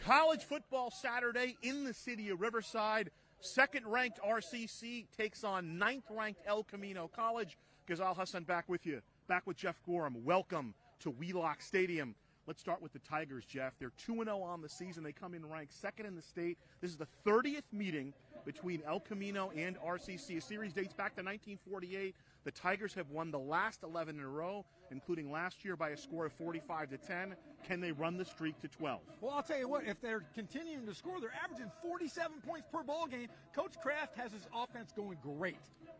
College football Saturday in the city of Riverside. Second-ranked RCC takes on ninth-ranked El Camino College. Ghazal Hassan back with you, back with Jeff Gorham. Welcome to Wheelock Stadium. Let's start with the Tigers, Jeff. They're 2-0 on the season. They come in ranked second in the state. This is the 30th meeting between El Camino and RCC. A series dates back to 1948. The Tigers have won the last 11 in a row, including last year by a score of 45-10. Can they run the streak to 12? Well, I'll tell you what, if they're continuing to score, they're averaging 47 points per ball game. Coach Kraft has his offense going great.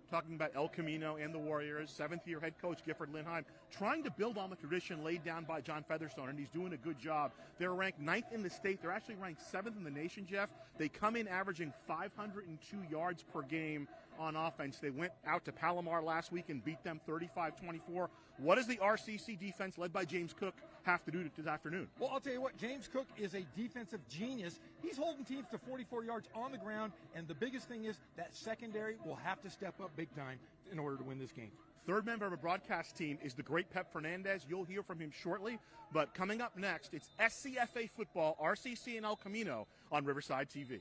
Talking about El Camino and the Warriors, seventh-year head coach Gifford Lindheim, trying to build on the tradition laid down by John Featherstone, and he's doing a good job. They're ranked ninth in the state. They're actually ranked seventh in the nation, Jeff. They come in averaging 502 yards per game on offense. They went out to Palomar last week and beat them 35-24. What does the RCC defense, led by James Cook, have to do this afternoon? Well, I'll tell you what, James Cook is a defensive genius. He's holding teams to 44 yards on the ground, and the biggest thing is that secondary will have to step up big time in order to win this game. Third member of a broadcast team is the great Pep Fernandez. You'll hear from him shortly. But coming up next, it's SCFA football, RCC and El Camino on Riverside TV.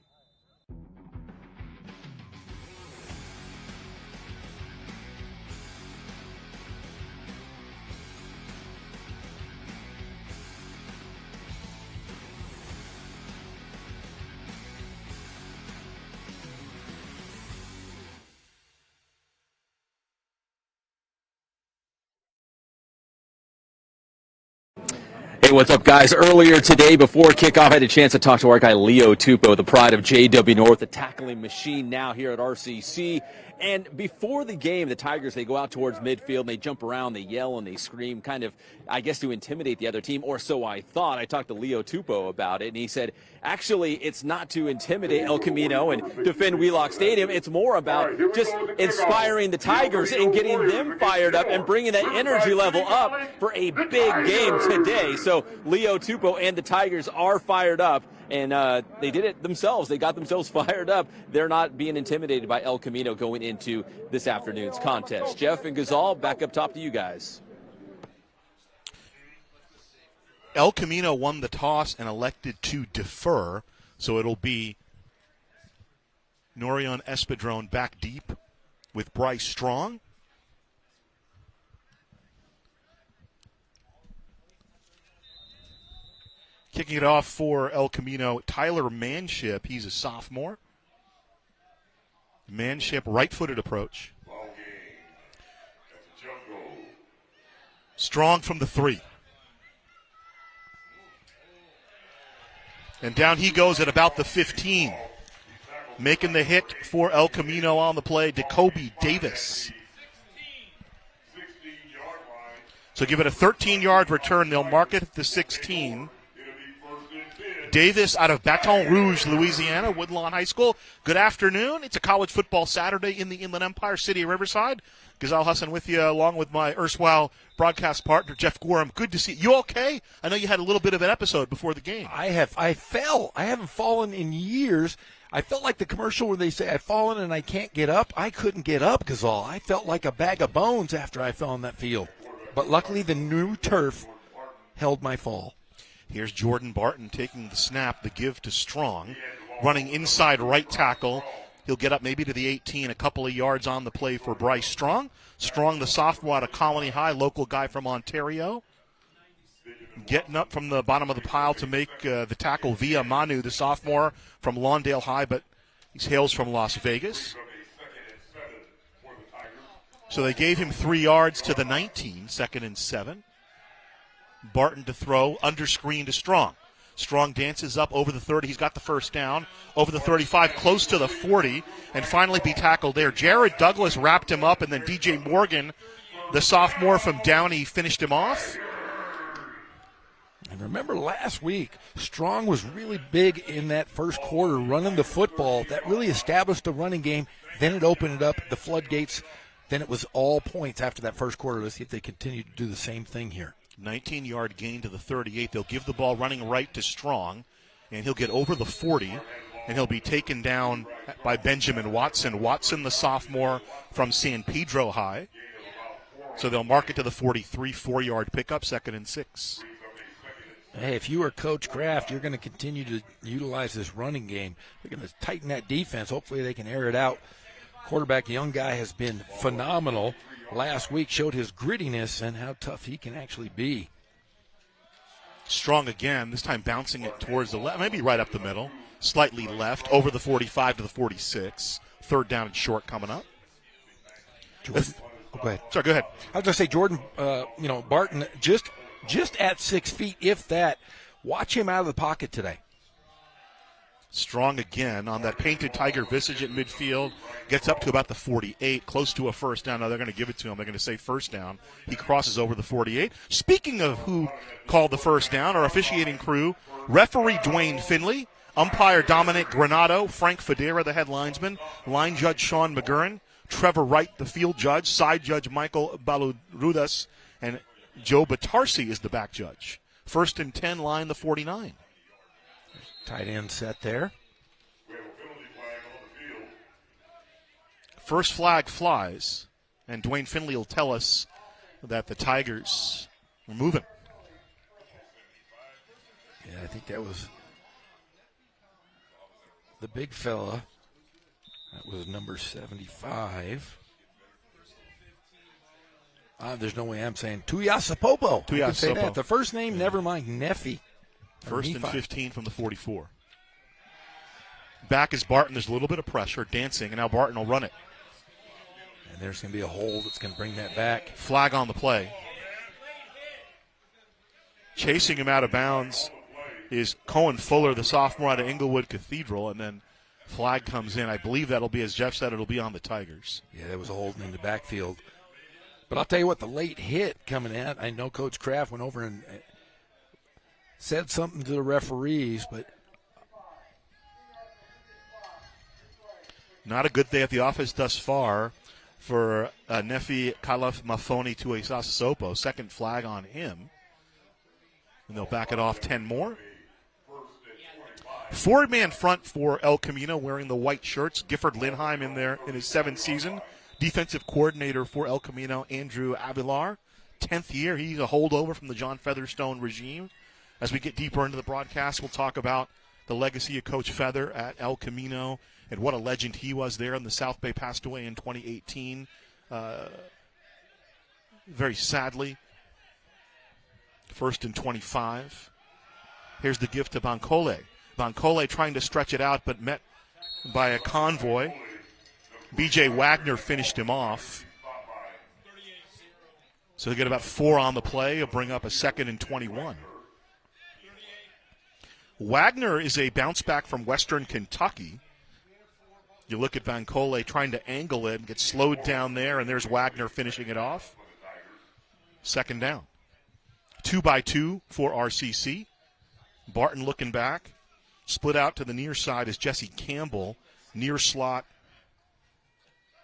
Hey, what's up, guys? Earlier today, before kickoff, I had a chance to talk to our guy Leo Tupou, the pride of JW North, the tackling machine now here at RCC. And before the game, the Tigers, they go out towards midfield, and they jump around, they yell, and they scream, kind of, I guess, to intimidate the other team, or so I thought. I talked to Leo Tupou about it, and he said, actually, it's not to intimidate El Camino and defend Wheelock Stadium. It's more about just inspiring the Tigers and getting them fired up and bringing that energy level up for a big game today. So Leo Tupou and the Tigers are fired up. And they did it themselves. They got themselves fired up. They're not being intimidated by El Camino going into this afternoon's contest. Jeff and Ghazal, back up top to you guys. El Camino won the toss and elected to defer, so it'll be Norion Espadron back deep with Bryce Strong. Kicking it off for El Camino, Tyler Manship. He's a sophomore. Manship, right-footed approach. Strong from the 3. And down he goes at about the 15. Making the hit for El Camino on the play, Jacoby Davis. So give it a 13-yard return. They'll mark it at the 16. Davis out of Baton Rouge, Louisiana, Woodlawn High School. Good afternoon. It's a college football Saturday in the Inland Empire, city of Riverside. Ghazal Hassan with you, along with my erstwhile broadcast partner, Jeff Gorham. Good to see you. You okay? I know you had a little bit of an episode before the game. I fell. I haven't fallen in years. I felt like the commercial where they say I've fallen and I can't get up. I couldn't get up, Ghazal. I felt like a bag of bones after I fell on that field. But luckily the new turf held my fall. Here's Jordan Barton taking the snap, the give to Strong. Running inside right tackle. He'll get up maybe to the 18, a couple of yards on the play for Bryce Strong. Strong, the sophomore out of Colony High, local guy from Ontario. Getting up from the bottom of the pile to make the tackle via Manu, the sophomore from Lawndale High, but he hails from Las Vegas. So they gave him 3 yards to the 19, 2nd and 7. Barton to throw, under screen to Strong. Strong dances up over the 30. He's got the first down. Over the 35, close to the 40, and finally be tackled there. Jared Douglas wrapped him up, and then DJ Morgan, the sophomore from Downey, finished him off. And remember last week, Strong was really big in that first quarter, running the football. That really established the running game. Then it opened it up, the floodgates. Then it was all points after that first quarter. Let's see if they continue to do the same thing here. 19-yard gain to the 38. They'll give the ball running right to Strong, and he'll get over the 40, and he'll be taken down by Benjamin Watson. Watson, the sophomore from San Pedro High. So they'll mark it to the 43, 4-yard pickup, 2nd and 6. Hey, if you are Coach Kraft, you're going to continue to utilize this running game. They're going to tighten that defense. Hopefully they can air it out. Quarterback, young guy, has been phenomenal. Last week showed his grittiness and how tough he can actually be. Strong again, this time bouncing it towards the left, maybe right up the middle, slightly left, over the 45 to the 46. Third down and short coming up. Jordan, go ahead. Sorry, go ahead. I was going to say, Jordan, Barton, just at 6 feet, if that. Watch him out of the pocket today. Strong again on that painted tiger visage at midfield. Gets up to about the 48, close to a first down. Now they're going to give it to him. They're going to say first down. He crosses over the 48. Speaking of who called the first down, our officiating crew, referee Dwayne Finley, umpire Dominic Granado, Frank Federa, the head linesman, line judge Sean McGurran, Trevor Wright, the field judge, side judge Michael Balurudas, and Joe Batarsi is the back judge. First and 10, line the 49. Tight end set there. First flag flies, and Dwayne Finley will tell us that the Tigers are moving. Yeah, I think that was the big fella. That was number 75. There's no way I'm saying Tuiasopopo. Tuiasopopo. The first name, never mind, Neffy. First and 15 from the 44. Back is Barton. There's a little bit of pressure, dancing, and now Barton will run it. And there's going to be a hole that's going to bring that back. Flag on the play. Chasing him out of bounds is Cohen Fuller, the sophomore out of Inglewood Cathedral, and then flag comes in. I believe that'll be, as Jeff said, it'll be on the Tigers. Yeah, that was a holding in the backfield. But I'll tell you what, the late hit coming in, I know Coach Kraft went over and said something to the referees, but not a good day at the office thus far for Nefi Kalaf Mafoni Tuiasopopo. Second flag on him. And they'll back it off 10 more. Four-man front for El Camino wearing the white shirts. Gifford Lindheim in there in his 7th season. Defensive coordinator for El Camino, Andrew Avilar. 10th year. He's a holdover from the John Featherstone regime. As we get deeper into the broadcast, we'll talk about the legacy of Coach Feather at El Camino and what a legend he was there. And the South Bay passed away in 2018, very sadly. First and 25. Here's the gift to Bancole. Bancole trying to stretch it out, but met by a convoy. B.J. Wagner finished him off. So they get about 4 on the play. He'll bring up a 2nd and 21. Wagner is a bounce back from Western Kentucky. You look at Bancole trying to angle it and get slowed down there, and there's Wagner finishing it off. 2nd down. 2-by-2 for RCC. Barton looking back. Split out to the near side is Jesse Campbell. Near slot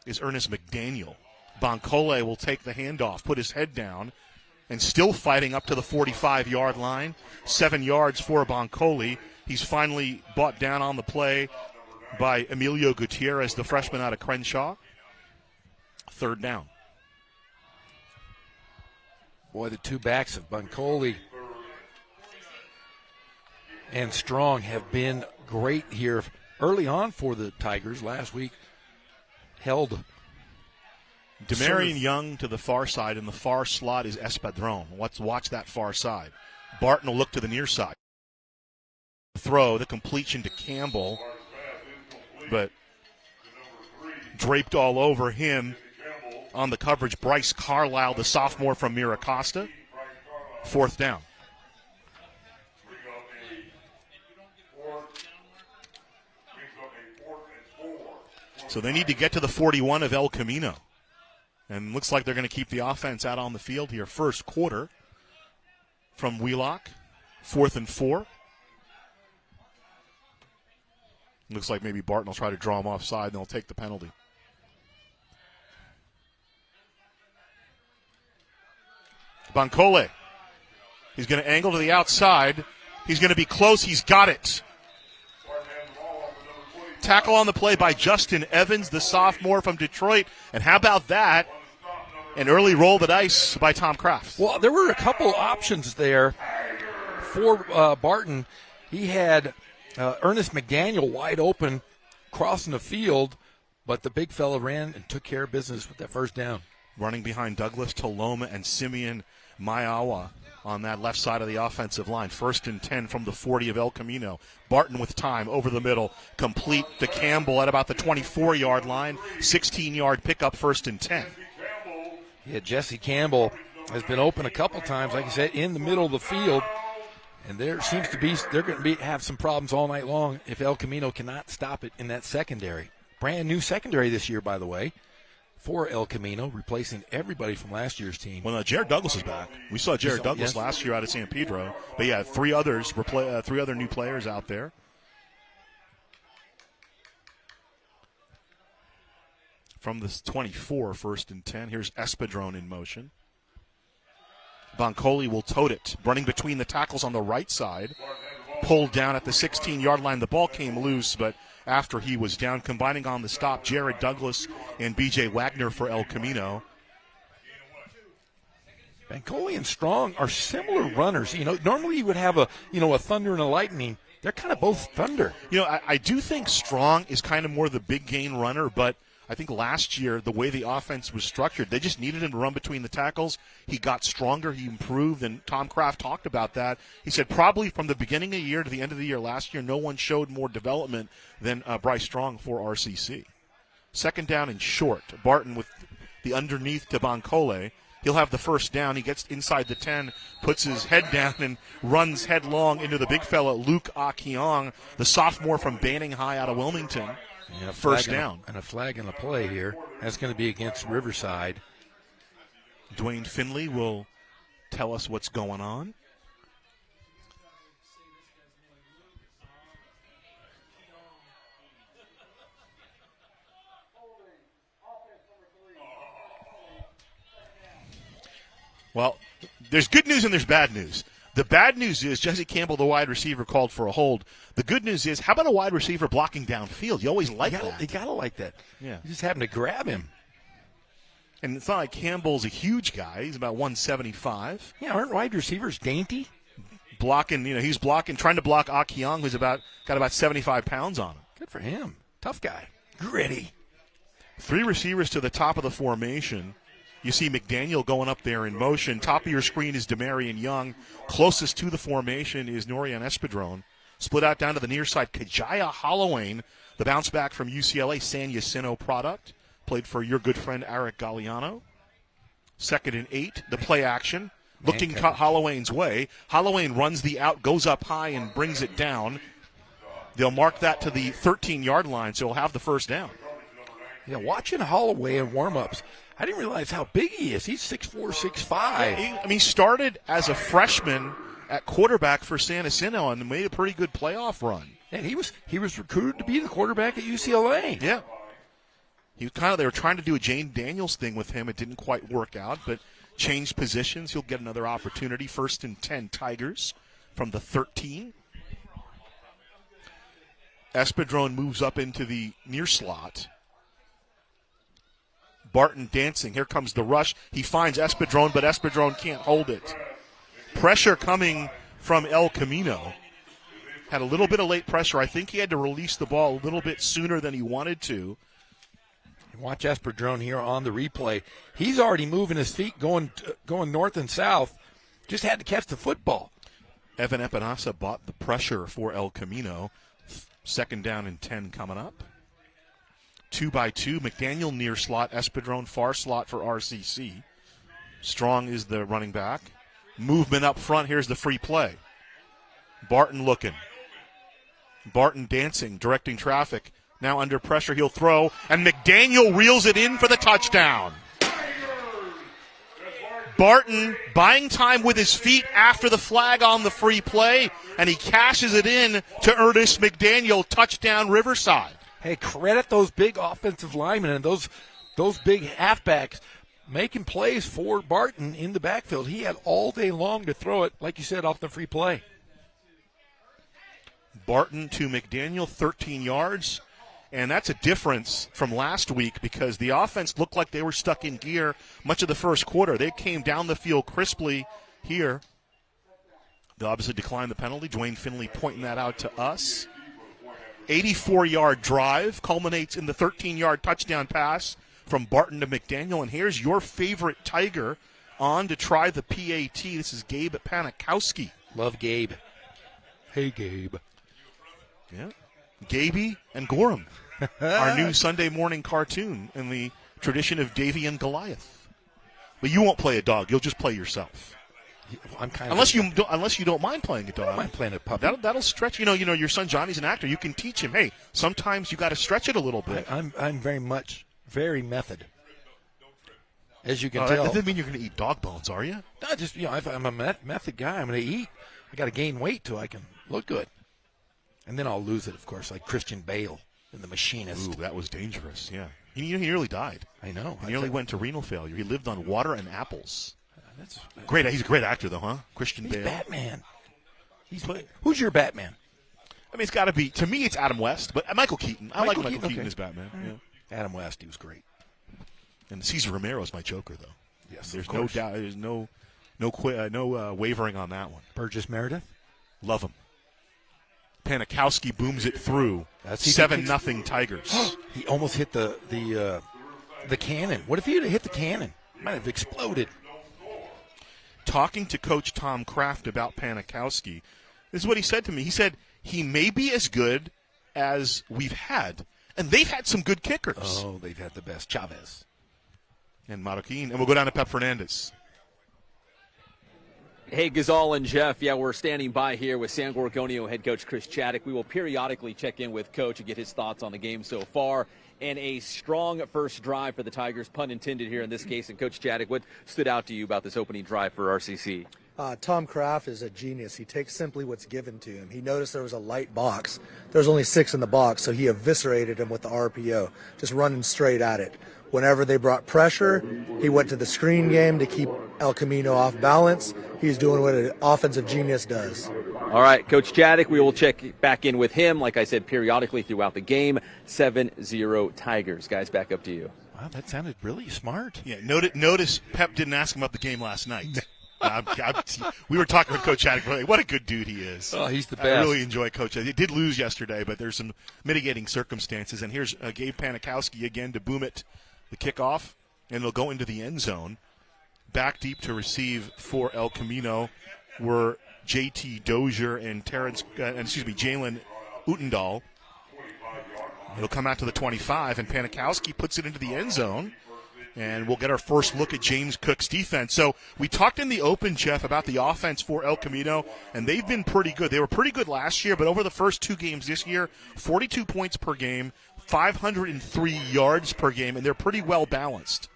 is Ernest McDaniel. Bancole will take the handoff, put his head down, and still fighting up to the 45-yard line. 7 yards for Bancole. He's finally brought down on the play by Emilio Gutierrez, the freshman out of Crenshaw. 3rd down. Boy, the two backs of Bancole and Strong have been great here early on for the Tigers. Last week held Demarion Young to the far side, and the far slot is Espadron. Let's watch that far side. Barton will look to the near side. Throw, the completion to Campbell, but draped all over him on the coverage. Bryce Carlisle, the sophomore from Miracosta. 4th down. So they need to get to the 41 of El Camino. And looks like they're going to keep the offense out on the field here. First quarter from Wheelock. 4th and 4. Looks like maybe Barton will try to draw him offside, and they'll take the penalty. Bancole. He's going to angle to the outside. He's going to be close. He's got it. Tackle on the play by Justin Evans, the sophomore from Detroit. And how about that? An early roll the dice by Tom Kraft. Well, there were a couple options there for Barton, he had Ernest McDaniel wide open crossing the field, but the big fella ran and took care of business with that first down. Running behind Douglas Toloma and Simeon Maiawa on that left side of the offensive line. 1st and 10 from the 40 of El Camino. Barton with time over the middle. Complete to Campbell at about the 24-yard line. 16-yard pickup, 1st and 10. Yeah, Jesse Campbell has been open a couple times, like I said, in the middle of the field. And there seems to be they're going to have some problems all night long if El Camino cannot stop it in that secondary. Brand new secondary this year, by the way, for El Camino, replacing everybody from last year's team. Well, Jared Douglas is back. We saw Jared Douglas last year out of San Pedro. But, yeah, three other new players out there. From the 24, 1st and 10. Here's Espadrone in motion. Boncoli will tote it. Running between the tackles on the right side. Pulled down at the 16-yard line. The ball came loose, but after he was down, combining on the stop, Jared Douglas and B.J. Wagner for El Camino. Boncoli and Strong are similar runners. You know, normally you would have a Thunder and a Lightning. They're kind of both Thunder. You know, I do think Strong is kind of more the big gain runner, but I think last year, the way the offense was structured, they just needed him to run between the tackles. He got stronger. He improved, and Tom Kraft talked about that. He said probably from the beginning of the year to the end of the year last year, no one showed more development than Bryce Strong for RCC. 2nd down and short. Barton with the underneath to Boncoli. He'll have the 1st down. He gets inside the 10, puts his head down, and runs headlong into the big fella, Luke Akiong, the sophomore from Banning High out of Wilmington. And 1st down. And a flag in the play here. That's going to be against Riverside. Dwayne Finley will tell us what's going on. Well, there's good news and there's bad news. The bad news is Jesse Campbell, the wide receiver, called for a hold. The good news is, how about a wide receiver blocking downfield? You always like that. You got to like that. Yeah. You just happen to grab him. And it's not like Campbell's a huge guy. He's about 175. Yeah, aren't wide receivers dainty? Blocking, he's blocking, trying to block Akiong, who's got about 75 pounds on him. Good for him. Tough guy. Gritty. 3 receivers to the top of the formation. You see McDaniel going up there in motion. Top of your screen is Demarion Young. Closest to the formation is Norian Espadrone. Split out down to the near side, Kajaya Holloway, the bounce back from UCLA, San Jacinto product. Played for your good friend Eric Galliano. 2nd and 8, the play action. Looking Holloway's way. Holloway runs the out, goes up high, and brings it down. They'll mark that to the 13-yard line, so he'll have the 1st down. Yeah, watching Holloway in warm-ups, I didn't realize how big he is. He's 6'4", 6'5". He started as a freshman at quarterback for San Jacinto and made a pretty good playoff run. And he was recruited to be the quarterback at UCLA. Yeah. They were trying to do a Jane Daniels thing with him. It didn't quite work out, but changed positions. He'll get another opportunity. 1st and 10 Tigers from the 13. Espadrone moves up into the near slot. Barton dancing. Here comes the rush. He finds Espadrone, but Espadrone can't hold it. Pressure coming from El Camino. Had a little bit of late pressure. I think he had to release the ball a little bit sooner than he wanted to. Watch Espadrone here on the replay. He's already moving his feet, going north and south. Just had to catch the football. Evan Epinasa bought the pressure for El Camino. 2nd down and 10 coming up. 2-by-2, McDaniel near slot, Espadrone far slot for RCC. Strong is the running back. Movement up front, here's the free play. Barton looking. Barton dancing, directing traffic. Now under pressure, he'll throw, and McDaniel reels it in for the touchdown. Barton buying time with his feet after the flag on the free play, and he cashes it in to Ernest McDaniel, touchdown Riverside. Hey, credit those big offensive linemen and those big halfbacks making plays for Barton in the backfield. He had all day long to throw it, like you said, off the free play. Barton to McDaniel, 13 yards. And that's a difference from last week because the offense looked like they were stuck in gear much of the first quarter. They came down the field crisply here They obviously declined the penalty. Dwayne Finley pointing that out to us. 84-yard drive culminates in the 13-yard touchdown pass from Barton to McDaniel. And here's your favorite Tiger on to try the PAT. This is Gabe Panikowski. Love Gabe. Hey, Gabe. Yeah. Gaby and Gorham, our new Sunday morning cartoon in the tradition of Davy and Goliath. But you won't play a dog. You'll just play yourself. I'm kind unless you don't mind playing a dog. I don't mind playing a puppy. That'll stretch. You know, your son Johnny's an actor. You can teach him. Hey, sometimes you got to stretch it a little bit. I'm very method. As you can tell. That doesn't mean you're going to eat dog bones, are you? No, just I'm a method guy. I'm going to eat. I got to gain weight till I can look good, and then I'll lose it, of course, like Christian Bale in The Machinist. Ooh, that was dangerous. Yeah, he nearly died. I know. He nearly went to renal failure. He lived on water and apples. That's great. He's a great actor, though, huh? Christian Bale. Batman. Who's your Batman? I mean, it's got to be. To me, it's Adam West, but Michael Keaton. I like Michael Keaton as Batman. Right. Yeah. Adam West, he was great. And Cesar Romero's my Joker, though. Yes, there's no doubt. There's no wavering on that one. Burgess Meredith, love him. Panikowski booms it through. That's 7-0 Tigers. He almost hit the cannon. What if he had hit the cannon? Might have exploded. Talking to Coach Tom Kraft about Panikowski, this is what he said to me. He said he may be as good as we've had, and they've had some good kickers. Oh, they've had the best. Chavez. And Marroquin. And we'll go down to Pep Fernandez. Hey, Ghazal and Jeff. Yeah, we're standing by here with San Gorgonio head coach Chris Chaddick. We will periodically check in with Coach and get his thoughts on the game so far. And a strong first drive for the Tigers, pun intended here in this case. And Coach Chaddick, what stood out to you about this opening drive for RCC? Tom Kraft is a genius. He takes simply what's given to him. He noticed there was a light box. There was only 6 in the box, so he eviscerated him with the RPO, just running straight at it. Whenever they brought pressure, he went to the screen game to keep El Camino off balance. He's doing what an offensive genius does. All right, Coach Chaddick, we will check back in with him, like I said, periodically throughout the game. 7-0 Tigers. Guys, back up to you. Wow, that sounded really smart. Yeah, notice Pep didn't ask him about the game last night. We were talking with Coach Chaddick. What a good dude he is. Oh, he's the best. I really enjoy Coach. They did lose yesterday, but there's some mitigating circumstances. And here's Gabe Panikowski again to boom it, the kickoff, and it'll go into the end zone. Back deep to receive for El Camino were J.T. Dozier and Jalen Utendahl. It'll come out to the 25, and Panikowski puts it into the end zone. And we'll get our first look at James Cook's defense. So we talked in the open, Jeff, about the offense for El Camino, and they've been pretty good. They were pretty good last year, but over the first 2 games this year, 42 points per game, 503 yards per game, and they're pretty well balanced.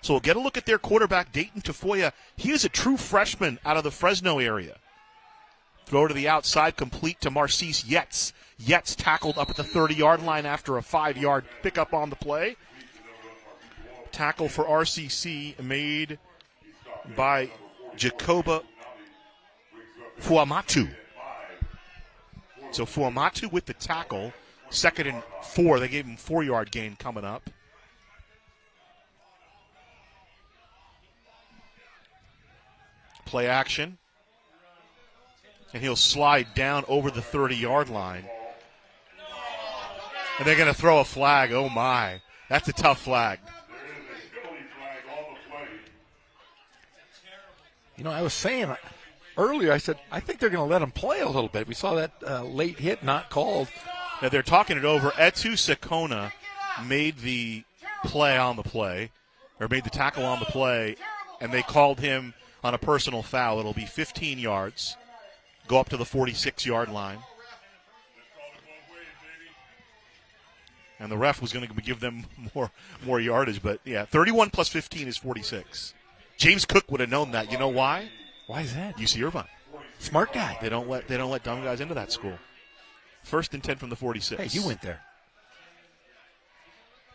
So we'll get a look at their quarterback, Dayton Tafoya. He is a true freshman out of the Fresno area. Throw to the outside, complete to Marcise Yetz. Yetz tackled up at the 30-yard line after a 5-yard pickup on the play. Tackle for RCC made by Jacoba Fuamatu. So Fuamatu with the tackle. 2nd and 4. They gave him 4-yard gain coming up. Play action. And he'll slide down over the 30-yard line. And they're going to throw a flag. Oh, my. That's a tough flag. You know, I was saying earlier, I said, I think they're going to let him play a little bit. We saw that late hit not called. Now they're talking it over. Etu Sakona made the play on the play, or made the tackle on the play, and they called him on a personal foul. It'll be 15 yards, go up to the 46-yard line. And the ref was going to give them more yardage, but yeah, 31 plus 15 is 46. James Cook would have known that. You know why? Why is that? UC Irvine. Smart guy. They don't let dumb guys into that school. 1st and 10 from the 46. Hey, you went there.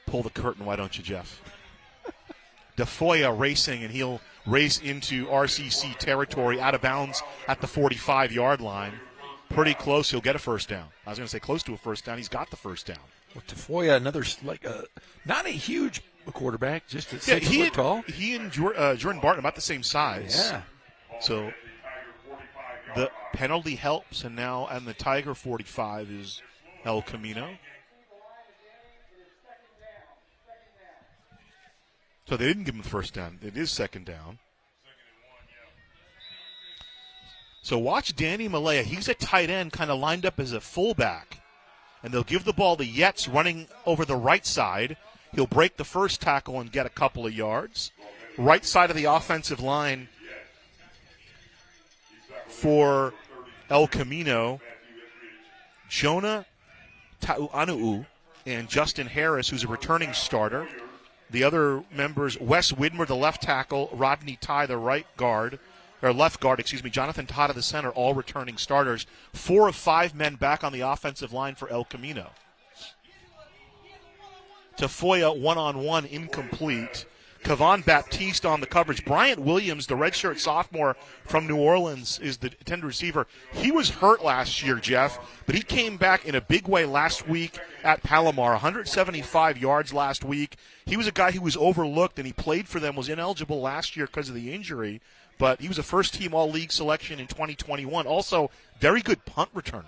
Pull the curtain, why don't you, Jeff? Tafoya racing, and he'll race into RCC territory out of bounds at the 45-yard line. Pretty close. He'll get a first down. I was going to say close to a first down. He's got the first down. Well, Tafoya, not a huge quarterback, just 6 foot tall. He and Jordan Barton about the same size. Yeah. So penalty helps, and now and the Tiger 45 is El Camino. So they didn't give him the first down. It is second down. So watch Danny Malaya. He's a tight end, kind of lined up as a fullback. And they'll give the ball to Yetz running over the right side. He'll break the first tackle and get a couple of yards. Right side of the offensive line for El Camino, Jonah Ta'uanuu and Justin Harris, who's a returning starter. The other members, Wes Widmer, the left tackle, Rodney Ty, the right guard, or left guard, Jonathan Tata, the center, all returning starters. 4 of 5 men back on the offensive line for El Camino. Tafoya one-on-one, incomplete. Kevon Baptiste on the coverage. Bryant Williams, the redshirt sophomore from New Orleans, is the intended receiver. He was hurt last year, Jeff, but he came back in a big way last week at Palomar. 175 yards last week. He was a guy who was overlooked, and he played for them, was ineligible last year because of the injury, but he was a first-team All-League selection in 2021. Also, very good punt returner.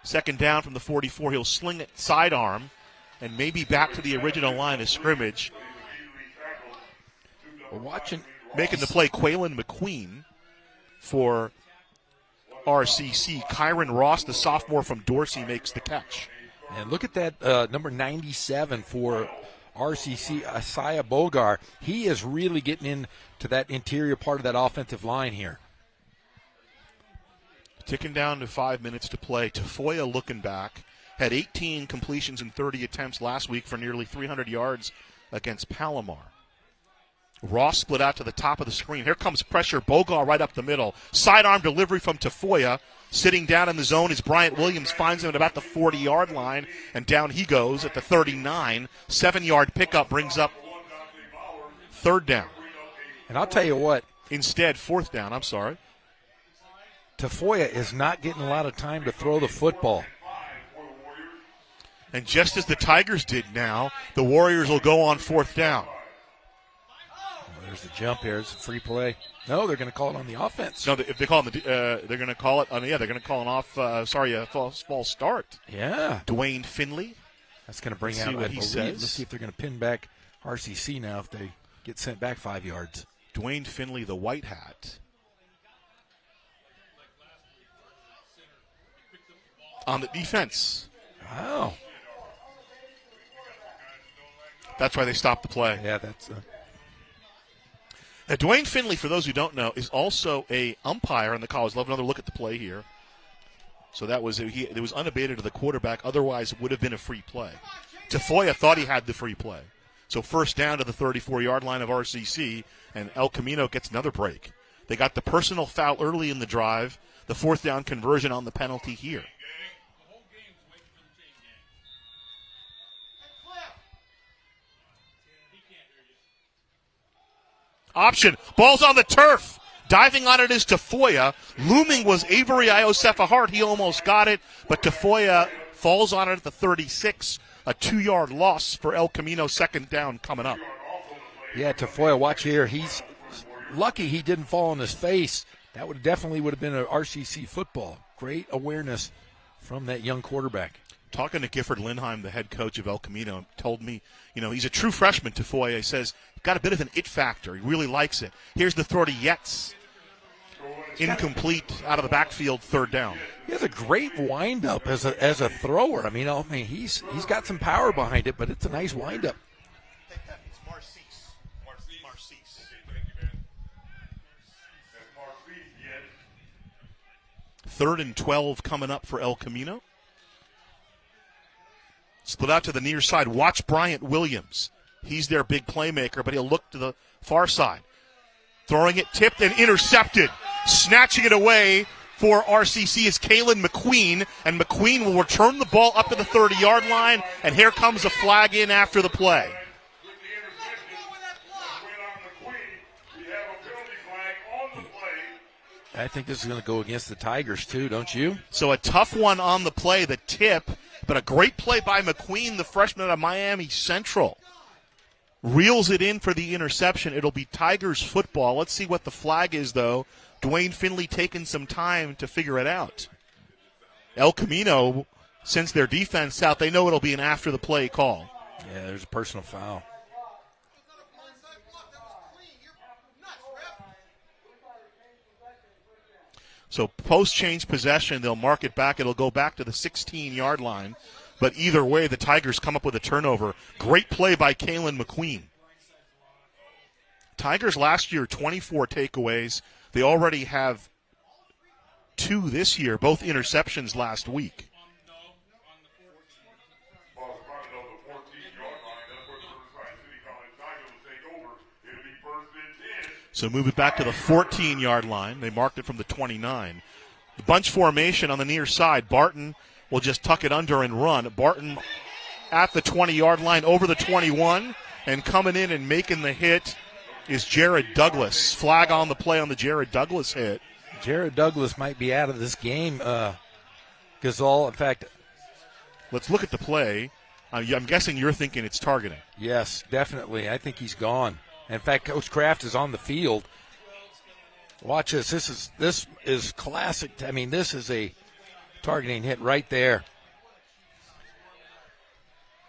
Second down from the 44. He'll sling it sidearm and maybe back to the original line of scrimmage. We're watching. Making the play, Quaylen McQueen for RCC. Kyron Ross, the sophomore from Dorsey, makes the catch. And look at that number 97 for RCC, Asaya Bogar. He is really getting into that interior part of that offensive line here. Ticking down to 5 minutes to play. Tafoya looking back. Had 18 completions and 30 attempts last week for nearly 300 yards against Palomar. Ross split out to the top of the screen. Here comes pressure. Bogar right up the middle. Sidearm delivery from Tafoya. Sitting down in the zone is Bryant Williams. Finds him at about the 40-yard line, and down he goes at the 39. 7-yard pickup brings up third down. And I'll tell you what. Instead, fourth down. I'm sorry. Tafoya is not getting a lot of time to throw the football. And just as the Tigers did now, the Warriors will go on fourth down. There's the jump here. It's a free play. No, they're going to call it on the offense. No, if they call it, they're going to call it. They're going to call a false start. Yeah. Dwayne Finley. That's going to bring Let's out, see what I he believe. says. Let's see if they're going to pin back RCC now if they get sent back 5 yards. Dwayne Finley, the white hat. On the defense. Wow. That's why they stopped the play. Yeah, that's. Dwayne Finley, for those who don't know, is also a umpire in the college. Love another look at the play here. So that was it was unabated to the quarterback. Otherwise, it would have been a free play. Tafoya thought he had the free play. So first down to the 34-yard line of RCC, and El Camino gets another break. They got the personal foul early in the drive. The fourth down conversion on the penalty here. Option. Ball's on the turf. Diving on it is Tafoya. Looming was Avery Iosefa Hart. He almost got it, but Tafoya falls on it at the 36. A 2-yard loss for El Camino. Second down coming up. Yeah, Tafoya, watch here. He's lucky he didn't fall on his face. That would have been an RCC football. Great awareness from that young quarterback. Talking to Gifford Lindheim, the head coach of El Camino, told me, he's a true freshman, Tafoya. He says, got a bit of an it factor. He really likes it. Here's the throw to Yetz. Incomplete out of the backfield, third down. He has a great windup as a thrower. I mean, he's got some power behind it, but it's a nice windup. It's Marcis. Third and 12 coming up for El Camino. Split out to the near side. Watch Bryant Williams. He's their big playmaker, but he'll look to the far side. Throwing it, tipped, and intercepted. Snatching it away for RCC is Kalen McQueen, and McQueen will return the ball up to the 30-yard line, and here comes a flag in after the play. I think this is going to go against the Tigers, too, don't you? So a tough one on the play, the tip, but a great play by McQueen, the freshman out of Miami Central. reels it in for the interception. It'll be Tigers football. Let's see what the flag is, though. Dwayne Finley taking some time to figure it out. El Camino, since their defense out, they know it'll be an after-the-play call. Yeah, there's a personal foul. So post-change possession, they'll mark it back. It'll go back to the 16-yard line. But either way, the Tigers come up with a turnover. Great play by Kalen McQueen. Tigers last year, 24 takeaways. They already have 2 this year, both interceptions last week. So move it back to the 14-yard line. They marked it from the 29. The bunch formation on the near side. Barton will just tuck it under and run. Barton at the 20-yard line, over the 21, and coming in and making the hit is Jared Douglas. Flag on the play on the Jared Douglas hit. Jared Douglas might be out of this game, Gazal. In fact, let's look at the play. I'm guessing you're thinking it's targeting. Yes, definitely. I think he's gone. In fact, Coach Kraft is on the field. Watch this. This is classic. I mean, this is a targeting hit right there.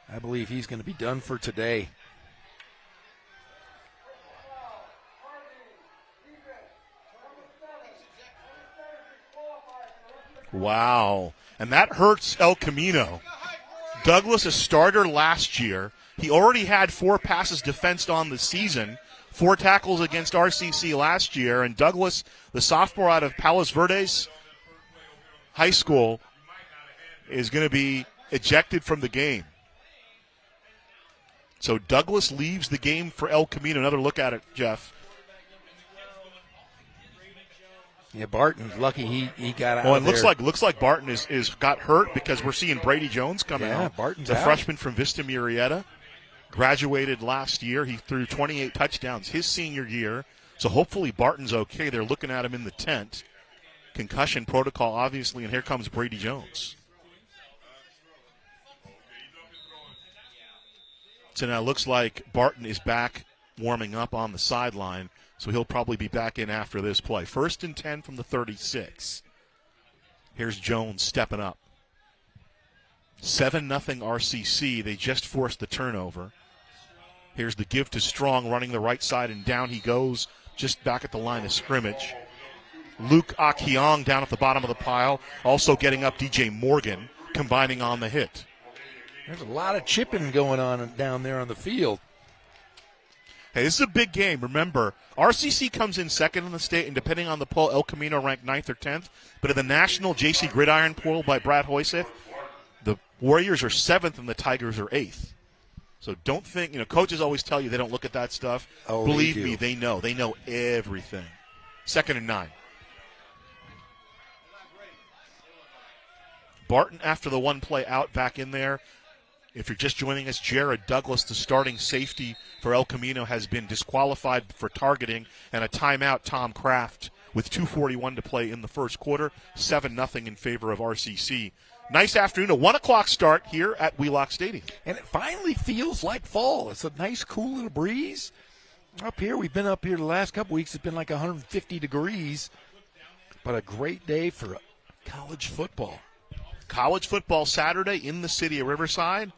I believe he's going to be done for today. Wow. And that hurts El Camino. Douglas, a starter last year. He already had 4 passes defensed on the season, 4 tackles against RCC last year. And Douglas, the sophomore out of Palos Verdes High School, is going to be ejected from the game. So Douglas leaves the game for El Camino. Another look at it, Jeff. Yeah, Barton's lucky he got out. Well, of it there. looks like Barton is got hurt because we're seeing Brady Jones coming out. Yeah, Barton's the out. freshman from Vista Murrieta, graduated last year. He threw 28 touchdowns his senior year. So hopefully Barton's okay. They're looking at him in the tent. Concussion protocol, obviously, and here comes Brady Jones. So now it looks like Barton is back warming up on the sideline. So he'll probably be back in after this play. 1st and 10 from the 36. Here's Jones stepping up. 7-0 RCC. They just forced the turnover. Here's the give to Strong running the right side, and down he goes just back at the line of scrimmage. Luke Akiong down at the bottom of the pile. Also getting up DJ Morgan, combining on the hit. There's a lot of chipping going on down there on the field. Hey, this is a big game. Remember, RCC comes in second in the state, and depending on the poll, El Camino ranked 9th or 10th. But in the national JC Gridiron poll by Brad Hoyseth, the Warriors are 7th and the Tigers are 8th. So don't think, coaches always tell you they don't look at that stuff. Oh, Believe they do. me, they know. They know everything. 2nd and 9. Barton, after the one play out, back in there. If you're just joining us, Jared Douglas, the starting safety for El Camino, has been disqualified for targeting, and a timeout. Tom Kraft with 2:41 to play in the first quarter, 7-0 in favor of RCC. Nice afternoon, a 1 o'clock start here at Wheelock Stadium. And it finally feels like fall. It's a nice, cool little breeze. Up here, we've been up here the last couple weeks. It's been like 150 degrees. But a great day for college football. College football Saturday in the city of Riverside.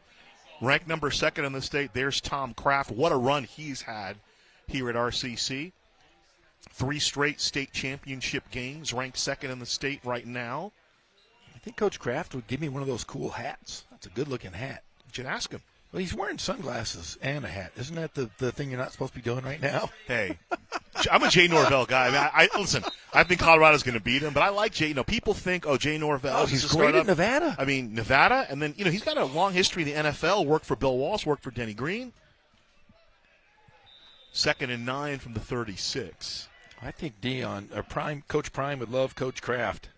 Ranked number 2nd in the state. There's Tom Kraft. What a run he's had here at RCC. 3 straight state championship games. Ranked 2nd in the state right now. I think Coach Kraft would give me one of those cool hats. That's a good-looking hat. You should ask him. Well, he's wearing sunglasses and a hat. Isn't that the thing you're not supposed to be doing right now? Hey, I'm a Jay Norvell guy. I mean, listen, I think Colorado's going to beat him, but I like Jay. People think, Jay Norvell. Oh, he's great at Nevada. I mean, Nevada, and then, he's got a long history in the NFL, worked for Bill Walsh, worked for Denny Green. 2nd and 9 from the 36. I think Coach Prime would love Coach Kraft.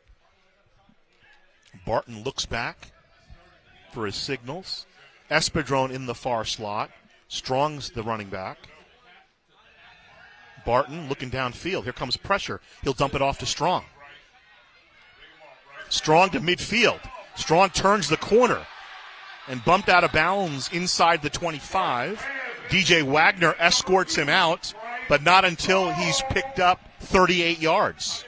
Barton looks back for his signals. Espadrone in the far slot. Strong's the running back. Barton looking downfield. Here comes pressure. He'll dump it off to Strong. Strong to midfield. Strong turns the corner and bumped out of bounds inside the 25. DJ Wagner escorts him out, but not until he's picked up 38 yards.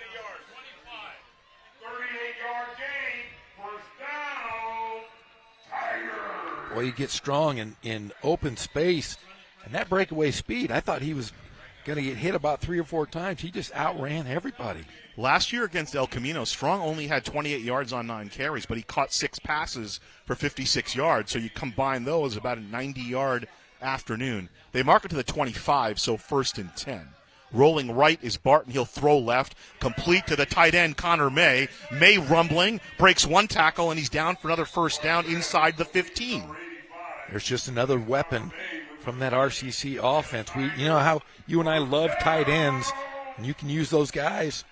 Well, you get strong in open space, and that breakaway speed, I thought he was going to get hit about 3 or 4 times. He just outran everybody. Last year against El Camino, Strong only had 28 yards on 9 carries, but he caught 6 passes for 56 yards. So you combine those, about a 90-yard afternoon. They mark it to the 25, so 1st and 10. Rolling right is Barton. He'll throw left, complete to the tight end, Connor May. May rumbling, breaks 1 tackle, and he's down for another first down inside the 15. There's just another weapon from that RCC offense. You know how you and I love tight ends, and you can use those guys.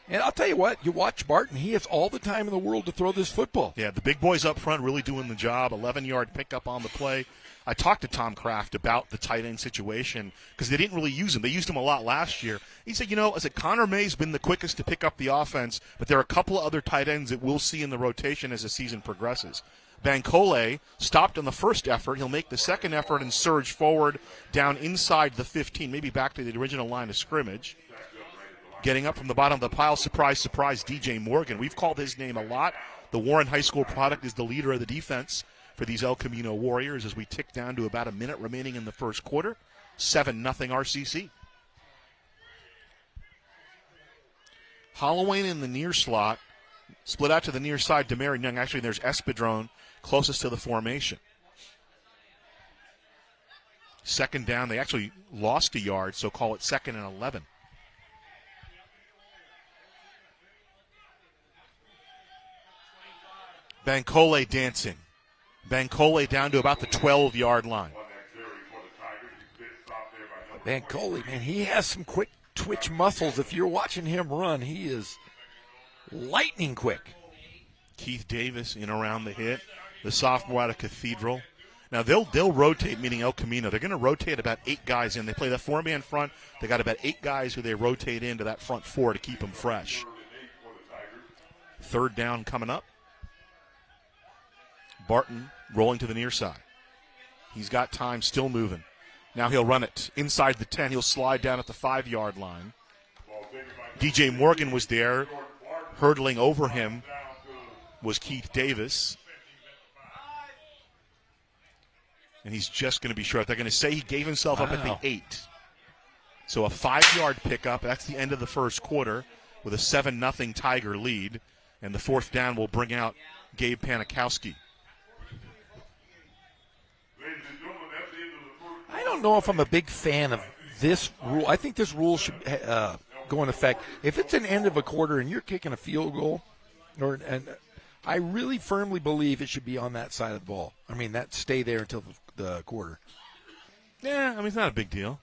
And I'll tell you what, you watch Barton, he has all the time in the world to throw this football. Yeah, the big boys up front really doing the job. 11-yard pickup on the play. I talked to Tom Kraft about the tight end situation because they didn't really use him. They used him a lot last year. He said, Connor May's been the quickest to pick up the offense, but there are a couple of other tight ends that we'll see in the rotation as the season progresses. Bankole stopped on the first effort. He'll make the second effort and surge forward down inside the 15, maybe back to the original line of scrimmage. Getting up from the bottom of the pile, surprise, surprise, DJ Morgan. We've called his name a lot. The Warren High School product is the leader of the defense for these El Camino Warriors as we tick down to about a minute remaining in the first quarter. 7-0 RCC. Holloway in the near slot. Split out to the near side, Demarion Young. Actually, there's Espadrone closest to the formation. Second down. They actually lost a yard, so call it 2nd and 11. Bankole dancing. Bankole down to about the 12-yard line. Bankole, man, he has some quick twitch muscles. If you're watching him run, he is lightning quick. Keith Davis in around the hit, the sophomore out of Cathedral. Now they'll rotate, meaning El Camino. They're going to rotate about 8 guys in. They play the 4-man front. They got about 8 guys who they rotate into that front 4 to keep them fresh. 3rd down coming up. Barton rolling to the near side. He's got time, still moving. Now he'll run it inside the 10. He'll slide down at the 5-yard line. DJ Morgan was there. Hurdling over him was Keith Davis. And he's just going to be short. They're going to say he gave himself up at the 8. So a 5-yard pickup. That's the end of the first quarter with a 7-0 Tiger lead. And the 4th down will bring out Gabe Panikowski. I don't know if I'm a big fan of this rule. I think this rule should go in effect. If it's an end of a quarter and you're kicking a field goal, and I really firmly believe it should be on that side of the ball. I mean, that stay there until the quarter. Yeah, I mean, it's not a big deal.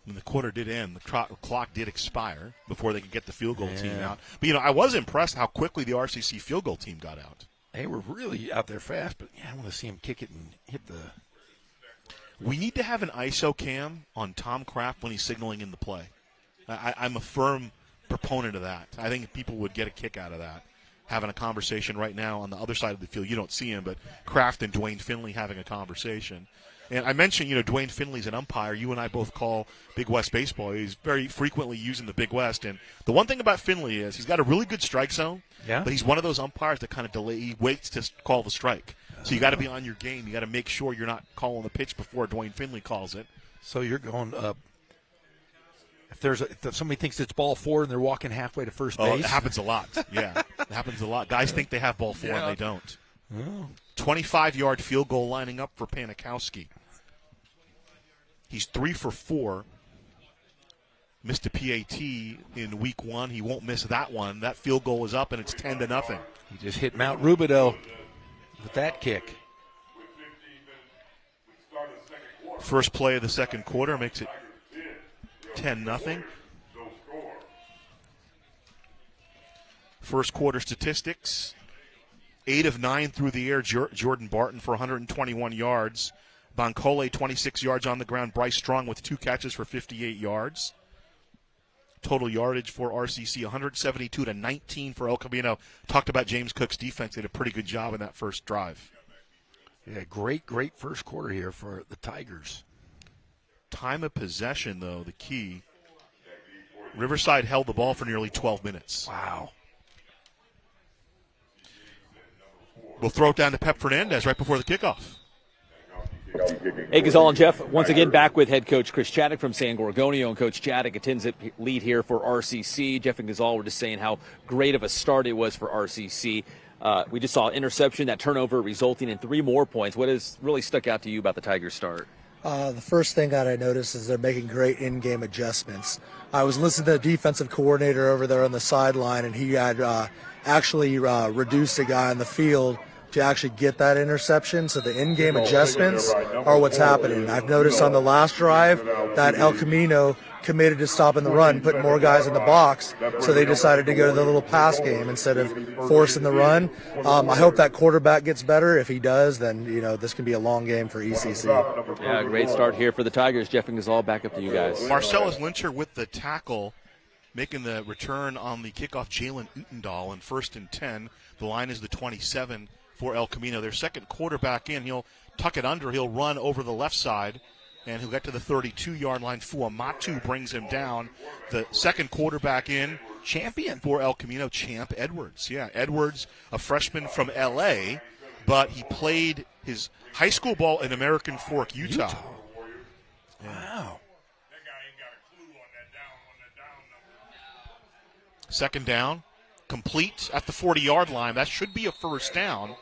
When the quarter did end, the clock did expire before they could get the field goal team out. But, I was impressed how quickly the RCC field goal team got out. They were really out there fast, but I want to see him kick it and hit the. We need to have an ISO cam on Tom Kraft when he's signaling in the play. I'm a firm proponent of that. I think people would get a kick out of that. Having a conversation right now on the other side of the field. You don't see him, but Kraft and Dwayne Finley having a conversation. And I mentioned, Dwayne Finley's an umpire. You and I both call Big West baseball. He's very frequently using the Big West. And the one thing about Finley is he's got a really good strike zone. Yeah. But he's one of those umpires that kind of delay. He waits to call the strike. So you got to be on your game. You got to make sure you're not calling the pitch before Dwayne Finley calls it. So you're going if somebody thinks it's ball 4 and they're walking halfway to first base. Oh, it happens a lot. Yeah, it happens a lot. Guys think they have ball 4 and they don't. Oh. 25-yard field goal lining up for Panikowski. He's 3 for 4. Missed a PAT in week 1. He won't miss that one. That field goal is up, and it's 10-0. He just hit Mount Rubidoux with that kick. First play of the second quarter makes it 10-0. First quarter statistics. 8 of 9 through the air. Jordan Barton for 121 yards. Bankole, 26 yards on the ground. Bryce Strong with 2 catches for 58 yards. Total yardage for RCC, 172-19 for El Camino. Talked about James Cook's defense. They did a pretty good job in that first drive. Yeah, great first quarter here for the Tigers. Time of possession, though, the key. Riverside held the ball for nearly 12 minutes. Wow. We'll throw it down to Pep Fernandez right before the kickoff. Hey, Gazal and Jeff, once again back with head coach Chris Chaddick from San Gorgonio, and Coach Chaddick attends it lead here for RCC. Jeff and Gazal were just saying how great of a start it was for RCC. We just saw an interception, that turnover resulting in 3 more points. What has really stuck out to you about the Tigers' start? The first thing that I noticed is they're making great in-game adjustments. I was listening to the defensive coordinator over there on the sideline, and he had actually reduced a guy on the field to actually get that interception. So the in-game adjustments are what's happening. I've noticed on the last drive that El Camino committed to stopping the run, putting more guys in the box, so they decided to go to the little pass game instead of forcing the run. I hope that quarterback gets better. If he does, then this can be a long game for ECC. Yeah, great start here for the Tigers. Jeff and Gazal, back up to you guys. Marcellus Lyncher with the tackle, making the return on the kickoff. Jalen Utendahl in 1st and 10. The line is the 27 for El Camino. Their second quarterback in. He'll tuck it under. He'll run over the left side, and he'll get to the 32-yard line. Fuamatu brings him down. The second quarterback in. Champion for El Camino, Champ Edwards. Yeah, Edwards, a freshman from L.A., but he played his high school ball in American Fork, Utah. Wow. Second down, complete at the 40-yard line. That should be a first down.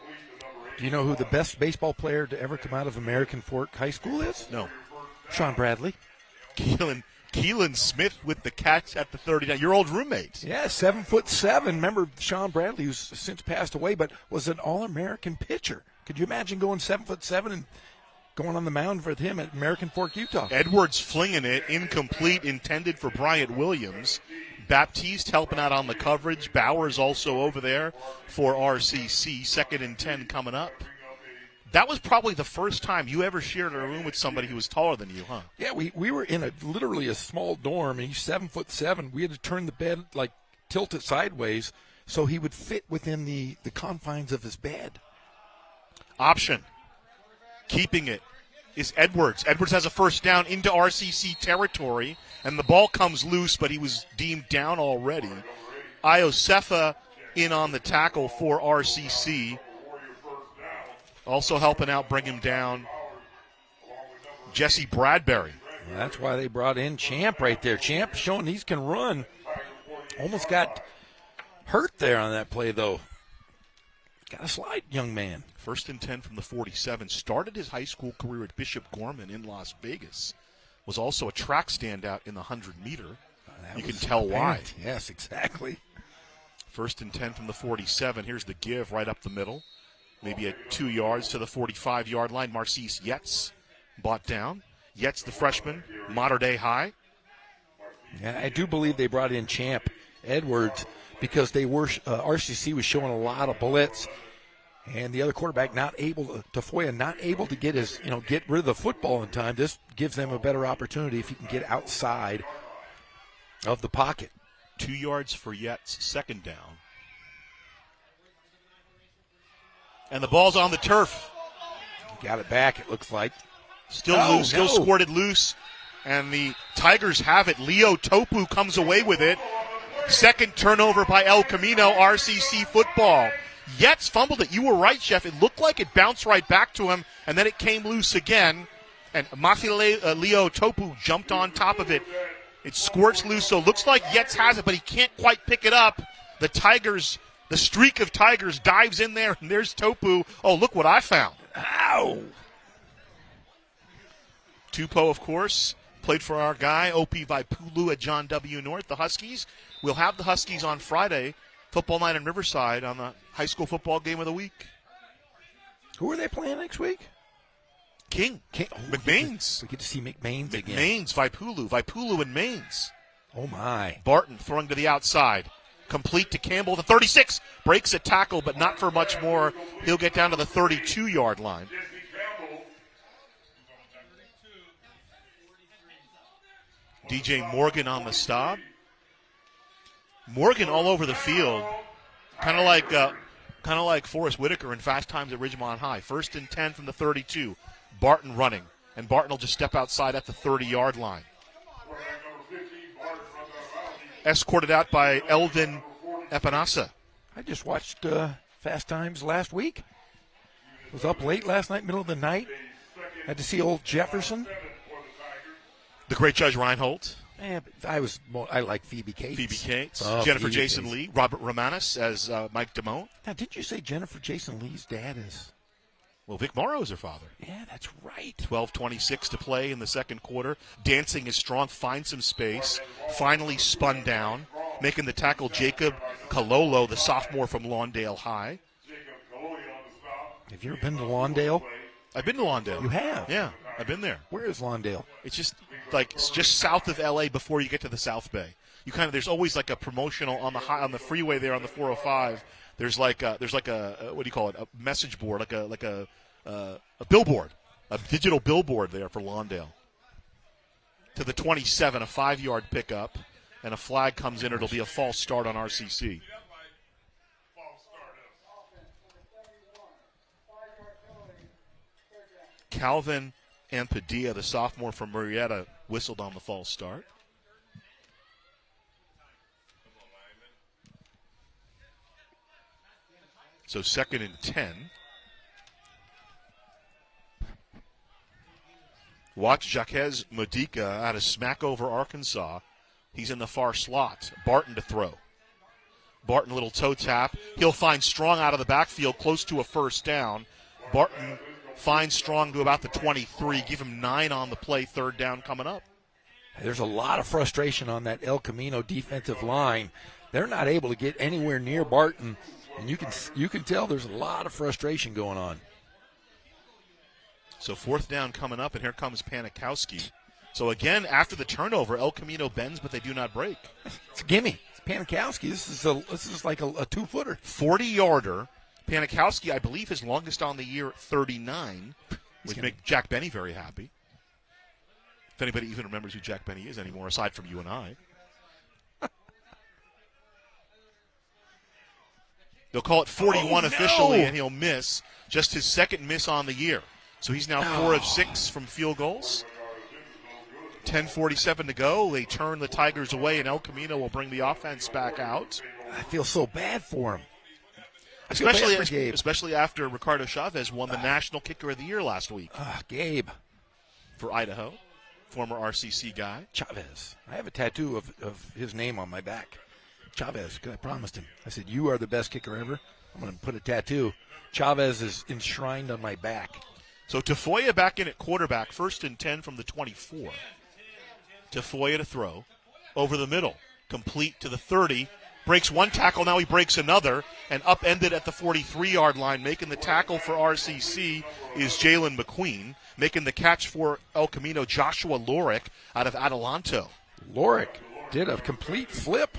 Do you know who the best baseball player to ever come out of American Fork High School is? No. Sean Bradley. Keelan Smith with the catch at the 39. Your old roommate. Yeah, 7'7". Remember Sean Bradley, who's since passed away, but was an All-American pitcher. Could you imagine going 7'7" and going on the mound for him at American Fork, Utah? Edwards flinging it, incomplete, intended for Bryant Williams. Baptiste helping out on the coverage. Bowers also over there for RCC. 2nd and 10 coming up. That was probably the first time you ever shared a room with somebody who was taller than you, huh? Yeah, we were in literally a small dorm, and he's 7'7". We had to turn the bed, tilt it sideways so he would fit within the confines of his bed. Option. Keeping it is Edwards. Edwards has a first down into RCC territory, and the ball comes loose, but he was deemed down already. Iosefa in on the tackle for RCC. Also helping out, bring him down, Jesse Bradbury. Well, that's why they brought in Champ right there. Champ showing he can run. Almost got hurt there on that play, though. Got a slide, young man. 1st and 10 from the 47. Started his high school career at Bishop Gorman in Las Vegas. Was also a track standout in the 100-meter. You can tell why. Yes, exactly. 1st and 10 from the 47. Here's the give right up the middle. Maybe at 2 yards to the 45-yard line. Marcise Yetz brought down. Yetz, the freshman, Mater Dei High. Yeah, I do believe they brought in Champ Edwards because they were RCC was showing a lot of blitz, and the other quarterback Tafoya not able to get get rid of the football in time. This gives them a better opportunity if he can get outside of the pocket. 2 yards for Yetz, 2nd down. And the ball's on the turf. Got it back, it looks like. Still loose, still squirted loose. And the Tigers have it. Leo Topu comes away with it. 2nd turnover by El Camino, RCC football. Yetz fumbled it. You were right, Chef. It looked like it bounced right back to him, and then it came loose again. And Leo Topu jumped on top of it. It squirts loose, so it looks like Yetz has it, but he can't quite pick it up. The streak of Tigers dives in there, and there's Topu. Oh, look what I found. Ow! Tupou, of course, played for our guy, Opie Vaipulu at John W. North, the Huskies. We'll have the Huskies on Friday, football night in Riverside, on the high school football game of the week. Who are they playing next week? King. McMains. We get to see McMains again. McMains, Vaipulu and Mains. Oh, my. Barton throwing to the outside. Complete to Campbell, the 36. Breaks a tackle, but not for much more. He'll get down to the 32-yard line. DJ Morgan on the stop. Morgan all over the field. Kind of like kind of like Forrest Whitaker in Fast Times at Ridgemont High. 1st and 10 from the 32. Barton running, and Barton will just step outside at the 30-yard line. Escorted out by Eldon Epinasa. I just watched Fast Times last week. Was up late last night, middle of the night. Had to see old Jefferson. The great Judge Reinhold. Yeah, but I like Phoebe Cates. Phoebe Cates. Oh, Jennifer Phoebe Jason Cates. Lee. Robert Romanis as Mike Damone. Now, did you say Jennifer Jason Lee's dad is? Well, Vic Morrow is her father. Yeah, that's right. 12:26 to play in the second quarter. Dancing is strong, finds some space. Finally spun down, making the tackle Jacob Kalolo, the sophomore from Lawndale High. Have you ever been to Lawndale? I've been to Lawndale. You have? Yeah, I've been there. Where is Lawndale? It's just south of LA before you get to the South Bay. There's always like a promotional on the freeway there on the 405. There's like a what do you call it? A message board, like a billboard, a digital billboard there for Lawndale. To the 27, a 5-yard pickup, and a flag comes in. It'll be a false start on RCC. Calvin Ampadilla, the sophomore from Murrieta, whistled on the false start. So 2nd and 10. Watch Jaquez Modica out of Smackover, Arkansas. He's in the far slot. Barton to throw. Barton, a little toe tap. He'll find Strong out of the backfield, close to a first down. Barton finds Strong to about the 23. Give him 9 on the play. 3rd down coming up. There's a lot of frustration on that El Camino defensive line. They're not able to get anywhere near Barton, and you can tell there's a lot of frustration going on. So 4th down coming up, and here comes Panikowski. So again, after the turnover, El Camino bends, but they do not break. It's a gimme. It's Panikowski. This is like a 2-footer. 40-yarder. Panikowski, I believe, his longest on the year, 39, which make Jack Benny very happy. If anybody even remembers who Jack Benny is anymore, aside from you and I. They'll call it 41 officially, and he'll miss. Just his 2nd miss on the year. So he's now 4 of 6 from field goals. 10:47 to go. They turn the Tigers away, and El Camino will bring the offense back out. I feel so bad for him. Especially after Ricardo Chavez won the National Kicker of the Year last week. Gabe. For Idaho. Former RCC guy. Chavez. I have a tattoo of his name on my back. Chavez, because I promised him. I said, you are the best kicker ever. I'm going to put a tattoo. Chavez is enshrined on my back. So Tafoya back in at quarterback, 1st and 10 from the 24. Tafoya to throw. Over the middle. Complete to the 30. Breaks one tackle, now he breaks another, and upended at the 43-yard line. Making the tackle for RCC is Jalen McQueen. Making the catch for El Camino, Joshua Lorick out of Adelanto. Lorick did a complete flip.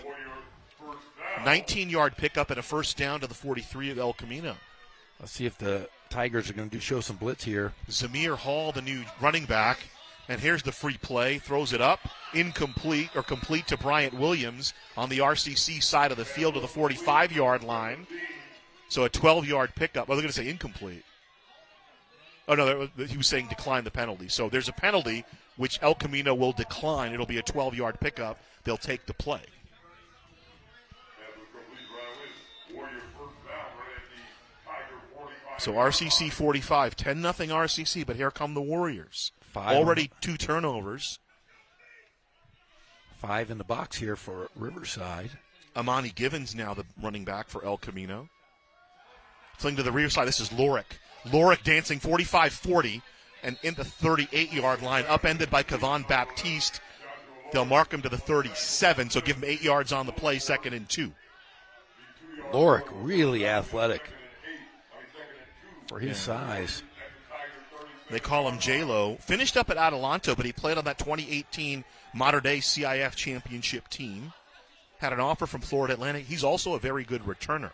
19-yard pickup and a 1st down to the 43 of El Camino. Let's see if the Tigers are going to show some blitz here. Zamir Hall, the new running back. And here's the free play. Throws it up. Incomplete or complete to Bryant Williams on the RCC side of the field to the 45-yard line. So a 12-yard pickup. Well, they're going to say incomplete. Oh, no, he was saying decline the penalty. So there's a penalty which El Camino will decline. It'll be a 12-yard pickup. They'll take the play. So RCC 45, 10-0 RCC, but here come the Warriors. Already 2 turnovers. 5 in the box here for Riverside. Amani Givens now the running back for El Camino. Fling to the rear side. This is Lorick. Lorick dancing 45-40 and in the 38-yard line, upended by Kavan Baptiste. They'll mark him to the 37, so give him 8 yards on the play, 2nd and 2. Lorick, really athletic for his size. They call him J-Lo. Finished up at Adelanto, but he played on that 2018 Mater Dei CIF championship team. Had an offer from Florida Atlantic. He's also a very good returner.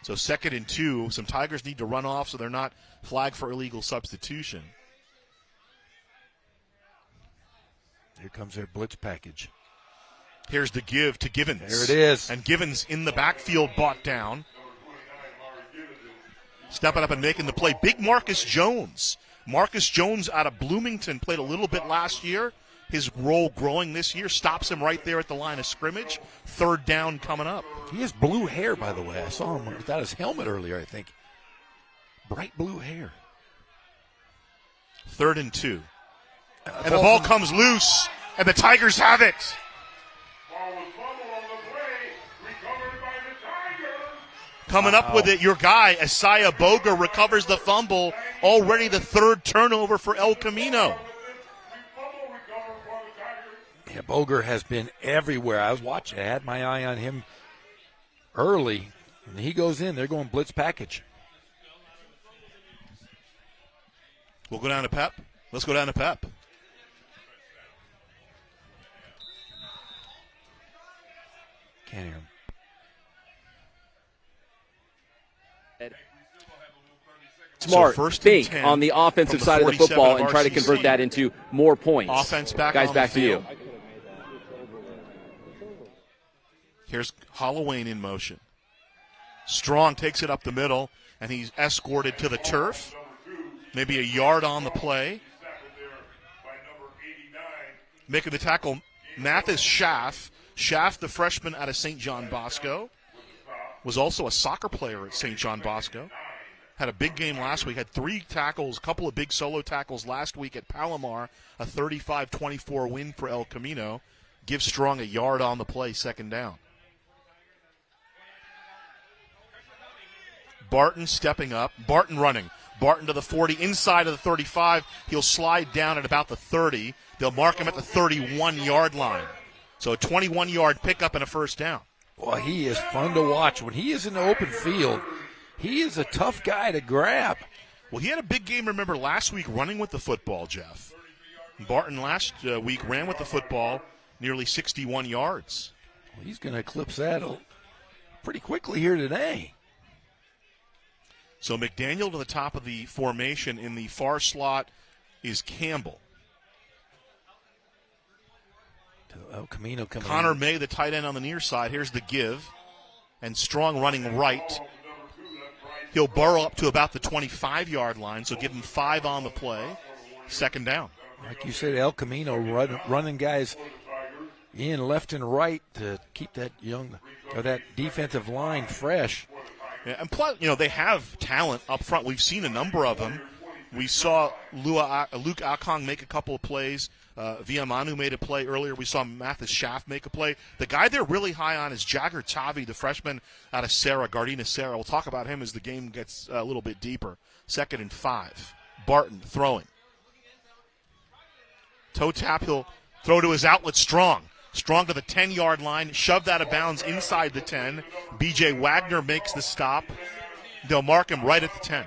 So 2nd and 2. Some Tigers need to run off so they're not flagged for illegal substitution. Here comes their blitz package. Here's the give to Givens. There it is. And Givens in the backfield brought down. stepping up and making the play. Big Marcus Jones. Marcus Jones out of Bloomington played a little bit last year. His role growing this year, stops him right there at the line of scrimmage. Third down coming up. He has blue hair, by the way. I saw him without his helmet earlier, I think. Bright blue hair. 3rd and 2. And the ball comes loose, and the Tigers have it. Coming up with it, your guy, Isaiah Boger, recovers the fumble. Already the 3rd turnover for El Camino. Yeah, Boger has been everywhere. I was watching. I had my eye on him early. And he goes in. They're going blitz package. We'll go down to Pep. Let's go down to Pep. Can't hear him. Smart, So first and think 10 on the offensive from the side of the 47 football of and try to RCC. convert that into more points. Offense back Guys, on back the to field. you. Here's Holloway in motion. Strong takes it up the middle, and he's escorted to the turf. Maybe a yard on the play. Making the tackle, Mathis Schaff. Schaff, the freshman out of St. John Bosco, was also a soccer player at St. John Bosco. Had a big game last week. Had 3 tackles, a couple of big solo tackles last week at Palomar. A 35-24 win for El Camino. Gives Strong a yard on the play, 2nd down. Barton stepping up. Barton running. Barton to the 40, inside of the 35. He'll slide down at about the 30. They'll mark him at the 31-yard line. So a 21-yard pickup and a 1st down. Well, he is fun to watch. When he is in the open field, he is a tough guy to grab. Well, he had a big game, remember, last week running with the football, Jeff. Barton last week ran with the football nearly 61 yards. Well, he's going to eclipse that pretty quickly here today. So McDaniel to the top of the formation. In the far slot is Campbell. El Camino coming Connor in. May, the tight end on the near side. Here's the give. And Strong running right. He'll burrow up to about the 25-yard line, so give him 5 on the play. 2nd down. Like you said, El Camino running guys in left and right to keep that that defensive line fresh. Yeah, and plus, they have talent up front. We've seen a number of them. We saw Luke Akong make a couple of plays. Viamanu made a play earlier. We saw Mathis Schaff make a play. The guy they're really high on is Jagger Tavi, the freshman out of Gardena Serra. We'll talk about him as the game gets a little bit deeper. 2nd and 5. Barton throwing. Toe tap, he'll throw to his outlet. Strong to the 10-yard line, shoved out of bounds inside the 10. B.J. Wagner makes the stop. They'll mark him right at the 10.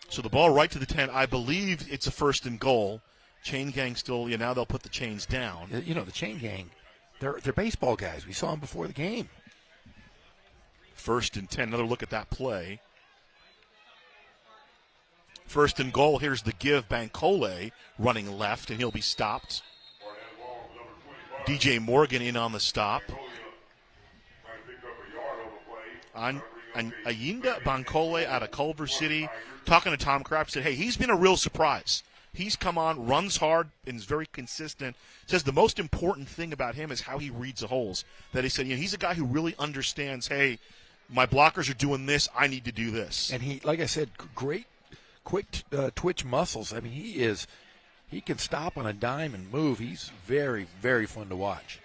So the ball right to the 10. I believe it's a 1st and goal. Chain gang still, now they'll put the chains down. The chain gang, they're baseball guys. We saw them before the game. 1st and 10. Another look at that play. 1st and goal. Here's the give. Bankole running left, and he'll be stopped. DJ Morgan in on the stop. Ayinda Bankole out of Culver City. Talking to Tom Kraft, said, hey, he's been a real surprise. He's come on, runs hard, and is very consistent. Says the most important thing about him is how he reads the holes. That he said, he's a guy who really understands, hey, my blockers are doing this, I need to do this. And he, like I said, great quick twitch muscles. I mean, he can stop on a dime and move. He's very, very fun to watch.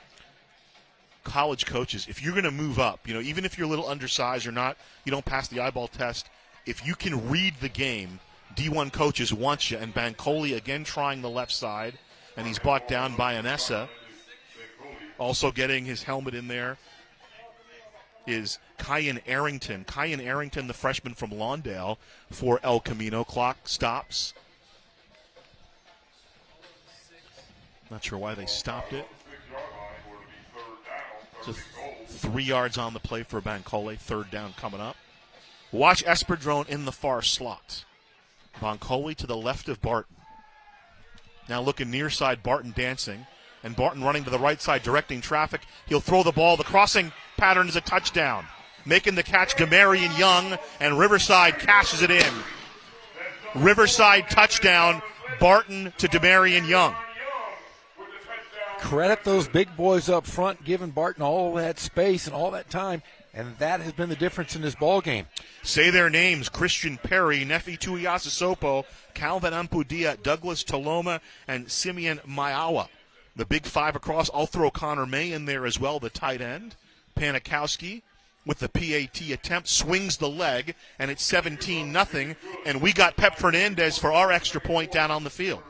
College coaches, if you're going to move up, even if you're a little undersized or not, you don't pass the eyeball test, if you can read the game, D1 coaches want you. And Bankole again trying the left side, and he's brought down by Anessa. Also getting his helmet in there is Kyan Arrington. Kyan Arrington, the freshman from Lawndale for El Camino. Clock stops. Not sure why they stopped it. So 3 yards on the play for Bankole. 3rd down coming up. Watch Esperdrone in the far slot. Boncoli to the left of Barton. Now looking near side, Barton dancing. And Barton running to the right side, directing traffic. He'll throw the ball. The crossing pattern is a touchdown. Making the catch, Demarion Young, and Riverside cashes it in. Riverside touchdown, Barton to Demarion Young. Credit those big boys up front, giving Barton all that space and all that time, and that has been the difference in this ball game. Say their names: Christian Perry, Nefi Tuiasosopo, Calvin Ampudia, Douglas Taloma, and Simeon Maiawa. The big five across. I'll throw Connor May in there as well, the tight end. Panikowski with the PAT attempt swings the leg, and it's 17-0. And we got Pep Fernandez for our extra point down on the field.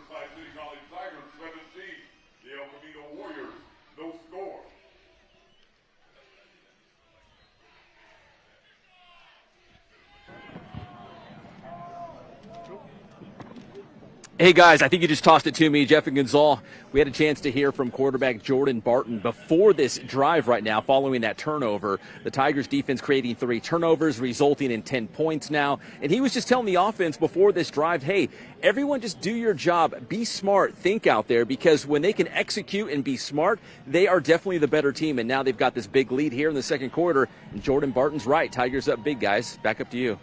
Hey, guys, I think you just tossed it to me, Jeff and Gonzal. We had a chance to hear from quarterback Jordan Barton before this drive right now, following that turnover. The Tigers defense creating 3 turnovers, resulting in 10 points now. And he was just telling the offense before this drive, hey, everyone just do your job. Be smart. Think out there, because when they can execute and be smart, they are definitely the better team. And now they've got this big lead here in the second quarter. And Jordan Barton's right. Tigers up big, guys. Back up to you.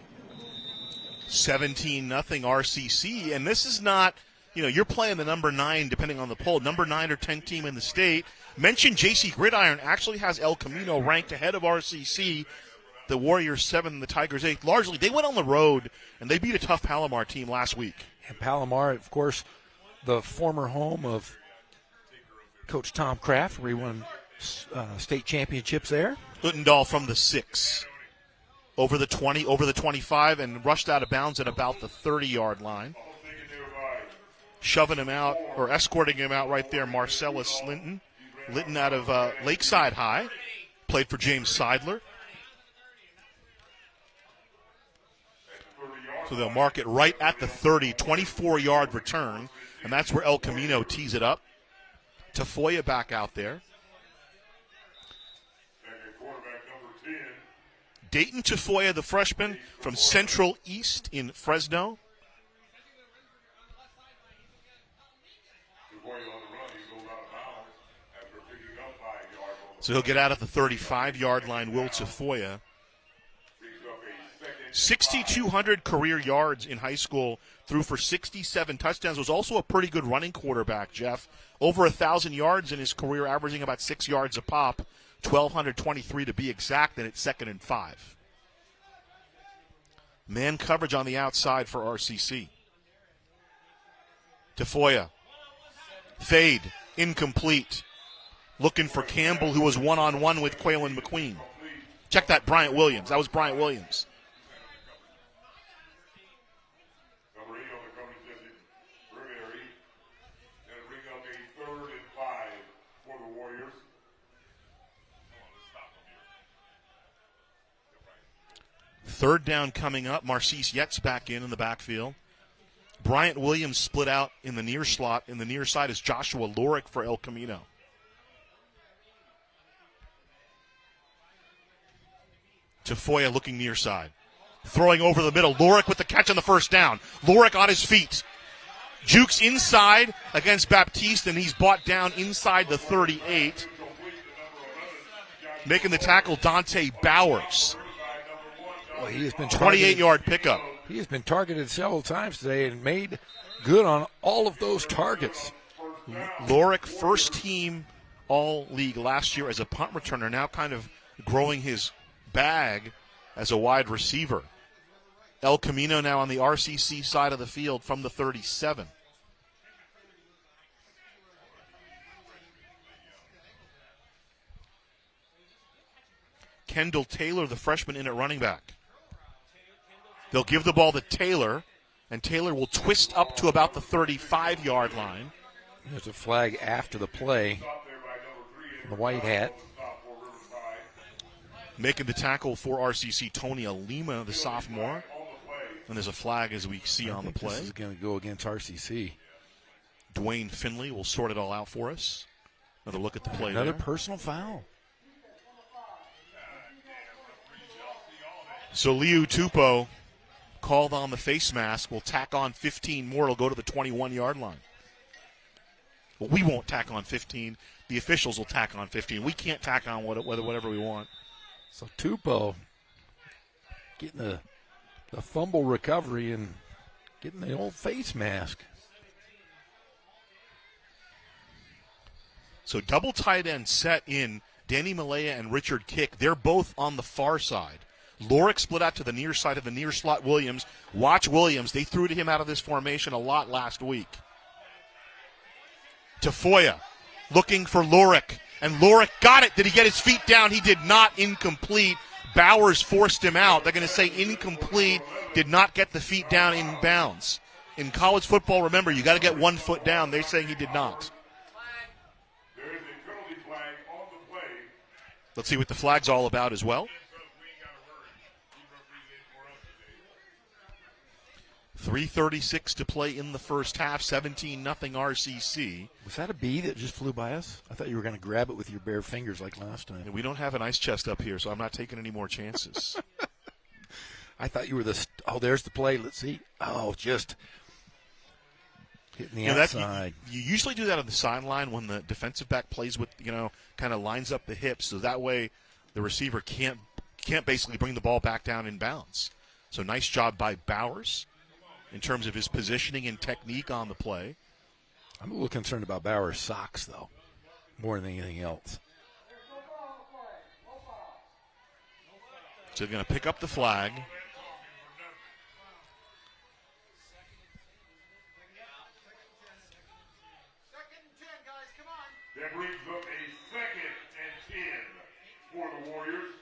17-0 RCC, and this is not, you're playing the number 9, depending on the poll, number 9 or 10 team in the state. Mentioned JC Gridiron actually has El Camino ranked ahead of RCC, the Warriors 7, the Tigers 8. Largely, they went on the road, and they beat a tough Palomar team last week. And Palomar, of course, the former home of Coach Tom Kraft, where he won state championships there. Utendahl from the 6. Over the 20, over the 25, and rushed out of bounds at about the 30-yard line. Shoving him out, or escorting him out right there, Marcellus Linton. Linton out of Lakeside High. Played for James Seidler. So they'll mark it right at the 30, 24-yard return, and that's where El Camino tees it up. Tafoya back out there. Dayton Tafoya, the freshman from Central East in Fresno. So he'll get out at the 35-yard line, Will Tafoya. 6,200 career yards in high school, threw for 67 touchdowns. Was also a pretty good running quarterback, Jeff. Over 1,000 yards in his career, averaging about 6 yards a pop. 1,223 to be exact, and it's 2nd and 5. Man coverage on the outside for RCC. Tafoya. Fade. Incomplete. Looking for Campbell, who was one-on-one with Quaylen McQueen. Check that, Bryant Williams. That was Bryant Williams. Third down coming up. Marcise Yetz back in the backfield. Bryant Williams split out in the near slot. In the near side is Joshua Lorick for El Camino. Tafoya looking near side. Throwing over the middle. Lorick with the catch on the first down. Lorick on his feet. Jukes inside against Baptiste, and he's brought down inside the 38. Making the tackle, Dante Bowers. Well, he has been 28-yard pickup. He has been targeted several times today and made good on all of those targets. Lorick, first team All-League last year as a punt returner, now kind of growing his bag as a wide receiver. El Camino now on the RCC side of the field from the 37. Kendall Taylor, the freshman, in at running back. They'll give the ball to Taylor, and Taylor will twist up to about the 35-yard line. There's a flag after the play. The white hat. Making the tackle for RCC, Tony Alima, the sophomore. And there's a flag as we see on the play. This is going to go against RCC. Dwayne Finley will sort it all out for us. Another look at the play. Another there. Personal foul. So Liu Tupo called on the face mask will tack on 15 more. It'll go to the 21-yard line. Well, we won't tack on 15. The officials will tack on 15. We can't tack on whatever we want. So Tupou getting the fumble recovery and getting the old face mask. So double tight end set in Danny Malaya and Richard Kick. They're both on the far side. Lorick split out to the near side of the near slot Williams. Watch Williams. They threw to him out of this formation a lot last week. Tafoya looking for Lorick. And Lorick got it. Did he get his feet down? He did not. Incomplete. Bowers forced him out. They're going to say incomplete. Did not get the feet down in bounds. In college football, remember, you got to get 1 foot down. They're saying he did not. Let's see what the flag's all about as well. 3:36 to play in the first half, 17-0 RCC. Was that a bee that just flew by us? I thought you were going to grab it with your bare fingers like last time. And we don't have an ice chest up here, so I'm not taking any more chances. I thought you were there's the play. Let's see. Oh, just hitting the outside. You usually do that on the sideline when the defensive back plays with, kind of lines up the hips, so that way the receiver can't basically bring the ball back down in bounds. So nice job by Bowers in terms of his positioning and technique on the play. I'm a little concerned about Bowers' socks, though, more than anything else. So they're going to pick up the flag. That brings up a 2nd and 10 for the Warriors.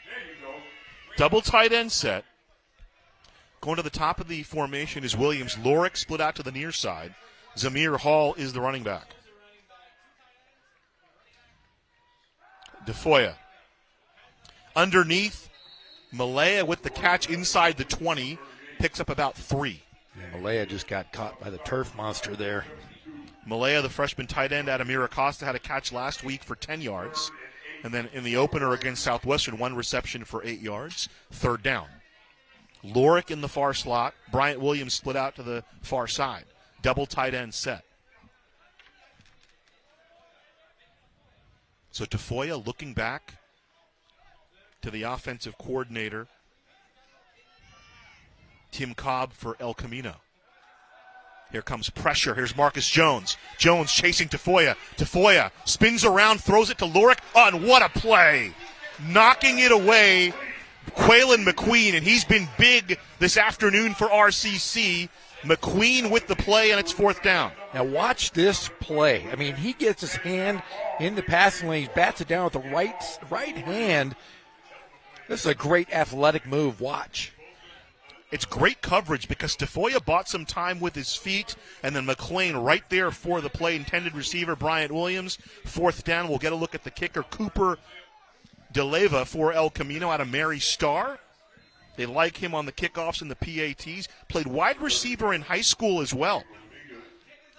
There you go. Double tight end set. Going to the top of the formation is Williams. Lorick split out to the near side. Zamir Hall is the running back. Tafoya. Underneath, Malaya with the catch inside the 20. Picks up about 3. Yeah, Malaya just got caught by the turf monster there. Malaya, the freshman tight end, Adamir Acosta, had a catch last week for 10 yards. And then in the opener against Southwestern, 1 reception for 8 yards. 3rd down. Lorick in the far slot. Bryant Williams split out to the far side. Double tight end set. So Tafoya looking back to the offensive coordinator, Tim Cobb for El Camino. Here comes pressure. Here's Marcus Jones. Jones chasing Tafoya. Tafoya spins around, throws it to Lorick. Oh, and what a play. Knocking it away, Quaylen McQueen, and he's been big this afternoon for RCC. McQueen with the play, and it's 4th down. Now watch this play. I mean, he gets his hand in the passing lane. He bats it down with the right hand. This is a great athletic move. Watch. It's great coverage because Tafoya bought some time with his feet, and then McLean right there for the play. Intended receiver, Bryant Williams. 4th down. We'll get a look at the kicker, Cooper DeLeva for El Camino out of Mary Star. They like him on the kickoffs and the PATs. Played wide receiver in high school as well.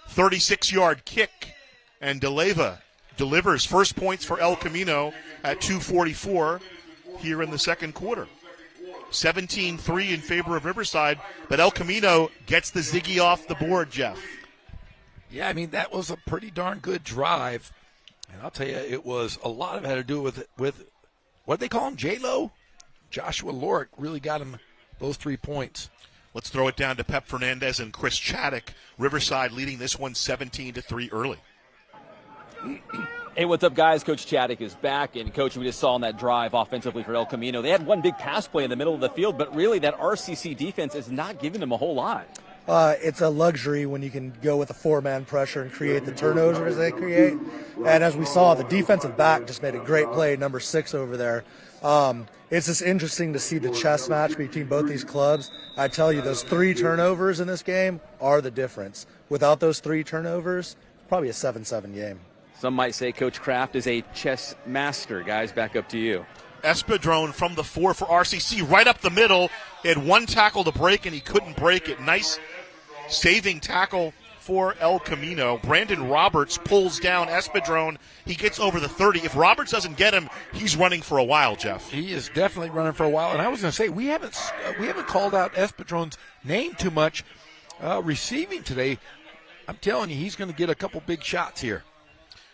36-yard kick, and DeLeva delivers first points for El Camino at 2:44 here in the second quarter. 17-3 in favor of Riverside, but El Camino gets the Ziggy off the board, Jeff. Yeah, I mean, that was a pretty darn good drive. And I'll tell you, it was a lot of it had to do with what do they call him, J-Lo? Joshua Lorick really got him those 3 points. Let's throw it down to Pep Fernandez and Chris Chaddock. Riverside leading this one 17-3 early. Hey, what's up, guys? Coach Chaddock is back, and Coach, we just saw on that drive offensively for El Camino. They had one big pass play in the middle of the field, but really that RCC defense is not giving them a whole lot. It's a luxury when you can go with a 4-man pressure and create the turnovers they create. And as we saw, the defensive back just made a great play, number 6 over there. It's just interesting to see the chess match between both these clubs. I tell you, those 3 turnovers in this game are the difference. Without those 3 turnovers, probably a 7-7 game. Some might say Coach Kraft is a chess master. Guys, back up to you. Espadrone from the 4 for RCC, right up the middle. He had 1 tackle to break, and he couldn't break it. Nice saving tackle for El Camino. Brandon Roberts pulls down Espadron. He gets over the 30. If Roberts doesn't get him, he's running for a while, Jeff. He is definitely running for a while. And I was going to say, we haven't called out Espadron's name too much receiving today. I'm telling you, he's going to get a couple big shots here.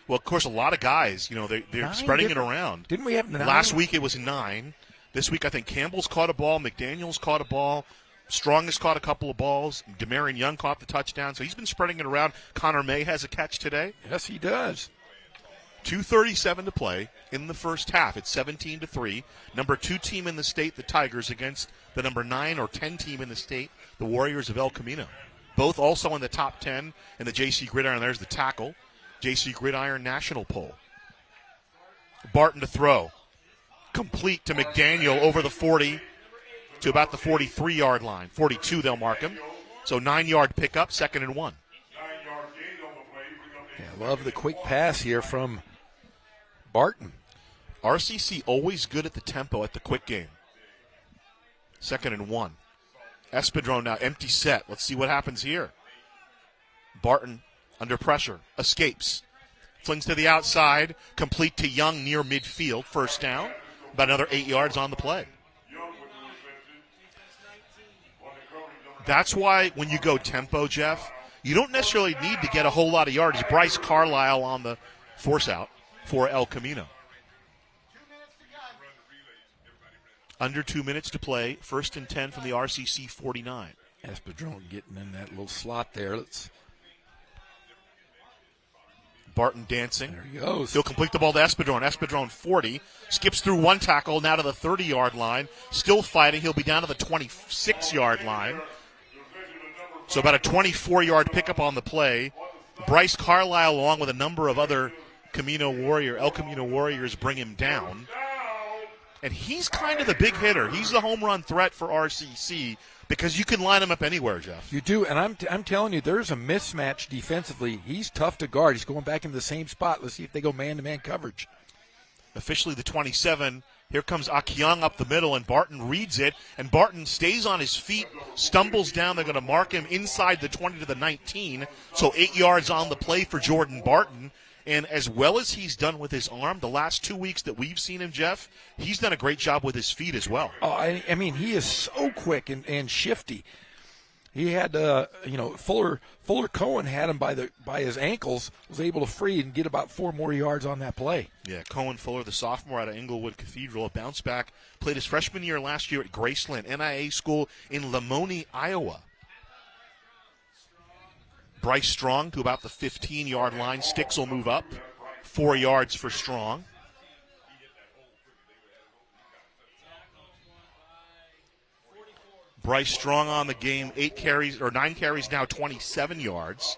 Well, of course, a lot of guys, they're spreading it around. Didn't we have 9? Last week it was 9. This week I think Campbell's caught a ball, McDaniel's caught a ball, Strong has caught a couple of balls, Demarion Young caught the touchdown, so he's been spreading it around. Connor May has a catch today. Yes, he does. 2:37 to play in the first half. It's 17-3. Number 2 team in the state, the Tigers, against the number 9 or 10 team in the state, the Warriors of El Camino. Both also in the top 10 in the JC Gridiron. There's the tackle. JC Gridiron National Poll. Barton to throw. Complete to McDaniel over the 40 to about the 43-yard line. 42 they'll mark him. So 9-yard pickup, 2nd and 1. Yeah, love the quick pass here from Barton. RCC always good at the tempo at the quick game. 2nd and 1. Espadron now empty set. Let's see what happens here. Barton under pressure. Escapes. Flings to the outside. Complete to Young near midfield. First down. About another 8 yards on the play. That's why when you go tempo, Jeff, you don't necessarily need to get a whole lot of yardage. Bryce Carlisle on the force out for El Camino. Under 2 minutes to play. 1st and 10 from the RCC 49. Espadron getting in that little slot there. Barton dancing. There he goes. He'll complete the ball to Espadron. Espadron 40. Skips through one tackle, now to the 30-yard line. Still fighting. He'll be down to the 26-yard line. So about a 24-yard pickup on the play. Bryce Carlisle, along with a number of other El Camino Warriors, bring him down. And he's kind of the big hitter. He's the home run threat for RCC because you can line him up anywhere, Jeff. You do, and I'm telling you, there's a mismatch defensively. He's tough to guard. He's going back into the same spot. Let's see if they go man-to-man coverage. Officially the 27. Here comes Akiang up the middle, and Barton reads it, and Barton stays on his feet, stumbles down. They're going to mark him inside the 20 to the 19, so 8 yards on the play for Jordan Barton. And as well as he's done with his arm, the last 2 weeks that we've seen him, Jeff, he's done a great job with his feet as well. Oh, I mean, he is so quick and shifty. He had, Fuller Cohen had him by his ankles, was able to free and get about 4 more yards on that play. Yeah, Cohen Fuller, the sophomore out of Inglewood Cathedral, a bounce back, played his freshman year last year at Graceland, NIA school in Lamoni, Iowa. Bryce Strong to about the 15-yard line. Sticks will move up. 4 yards for Strong. Bryce Strong on the game, 9 carries now, 27 yards.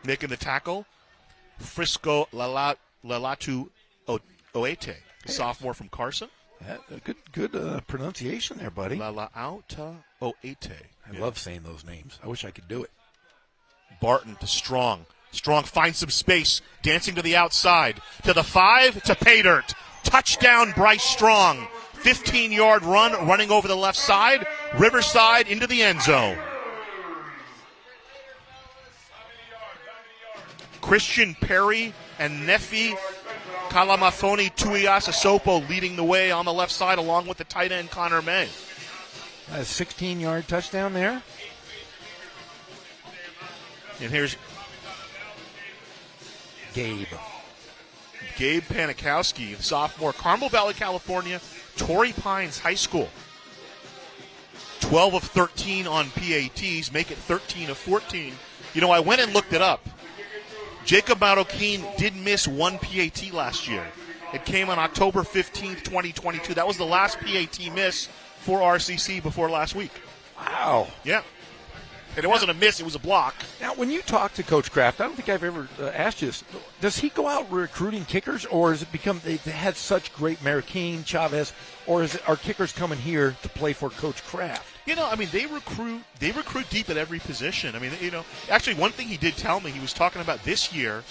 Making the tackle, Frisco Lalatu Oete, sophomore from Carson. Good pronunciation there, buddy. Lalauta Oete. I love saying those names. I wish I could do it. Barton to Strong. Strong finds some space, dancing to the outside. To the 5, to Paydirt. Touchdown, Bryce Strong. 15-yard run, running over the left side. Riverside into the end zone. Christian Perry and Nefi Kalamafoni Tuiasa Sopo leading the way on the left side, along with the tight end Connor May. A 16-yard touchdown there. And here's Gabe Panikowski, sophomore, Carmel Valley, California, Torrey Pines High School. 12 of 13 on PATs, make it 13 of 14. I went and looked it up. Jacob Marroquin did miss 1 PAT last year. It came on October 15th, 2022. That was the last PAT miss for RCC before last week. Wow. Yeah. And it wasn't a miss, it was a block. Now, when you talk to Coach Kraft, I don't think I've ever asked you this. Does he go out recruiting kickers, or has it become they had such great Marroquin, Chavez, or are kickers coming here to play for Coach Kraft? They recruit deep at every position. Actually one thing he did tell me, he was talking about this year,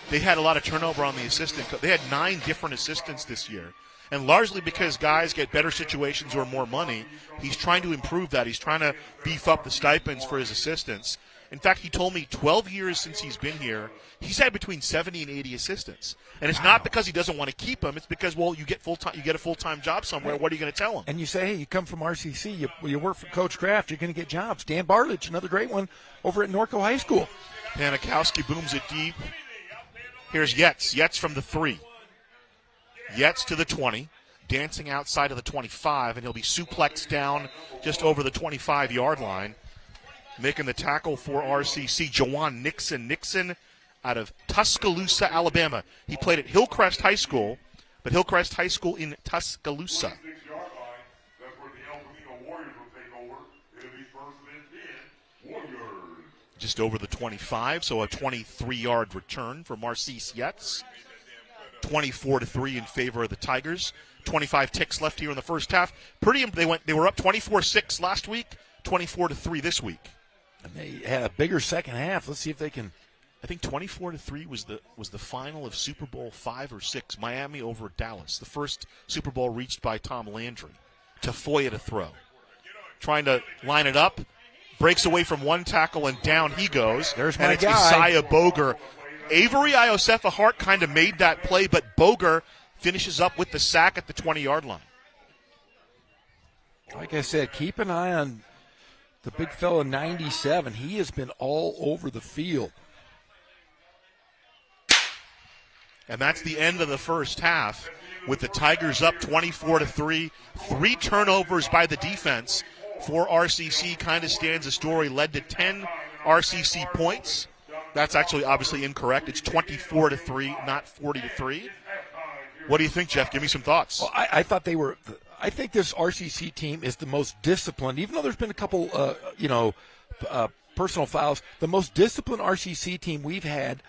they had a lot of turnover on the assistant. They had 9 different assistants this year. and largely because guys get better situations or more money. He's trying to improve that. He's trying to beef up the stipends for his assistants. In fact, he told me 12 years since he's been here, he's had between 70 and 80 assistants. And it's not because he doesn't want to keep them. It's because, well, you get a full-time job somewhere. What are you going to tell him? And you say, hey, you come from RCC, you work for Coach Kraft, you're going to get jobs. Dan Bartlett, another great one over at Norco High School. Panikowski booms it deep. Here's Yetz. Yetz from the 3. Yetz to the 20. Dancing outside of the 25, and he'll be suplexed down just over the 25-yard line. Making the tackle for RCC, Jawan Nixon. Nixon out of Tuscaloosa, Alabama. He played at Hillcrest High School, but Hillcrest High School in Tuscaloosa. 6-yard line. That's where the El Camino Warriors will take over. It'll be first and 10. Warriors. Just over the 25, so a 23-yard return for Marcise Yetz. 24-3 in favor of the Tigers. 25 ticks left here in the first half. They were up 24-6 last week, 24-3 this week. And they had a bigger second half. Let's see if they can. I think 24-3 was the final of Super Bowl 5 or 6. Miami over Dallas, the first Super Bowl reached by Tom Landry. Tafoya to throw, trying to line it up, breaks away from one tackle and down he goes. There's my and it's guy. Isaiah Boger. Avery Iosefa Hart kind of made that play, but Boger finishes up with the sack at the 20-yard line. Like I said, keep an eye on the big fella 97. He has been all over the field. And that's the end of the first half with the Tigers up 24-3. 3 turnovers by the defense for RCC kind of stands a story. Led to 10 RCC points. That's actually obviously incorrect. It's 24-3, not 40-3. What do you think, Jeff? Give me some thoughts. Well, I thought they were. I think this RCC team is the most disciplined, even though there's been a couple, personal fouls. The most disciplined RCC team we've had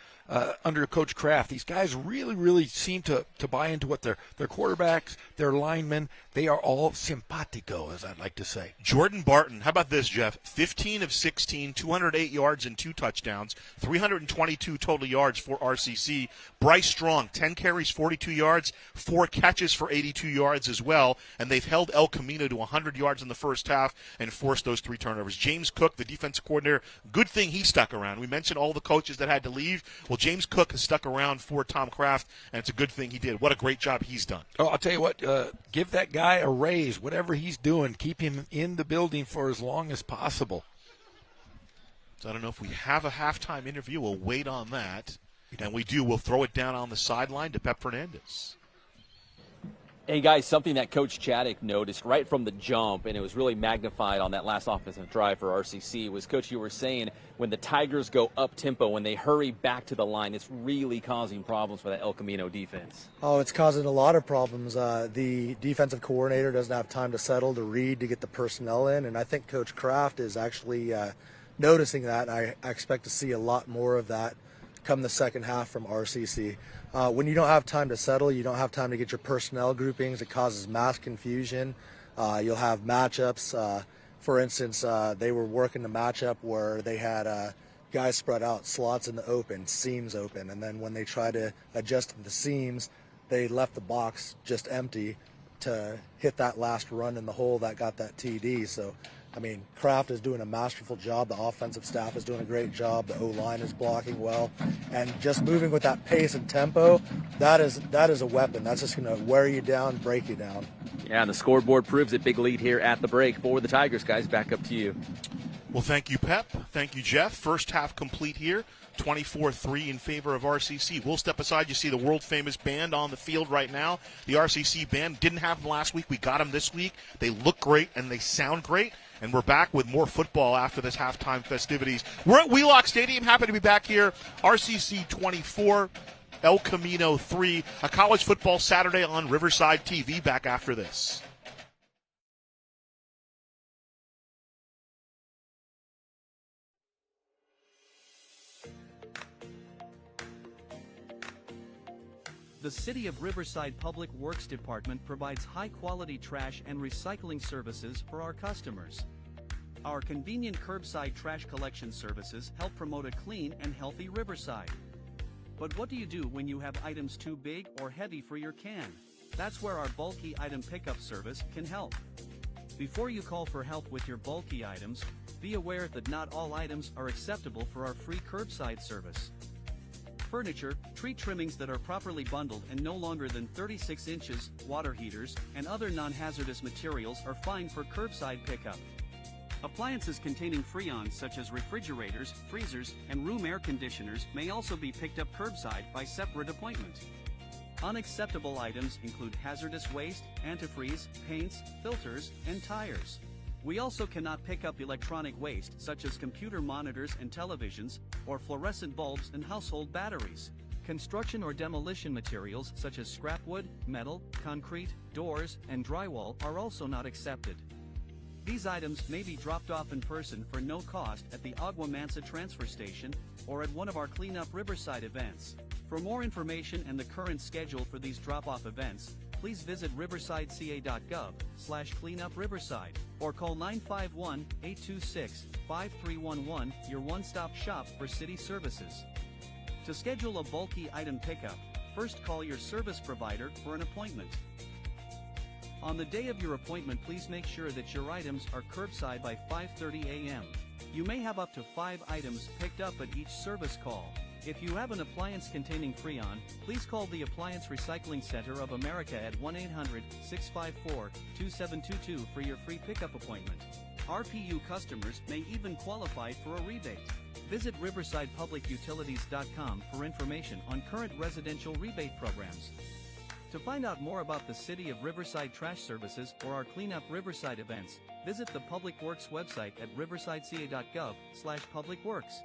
under Coach Kraft. These guys really, really seem to buy into what their quarterbacks, their linemen, they are all simpatico, as I'd like to say. Jordan Barton, how about this, Jeff? 15 of 16, 208 yards and 2 touchdowns, 322 total yards for RCC. Bryce Strong, 10 carries, 42 yards, 4 catches for 82 yards as well, and they've held El Camino to 100 yards in the first half and forced those 3 turnovers. James Cook, the defensive coordinator, good thing he stuck around. We mentioned all the coaches that had to leave. Well, James Cook has stuck around for Tom Kraft, and it's a good thing he did. What a great job he's done. Oh, I'll tell you what, give that guy a raise. Whatever he's doing, keep him in the building for as long as possible. So I don't know if we have a halftime interview. We'll wait on that. And we do. We'll throw it down on the sideline to Pep Fernandez. Hey, guys, something that Coach Chaddick noticed right from the jump, and it was really magnified on that last offensive drive for RCC, was, Coach, you were saying when the Tigers go up-tempo, when they hurry back to the line, it's really causing problems for that El Camino defense. Oh, it's causing a lot of problems. The defensive coordinator doesn't have time to settle, to read, to get the personnel in, and I think Coach Kraft is actually noticing that, and I expect to see a lot more of that come the second half from RCC. When you don't have time to settle, you don't have time to get your personnel groupings, it causes mass confusion. You'll have matchups. For instance, they were working the matchup where they had guys spread out, slots in the open, seams open, and then when they tried to adjust the seams, they left the box just empty to hit that last run in the hole that got that TD. So, I mean, Kraft is doing a masterful job. The offensive staff is doing a great job. The O-line is blocking well. And just moving with that pace and tempo, that is a weapon. That's just going to wear you down, break you down. Yeah, and the scoreboard proves it. Big lead here at the break for the Tigers, guys. Back up to you. Well, thank you, Pep. Thank you, Jeff. First half complete here. 24-3 in favor of RCC. We'll step aside. You see the world-famous band on the field right now. The RCC band didn't have them last week. We got them this week. They look great, and they sound great. And we're back with more football after this halftime festivities. We're at Wheelock Stadium. Happy to be back here. RCC 24, El Camino 3. A college football Saturday on Riverside TV. Back after this. The City of Riverside Public Works Department provides high-quality trash and recycling services for our customers. Our convenient curbside trash collection services help promote a clean and healthy Riverside. But what do you do when you have items too big or heavy for your can? That's where our bulky item pickup service can help. Before you call for help with your bulky items, be aware that not all items are acceptable for our free curbside service. Furniture, tree trimmings that are properly bundled and no longer than 36 inches, water heaters, and other non-hazardous materials are fine for curbside pickup. Appliances containing Freon such as refrigerators, freezers, and room air conditioners may also be picked up curbside by separate appointment. Unacceptable items include hazardous waste, antifreeze, paints, filters, and tires. We also cannot pick up electronic waste such as computer monitors and televisions, or fluorescent bulbs and household batteries. Construction or demolition materials such as scrap wood, metal, concrete, doors, and drywall are also not accepted. These items may be dropped off in person for no cost at the Agua Mansa transfer station or at one of our Clean Up Riverside events. For more information and the current schedule for these drop-off events, please visit riversideca.gov/cleanupriverside or call 951-826-5311, your one-stop shop for city services. To schedule a bulky item pickup, first call your service provider for an appointment. On the day of your appointment, please make sure that your items are curbside by 5:30 a.m. You may have up to 5 items picked up at each service call. If you have an appliance containing Freon, please call the Appliance Recycling Center of America at 1-800-654-2722 for your free pickup appointment. RPU customers may even qualify for a rebate. Visit riversidepublicutilities.com for information on current residential rebate programs. To find out more about the City of Riverside Trash Services or our Clean Up Riverside events, visit the Public Works website at riversideca.gov/publicworks.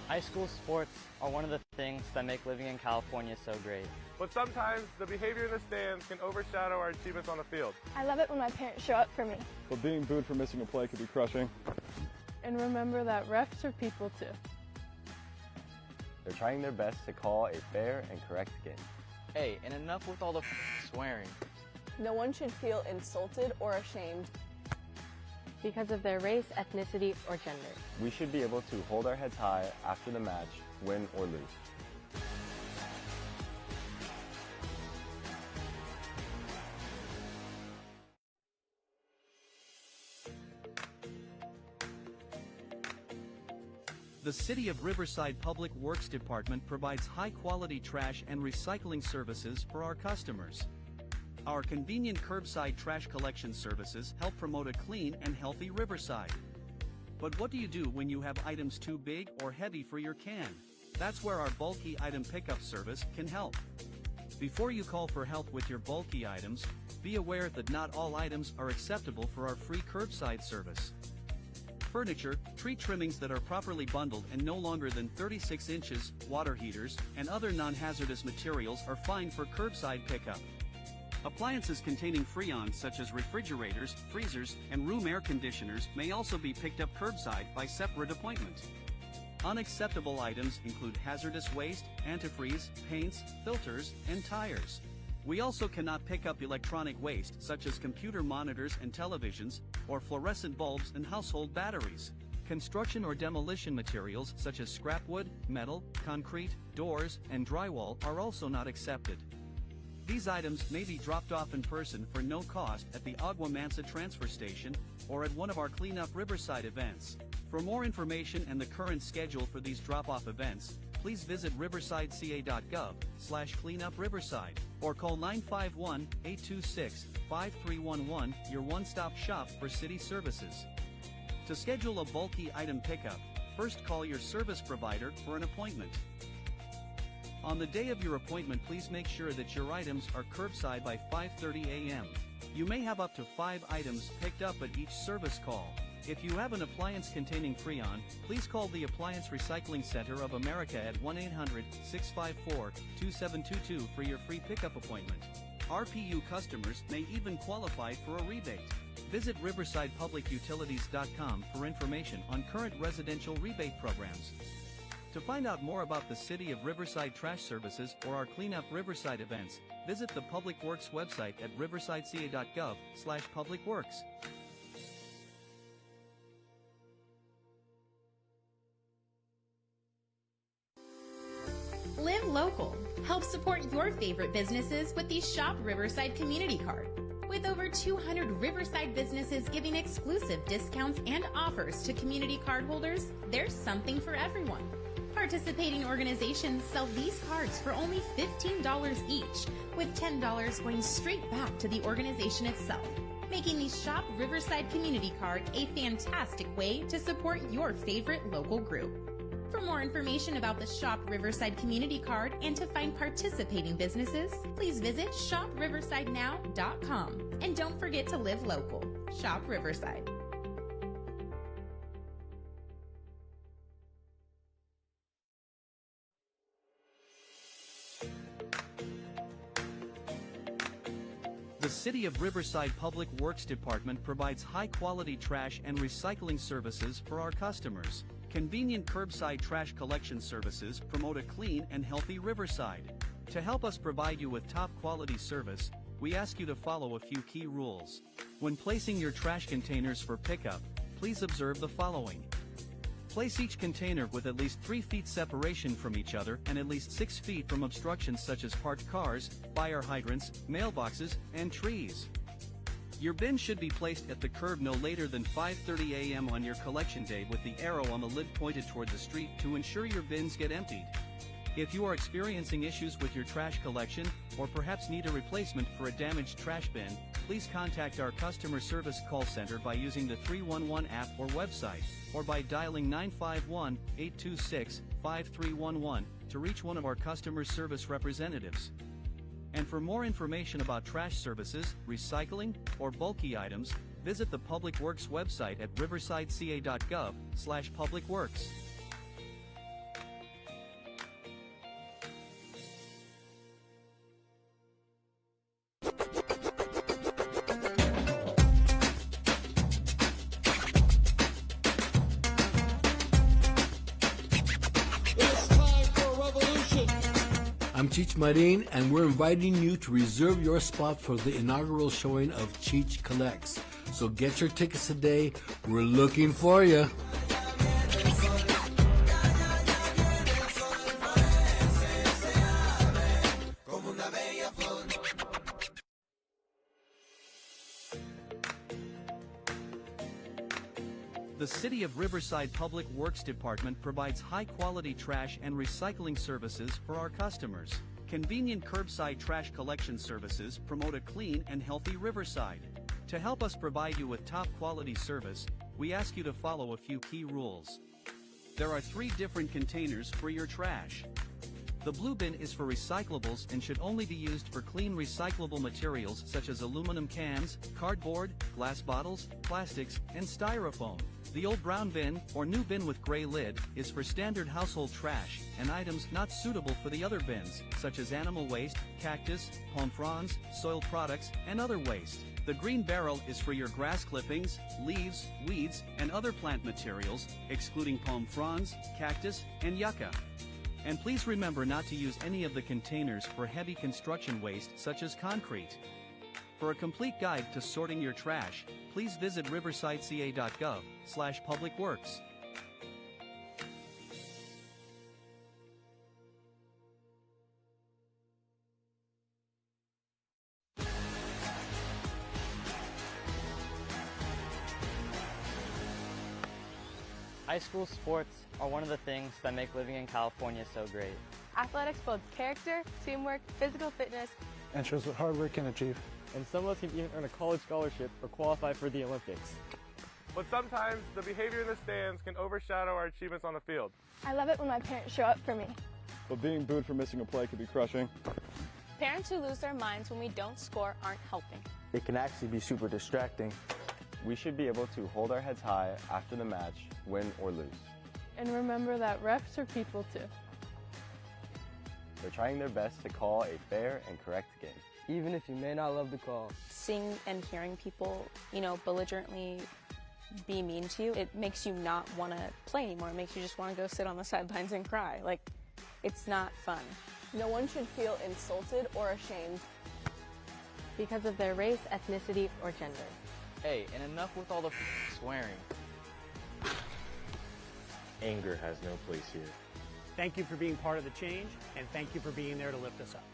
High school sports are one of the things that make living in California so great. But sometimes the behavior in the stands can overshadow our achievements on the field. I love it when my parents show up for me. But being booed for missing a play could be crushing. And remember that refs are people too. They're trying their best to call a fair and correct game. Hey, and enough with all the swearing. No one should feel insulted or ashamed because of their race, ethnicity, or gender. We should be able to hold our heads high after the match, win or lose. The City of Riverside Public Works Department provides high-quality trash and recycling services for our customers. Our convenient curbside trash collection services help promote a clean and healthy Riverside. But what do you do when you have items too big or heavy for your can? That's where our bulky item pickup service can help. Before you call for help with your bulky items, be aware that not all items are acceptable for our free curbside service. Furniture, tree trimmings that are properly bundled and no longer than 36 inches, water heaters, and other non-hazardous materials are fine for curbside pickup. Appliances containing Freon such as refrigerators, freezers, and room air conditioners may also be picked up curbside by separate appointment. Unacceptable items include hazardous waste, antifreeze, paints, filters, and tires. We also cannot pick up electronic waste such as computer monitors and televisions, or fluorescent bulbs and household batteries. Construction or demolition materials such as scrap wood, metal, concrete, doors, and drywall are also not accepted. These items may be dropped off in person for no cost at the Agua Mansa transfer station or at one of our Cleanup Riverside events. For more information and the current schedule for these drop-off events, please visit riversideca.gov/cleanupriverside or call 951-826-5311, your one-stop shop for city services. To schedule a bulky item pickup, first call your service provider for an appointment. On the day of your appointment, please make sure that your items are curbside by 5:30 a.m. You may have up to 5 items picked up at each service call. If you have an appliance containing Freon, please call the Appliance Recycling Center of America at 1-800-654-2722 for your free pickup appointment. RPU customers may even qualify for a rebate. Visit riversidepublicutilities.com for information on current residential rebate programs. To find out more about the City of Riverside Trash Services or our Cleanup Riverside events, visit the Public Works website at riversideca.gov/publicworks. Live local. Help support your favorite businesses with the Shop Riverside Community Card. With over 200 Riverside businesses giving exclusive discounts and offers to community card holders, there's something for everyone. Participating organizations sell these cards for only $15 each, with $10 going straight back to the organization itself, making the Shop Riverside Community Card a fantastic way to support your favorite local group. For more information about the Shop Riverside Community Card and to find participating businesses, please visit shopriversidenow.com. And don't forget to live local. Shop Riverside. The City of Riverside Public Works Department provides high-quality trash and recycling services for our customers. Convenient curbside trash collection services promote a clean and healthy Riverside. To help us provide you with top-quality service, we ask you to follow a few key rules. When placing your trash containers for pickup, please observe the following. Place each container with at least 3 feet separation from each other and at least 6 feet from obstructions such as parked cars, fire hydrants, mailboxes, and trees. Your bin should be placed at the curb no later than 5:30 a.m. on your collection day with the arrow on the lid pointed toward the street to ensure your bins get emptied. If you are experiencing issues with your trash collection, or perhaps need a replacement for a damaged trash bin, please contact our customer service call center by using the 311 app or website, or by dialing 951-826-5311 to reach one of our customer service representatives. And for more information about trash services, recycling, or bulky items, visit the Public Works website at riversideca.gov/publicworks. I'm Cheech Marin, and we're inviting you to reserve your spot for the inaugural showing of Cheech Collects. So get your tickets today. We're looking for you. The City of Riverside Public Works Department provides high-quality trash and recycling services for our customers. Convenient curbside trash collection services promote a clean and healthy Riverside. To help us provide you with top-quality service, we ask you to follow a few key rules. There are 3 different containers for your trash. The blue bin is for recyclables and should only be used for clean recyclable materials such as aluminum cans, cardboard, glass bottles, plastics, and styrofoam. The old brown bin, or new bin with gray lid, is for standard household trash and items not suitable for the other bins, such as animal waste, cactus, palm fronds, soil products, and other waste. The green barrel is for your grass clippings, leaves, weeds, and other plant materials, excluding palm fronds, cactus, and yucca. And please remember not to use any of the containers for heavy construction waste such as concrete. For a complete guide to sorting your trash, please visit riversideca.gov/publicworks. High school sports are one of the things that make living in California so great. Athletics builds character, teamwork, physical fitness, And shows what hard work can achieve. And some of us can even earn a college scholarship or qualify for the Olympics. But sometimes the behavior in the stands can overshadow our achievements on the field. I love it when my parents show up for me. But being booed for missing a play can be crushing. Parents who lose their minds when we don't score aren't helping. It can actually be super distracting. We should be able to hold our heads high after the match, win or lose. And remember that refs are people too. They're trying their best to call a fair and correct game. Even if you may not love the call. Seeing and hearing people, belligerently be mean to you, it makes you not want to play anymore. It makes you just want to go sit on the sidelines and cry. It's not fun. No one should feel insulted or ashamed because of their race, ethnicity, or gender. Hey, and enough with all the swearing. Anger has no place here. Thank you for being part of the change, and thank you for being there to lift us up.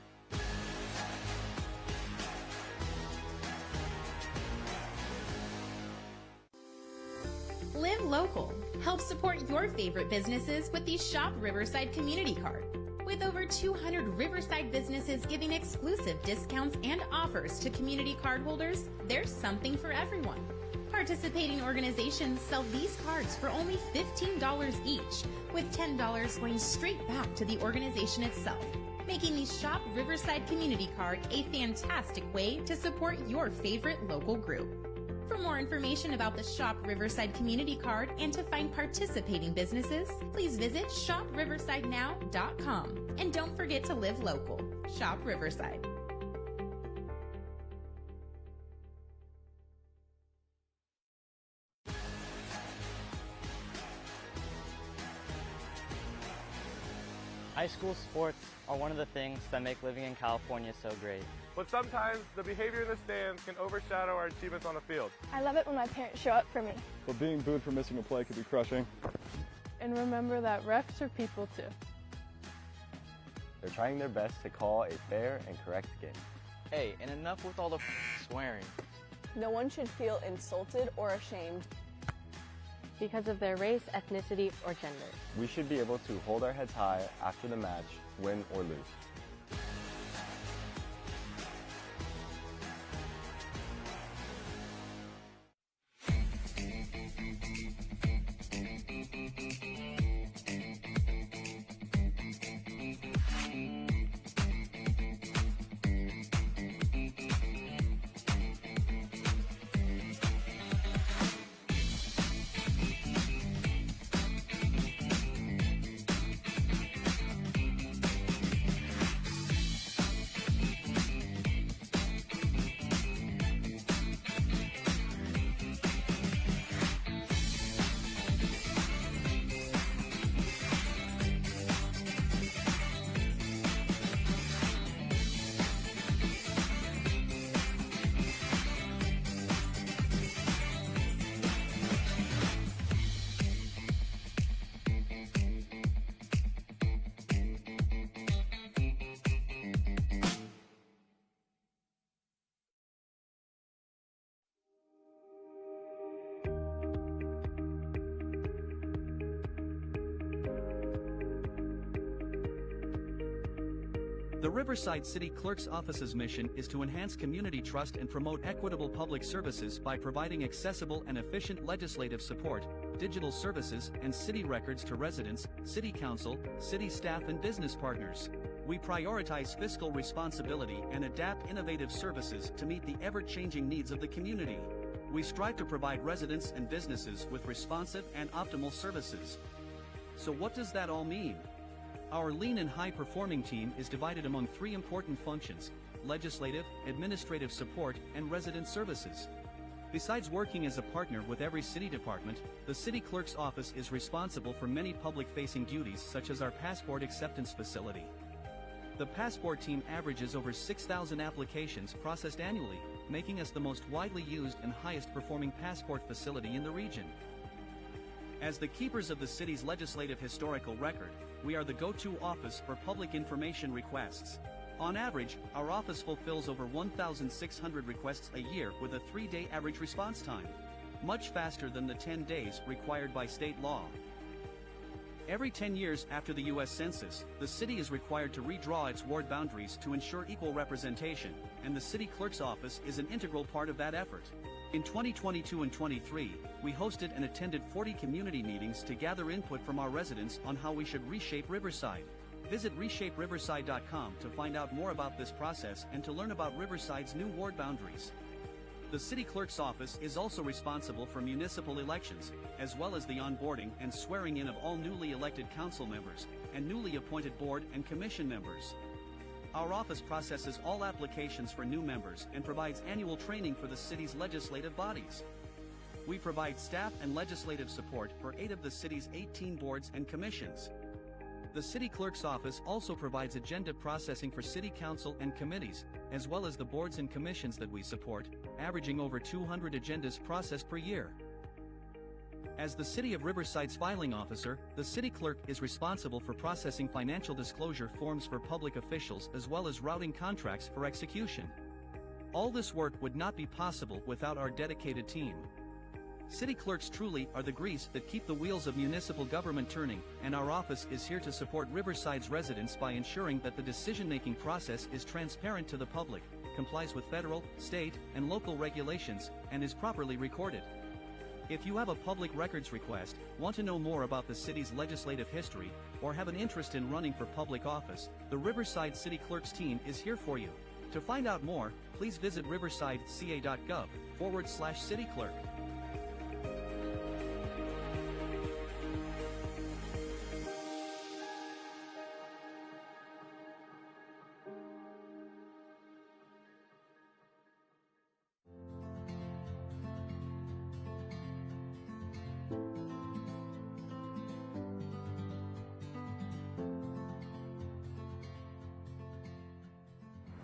Live local. Help support your favorite businesses with the Shop Riverside Community Card. With over 200 Riverside businesses giving exclusive discounts and offers to community cardholders, there's something for everyone. Participating organizations sell these cards for only $15 each, with $10 going straight back to the organization itself, making the Shop Riverside Community Card a fantastic way to support your favorite local group. For more information about the Shop Riverside Community Card and to find participating businesses, please visit shopriversidenow.com. And don't forget to live local. Shop Riverside. High school sports are one of the things that make living in California so great. But sometimes the behavior in the stands can overshadow our achievements on the field. I love it when my parents show up for me. But being booed for missing a play can be crushing. And remember that refs are people too. They're trying their best to call a fair and correct game. Hey, and enough with all the swearing. No one should feel insulted or ashamed because of their race, ethnicity, or gender. We should be able to hold our heads high after the match, win or lose. The Riverside City Clerk's Office's mission is to enhance community trust and promote equitable public services by providing accessible and efficient legislative support, digital services, and city records to residents, city council, city staff, and business partners. We prioritize fiscal responsibility and adapt innovative services to meet the ever-changing needs of the community. We strive to provide residents and businesses with responsive and optimal services. So what does that all mean? Our lean and high-performing team is divided among 3 important functions: legislative, administrative support, and resident services. Besides working as a partner with every city department, the city clerk's office is responsible for many public-facing duties such as our passport acceptance facility. The passport team averages over 6,000 applications processed annually, making us the most widely used and highest-performing passport facility in the region. As the keepers of the city's legislative historical record, we are the go-to office for public information requests. On average, our office fulfills over 1,600 requests a year with a 3-day average response time, much faster than the 10 days required by state law. Every 10 years after the U.S. Census, the city is required to redraw its ward boundaries to ensure equal representation, and the city clerk's office is an integral part of that effort. In 2022 and 23, we hosted and attended 40 community meetings to gather input from our residents on how we should reshape Riverside. Visit ReshapeRiverside.com to find out more about this process and to learn about Riverside's new ward boundaries. The city clerk's office is also responsible for municipal elections, as well as the onboarding and swearing in of all newly elected council members and newly appointed board and commission members. Our office processes all applications for new members and provides annual training for the city's legislative bodies. We provide staff and legislative support for 8 of the city's 18 boards and commissions. The city clerk's office also provides agenda processing for city council and committees, as well as the boards and commissions that we support, averaging over 200 agendas processed per year. As the City of Riverside's filing officer, the city clerk is responsible for processing financial disclosure forms for public officials as well as routing contracts for execution. All this work would not be possible without our dedicated team. City clerks truly are the grease that keep the wheels of municipal government turning, and our office is here to support Riverside's residents by ensuring that the decision-making process is transparent to the public, complies with federal, state, and local regulations, and is properly recorded. If you have a public records request, want to know more about the city's legislative history, or have an interest in running for public office, the Riverside City Clerks team is here for you. To find out more, please visit riversideca.gov/cityclerk.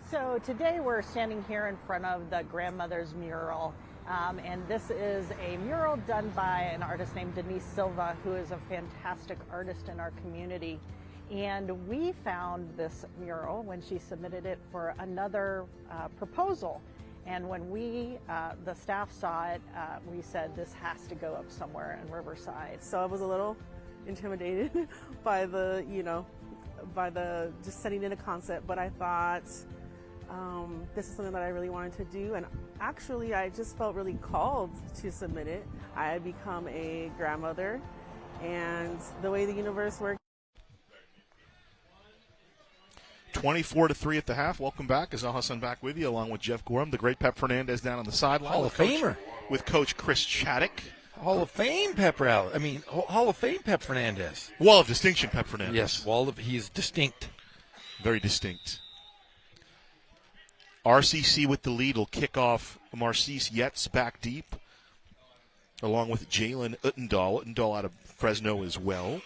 So today we're standing here in front of the Grandmother's mural, and this is a mural done by an artist named Denise Silva, who is a fantastic artist in our community. And we found this mural when she submitted it for another proposal. And when we, the staff saw it, we said this has to go up somewhere in Riverside. So I was a little intimidated by the, just setting in a concept, but I thought this is something that I really wanted to do, and actually I just felt really called to submit it. I had become a grandmother, and the way the universe works. 24-3 at the half. Welcome back. Azal Hassan back with you, along with Jeff Gorham, the great Pep Fernandez down on the sideline. Hall of Famer. With Coach Chris Chaddick. Hall of Fame Pep Hall of Fame Pep Fernandez. Wall of Distinction Pep Fernandez. Yes, he is distinct. Very distinct. RCC with the lead will kick off. Marcise Yetz back deep, along with Jalen Uttendahl. Uttendahl out of Fresno as well.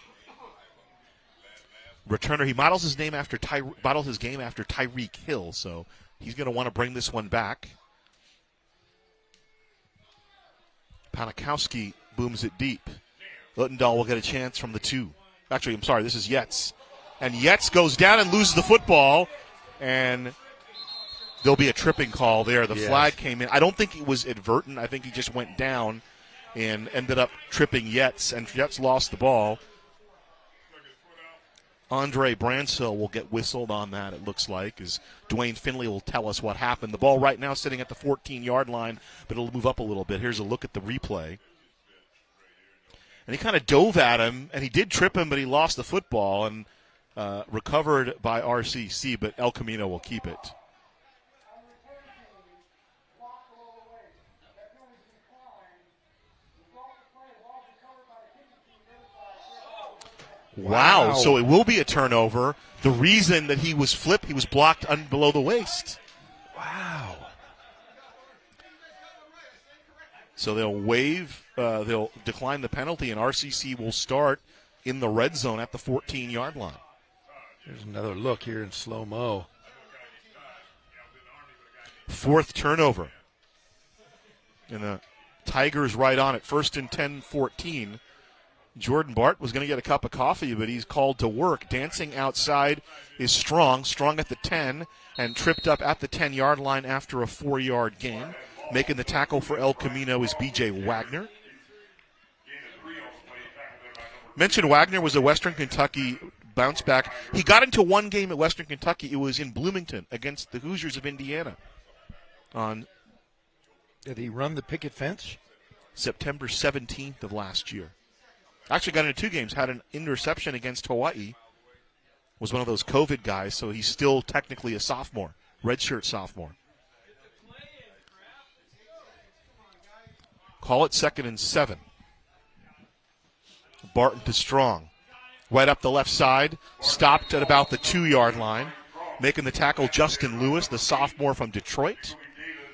Returner, he models his game after Tyreek Hill, so he's going to want to bring this one back. Panikowski booms it deep. Uttendahl will get a chance from the 2. Actually, I'm sorry, this is Yetz. And Yetz goes down and loses the football, and there'll be a tripping call there. The flag came in. I don't think it was advertent. I think he just went down and ended up tripping Yetz, and Yetz lost the ball. Andre Bransell will get whistled on that, it looks like, as Dwayne Finley will tell us what happened. The ball right now sitting at the 14-yard line, but it'll move up a little bit. Here's a look at the replay. and he kind of dove at him, and he did trip him, but he lost the football, and recovered by RCC, but El Camino will keep it. Wow. So it will be a turnover. The reason that he was flipped, he was blocked below the waist. Wow. So they'll decline the penalty, and RCC will start in the red zone at the 14-yard line. There's another look here in slow-mo. Fourth turnover. And the Tigers right on it. First and 10, 14. Jordan Bart was going to get a cup of coffee, but he's called to work. Dancing outside is Strong at the 10, and tripped up at the 10-yard line after a 4-yard gain. Making the tackle for El Camino is B.J. Wagner. Mentioned Wagner was a Western Kentucky bounce back. He got into one game at Western Kentucky. It was in Bloomington against the Hoosiers of Indiana. Did he run the picket fence? September 17th of last year. Actually got into 2 games, had an interception against Hawaii. Was one of those COVID guys, so he's still technically a sophomore, redshirt sophomore. Call it 2nd and 7. Barton to Strong. Right up the left side, stopped at about the 2-yard line. Making the tackle, Justin Lewis, the sophomore from Detroit.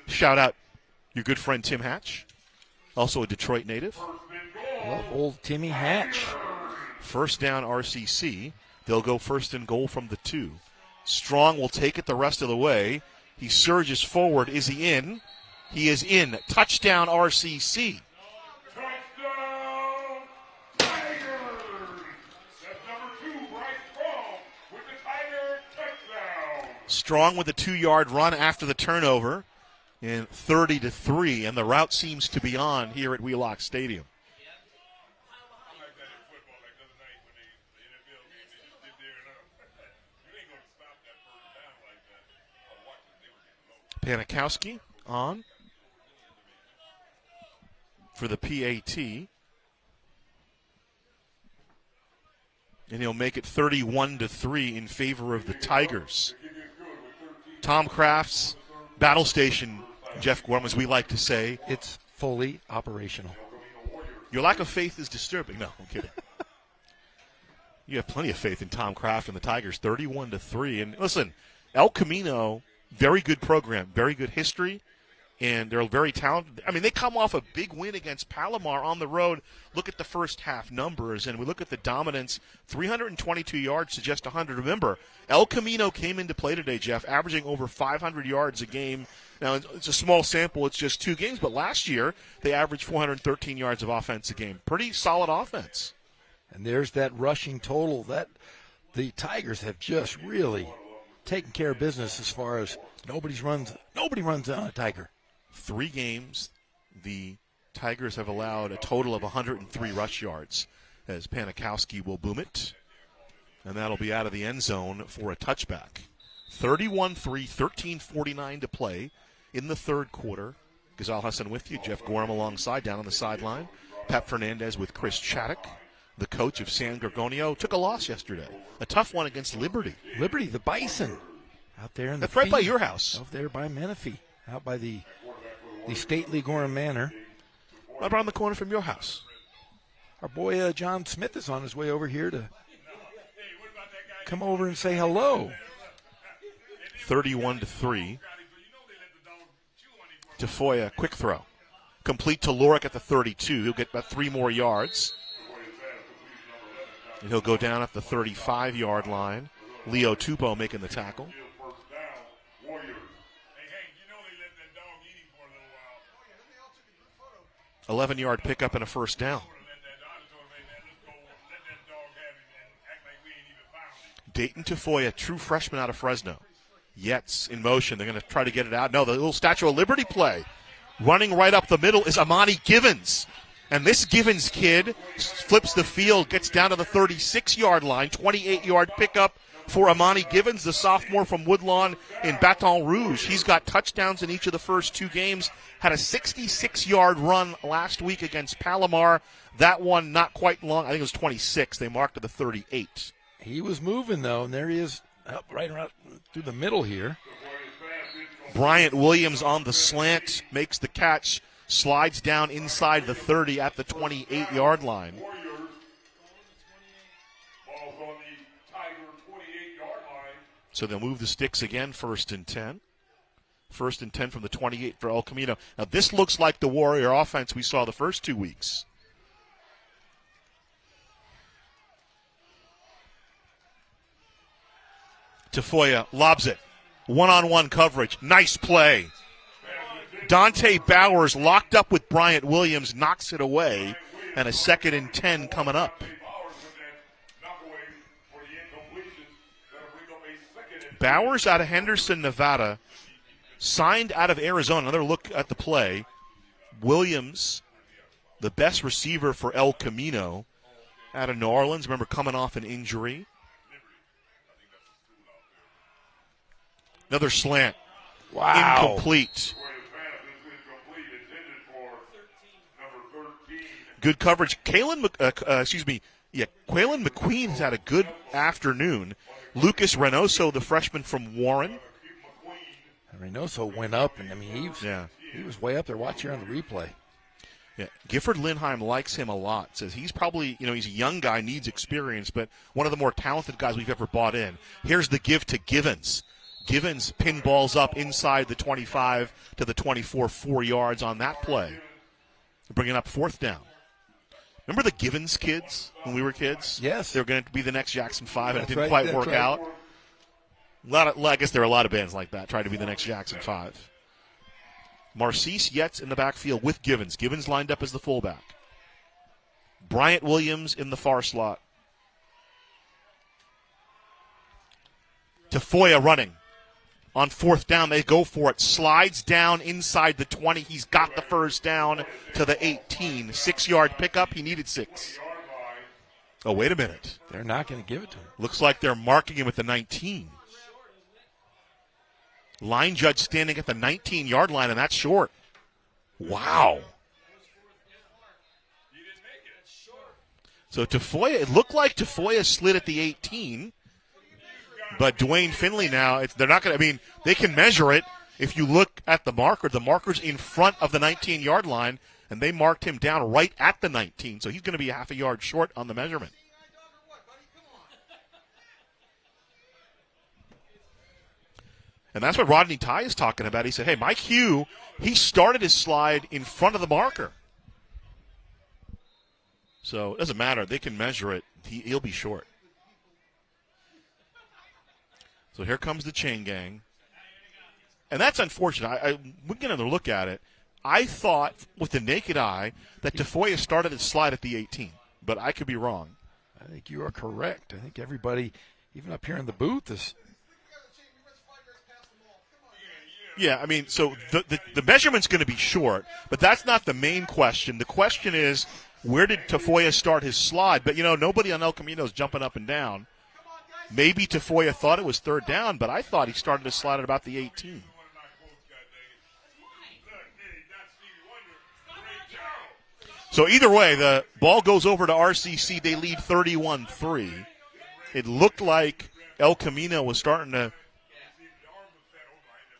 Shout out your good friend Tim Hatch, also a Detroit native. Love old Timmy Hatch. First down RCC. They'll go first and goal from the 2. Strong will take it the rest of the way. He surges forward. Is he in? He is in. Touchdown RCC. Touchdown, Tigers! That's number 2, Bryce Strong with the Tiger touchdown. Strong with a 2-yard run after the turnover in 30-3, and the route seems to be on here at Wheelock Stadium. Panikowski on for the PAT. And he'll make it 31-3 in favor of the Tigers. Tom Kraft's battle station, Jeff Gorham, as we like to say. It's fully operational. Your lack of faith is disturbing. No, I'm kidding. You have plenty of faith in Tom Kraft and the Tigers, 31-3. And listen, El Camino, very good program, very good history, and they're very talented. I mean, they come off a big win against Palomar on the road. Look at the first half numbers, and we look at the dominance. 322 yards to just 100. Remember, El Camino came into play today, Jeff, averaging over 500 yards a game. Now, it's a small sample. It's just 2 games, but last year they averaged 413 yards of offense a game. Pretty solid offense. And there's that rushing total that the Tigers have just really taken care of business as far as nobody runs on a Tiger. 3 games, the Tigers have allowed a total of 103 rush yards as Panikowski will boom it. And that'll be out of the end zone for a touchback. 31-3, 13:49 to play in the third quarter. Ghazal Hassan with you, Jeff Gorham alongside down on the sideline. Pep Fernandez with Chris Chaddock, the coach of San Gorgonio. Took a loss yesterday. A tough one against Liberty. Liberty, the Bison, out there in the That's right by field. your house. Out there by Menifee, out by the stately Gorham Manor. Right around the corner from your house. Our boy John Smith is on his way over here to come over and say hello. 31-3. Tafoya, quick throw. Complete to Lorick at the 32. He'll get about 3 more yards. And he'll go down at the 35-yard line. Leo Tupou making the tackle. 11-yard pickup and a first down. Dayton Tafoya, true freshman out of Fresno. Yets in motion. They're going to try to get it out. No, the little Statue of Liberty play. Running right up the middle is Amani Givens. And this Givens kid flips the field, gets down to the 36-yard line. 28-yard pickup for Amani Givens, the sophomore from Woodlawn in Baton Rouge. He's got touchdowns in each of the first 2 games. Had a 66-yard run last week against Palomar. That one not quite long. I think it was 26. They marked to the 38. He was moving, though, and there he is up right around through the middle here. Bryant Williams on the slant, makes the catch, slides down inside the 30 at the 28-yard line. So they'll move the sticks again, 1st and 10. 1st and 10 from the 28 for El Camino. Now, this looks like the Warrior offense we saw the first 2 weeks. Tafoya lobs it. One-on-one coverage. Nice play. Dante Bowers locked up with Bryant Williams, knocks it away, and a 2nd and 10 coming up. Bowers out of Henderson, Nevada, signed out of Arizona. Another look at the play. Williams, the best receiver for El Camino, out of New Orleans. Remember, coming off an injury. Another slant. Wow. Incomplete. Good coverage. Quaylen McQueen has had a good afternoon. Lucas Reynoso, the freshman from Warren. Reynoso went up, and I mean, he was way up there. Watch here on the replay. Yeah, Gifford Lindheim likes him a lot. Says he's probably, he's a young guy, needs experience, but one of the more talented guys we've ever bought in. Here's the give to Givens. Givens pinballs up inside the 25 to the 24, 4 yards on that play. Bringing up 4th down. Remember the Givens kids when we were kids? Yes. They were going to be the next Jackson 5, and it didn't quite work out. I guess there are a lot of bands like that, trying to be the next Jackson 5. Marcise Yetz in the backfield with Givens. Givens lined up as the fullback. Bryant Williams in the far slot. Tafoya running. On 4th down, they go for it. Slides down inside the 20. He's got the first down to the 18. 6-yard pickup. He needed 6. Oh, wait a minute. They're not going to give it to him. Looks like they're marking him at the 19. Line judge standing at the 19-yard line, and that's short. Wow. So Tafoya, it looked like Tafoya slid at the 18. But Dwayne Finley now, they're not going to, they can measure it. If you look at the marker's in front of the 19-yard line, and they marked him down right at the 19. So he's going to be half a yard short on the measurement. And that's what Rodney Ty is talking about. He said, hey, Mike Hugh, he started his slide in front of the marker. So it doesn't matter. They can measure it. He'll be short. So here comes the chain gang. And that's unfortunate. We're going to look at it. I thought with the naked eye that Tafoya started his slide at the 18. But I could be wrong. I think you are correct. I think everybody, even up here in the booth, is. Yeah, so the measurement's going to be short, but that's not the main question. The question is, where did Tafoya start his slide? But, nobody on El Camino is jumping up and down. Maybe Tafoya thought it was 3rd down, but I thought he started his slide at about the 18. So either way, the ball goes over to RCC. They lead 31-3. It looked like El Camino was starting to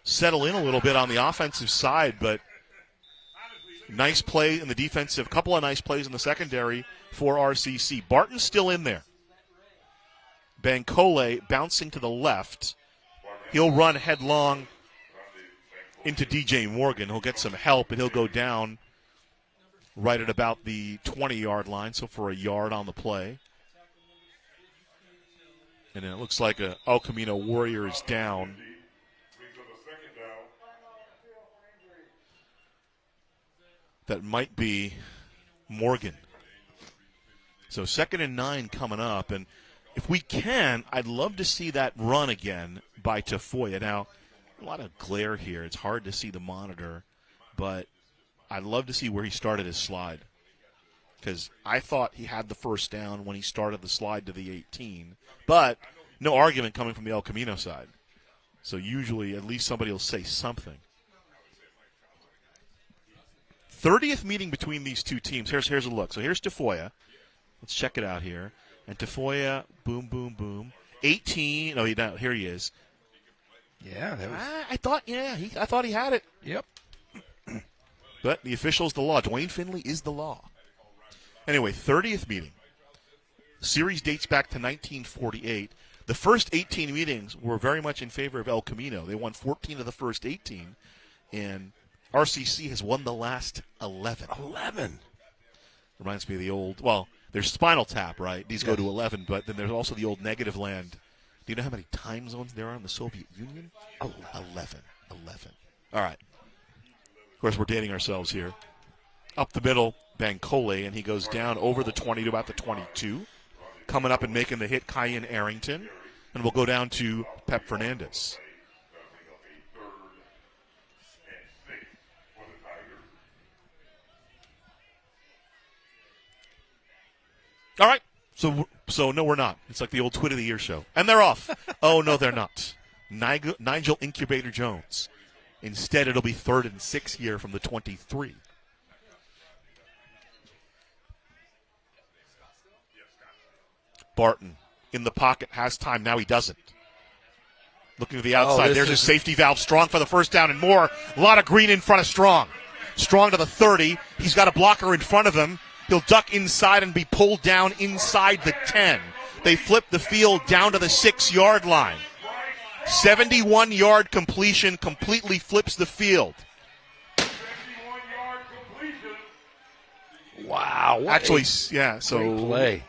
settle in a little bit on the offensive side, but nice play in the defensive, couple of nice plays in the secondary for RCC. Barton's still in there. Bankole bouncing to the left. He'll run headlong into DJ Morgan. He'll get some help, and he'll go down right at about the 20-yard line, so for a yard on the play. And then it looks like a El Camino Warrior is down. That might be Morgan. So 2nd and 9 coming up, and if we can, I'd love to see that run again by Tafoya. Now, a lot of glare here. It's hard to see the monitor, but I'd love to see where he started his slide, because I thought he had the first down when he started the slide to the 18, but no argument coming from the El Camino side. So usually at least somebody will say something. 30th meeting between these two teams. Here's a look. So here's Tafoya. Let's check it out here. And Tafoya, boom, boom, boom. 18. Oh, here he is. Yeah, that was. I thought he had it. Yep. But the official's the law. Dwayne Finley is the law. Anyway, 30th meeting. The series dates back to 1948. The first 18 meetings were very much in favor of El Camino. They won 14 of the first 18, and RCC has won the last 11. 11. Reminds me of the old, well, there's Spinal Tap, right? These go to 11, but then there's also the old Negative Land. Do you know how many time zones there are in the Soviet Union? 11. All right. Of course, we're dating ourselves here. Up the middle, Bancole, and he goes down over the 20 to about the 22. Coming up and making the hit, Cayenne Arrington. And we'll go down to Pep Fernandez. All right. So no, we're not. It's like the old Twit of the Year show. And they're off. Oh, no, they're not. Nigel Incubator Jones. Instead, it'll be 3rd and 6 here from the 23. Barton in the pocket, has time. Now he doesn't. Looking to the outside. There's his safety valve. Strong for the first down and more. A lot of green in front of Strong. Strong to the 30. He's got a blocker in front of him. He'll duck inside and be pulled down inside the 10. They flip the field down to the 6-yard line. 71-yard completion completely flips the field. Wow. Actually, yeah, so. Great play.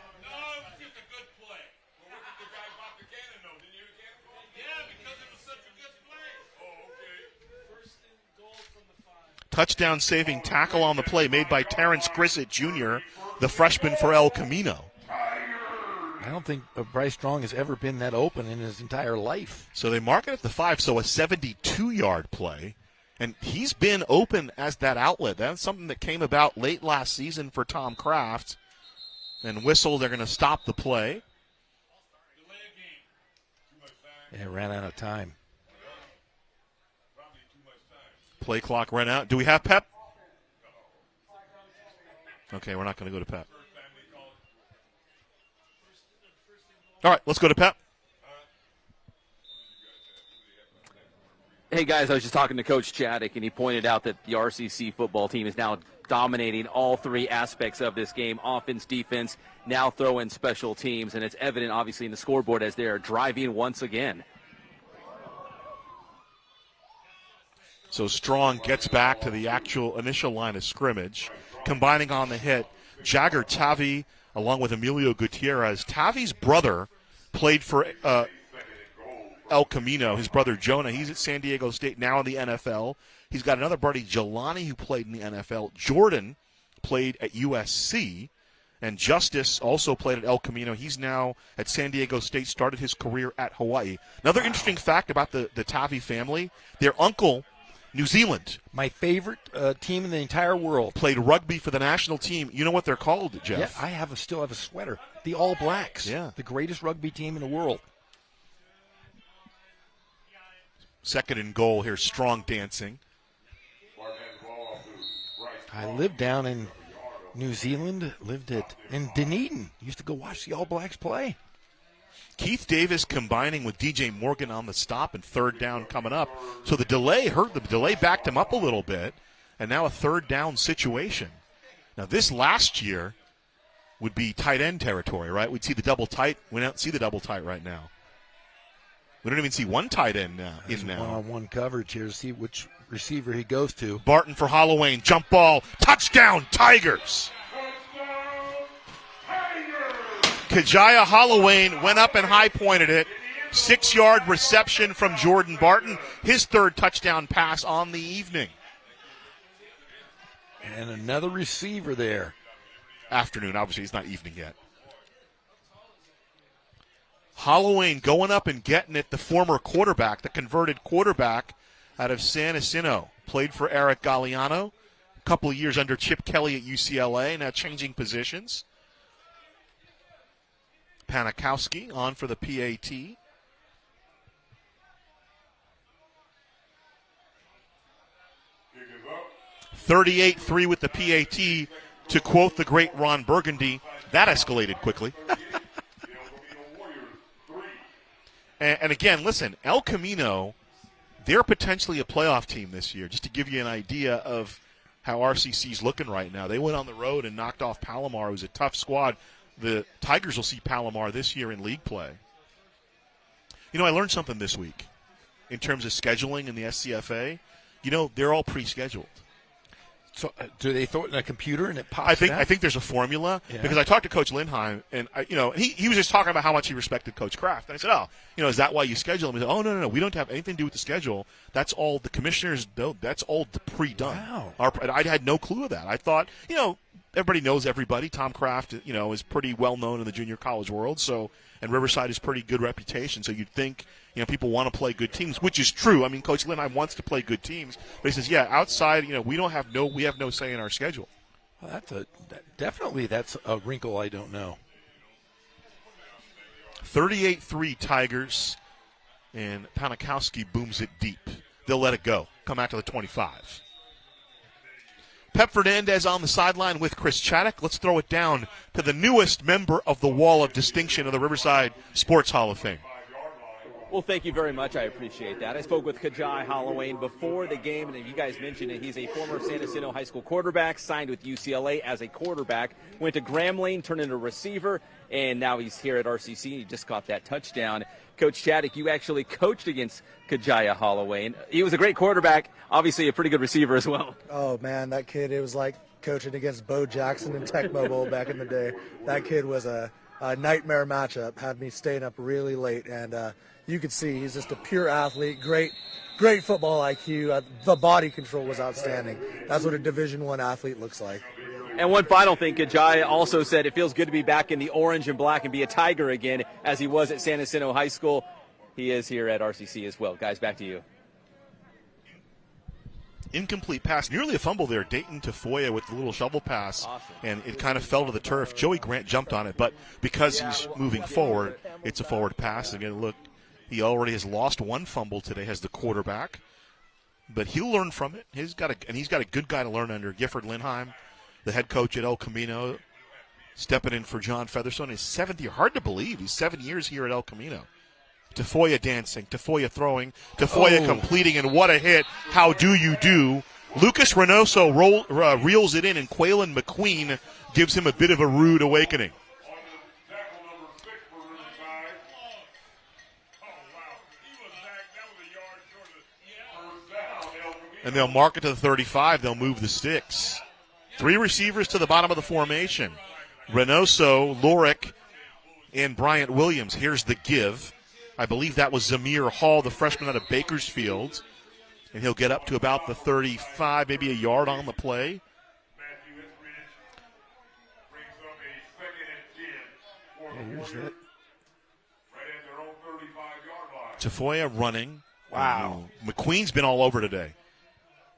Touchdown saving tackle on the play made by Terrence Grissett Jr., the freshman for El Camino. I don't think Bryce Strong has ever been that open in his entire life. So they mark it at the 5, so a 72-yard play. And he's been open as that outlet. That's something that came about late last season for Tom Kraft. And whistle, they're going to stop the play. Yeah, ran out of time. Play clock ran out. Do we have Pep? Okay, we're not going to go to Pep. All right, let's go to Pep. Hey, guys, I was just talking to Coach Chaddick, and he pointed out that the RCC football team is now dominating all three aspects of this game, offense, defense, now throw in special teams, and it's evident, obviously, in the scoreboard as they are driving once again. So Strong gets back to the actual initial line of scrimmage, combining on the hit. Jagger Tavi, along with Emilio Gutierrez. Tavi's brother played for El Camino, his brother Jonah. He's at San Diego State, now in the NFL. He's got another buddy, Jelani, who played in the NFL. Jordan played at USC. And Justice also played at El Camino. He's now at San Diego State, started his career at Hawaii. Another interesting fact about the Tavi family, their uncle, New Zealand. My favorite team in the entire world. Played rugby for the national team. You know what they're called, Jeff? Yeah, I still have a sweater. The All Blacks. Yeah. The greatest rugby team in the world. 2nd and goal here. Strong dancing. I lived down in New Zealand. Lived in Dunedin. Used to go watch the All Blacks play. Keith Davis combining with DJ Morgan on the stop and 3rd down coming up. So the delay backed him up a little bit, and now a 3rd down situation. Now this last year would be tight end territory, right? We'd see the double tight. We don't see the double tight right now. We don't even see one tight end now. One-on-one coverage here to see which receiver he goes to. Barton for Halloween. Jump ball. Touchdown, Tigers. Kajaya Halloween went up and high-pointed it. 6-yard reception from Jordan Barton. His 3rd touchdown pass on the evening. And another receiver there. Afternoon. Obviously, it's not evening yet. Halloween going up and getting it. The former quarterback, the converted quarterback out of San Jacinto. Played for Eric Galliano. A couple of years under Chip Kelly at UCLA. Now changing positions. Panikowski on for the PAT. 38-3 with the PAT. To quote the great Ron Burgundy, that escalated quickly. And again, listen, El Camino, they're potentially a playoff team this year, just to give you an idea of how RCC's looking right now. They went on the road and knocked off Palomar. It was a tough squad. The Tigers will see Palomar this year in league play. You know, I learned something this week in terms of scheduling in the SCFA. You know, they're all pre-scheduled. So do they throw it in a computer and it pops I think there's a formula, Yeah. because I talked to Coach Lindheim, and he was just talking about how much he respected Coach Kraft. And I said, is that why you schedule him? He said, no, we don't have anything to do with the schedule. That's all the commissioners do. That's all pre-done. Wow. I had no clue of that. I thought, everybody knows everybody. Tom Kraft, is pretty well known in the junior college world. So, and Riverside is pretty good reputation. So you'd think, people want to play good teams, which is true. I mean, Coach Lindheim wants to play good teams, but he says, outside, we have no say in our schedule. Well, that's a wrinkle I don't know. 38-3 Tigers, and Panikowski booms it deep. They'll let it go. Come out to the 25. Pep Fernandez on the sideline with Chris Chaddock. Let's throw it down to the newest member of the Wall of Distinction of the Riverside Sports Hall of Fame. Well, thank you very much. I appreciate that. I spoke with Kajai Holloway before the game, and you guys mentioned it. He's a former San Jacinto High School quarterback, signed with UCLA as a quarterback, went to Graham Lane, turned into a receiver, and now he's here at RCC. He just caught that touchdown. Coach Chaddock, you actually coached against Kajai Holloway, and he was a great quarterback, obviously a pretty good receiver as well. Oh, man, that kid, it was like coaching against Bo Jackson and Tecmo Bowl back in the day. That kid was a nightmare matchup, had me staying up really late, and you could see he's just a pure athlete, great football IQ. The body control was outstanding. That's what a Division I athlete looks like. And one final thing, Kajai also said it feels good to be back in the orange and black and be a Tiger again, as he was at San Jacinto High School. He is here at RCC as well. Guys, back to you. Incomplete pass, nearly a fumble there. Dayton Tafoya with the little shovel pass, and it kind of fell to the turf. Joey Grant jumped on it, but because he's moving forward, it's a forward pass. Again, look, he already has lost one fumble today as the quarterback, but he'll learn from it. He's got a good guy to learn under. Gifford Lindheim, the head coach at El Camino, stepping in for John Featherstone. His 7th year. Hard to believe. He's 7 years here at El Camino. Tafoya dancing, Tafoya throwing, Tafoya completing, and what a hit. How do you do? Lucas Reynoso reels it in, and Quaylen McQueen gives him a bit of a rude awakening. And they'll mark it to the 35. They'll move the sticks. 3 receivers to the bottom of the formation. Reynoso, Lorick, and Bryant Williams. Here's the give. I believe that was Zamir Hall, the freshman out of Bakersfield. And he'll get up to about the 35, maybe a yard on the play. Here's that. Tafoya running. Wow. McQueen's been all over today.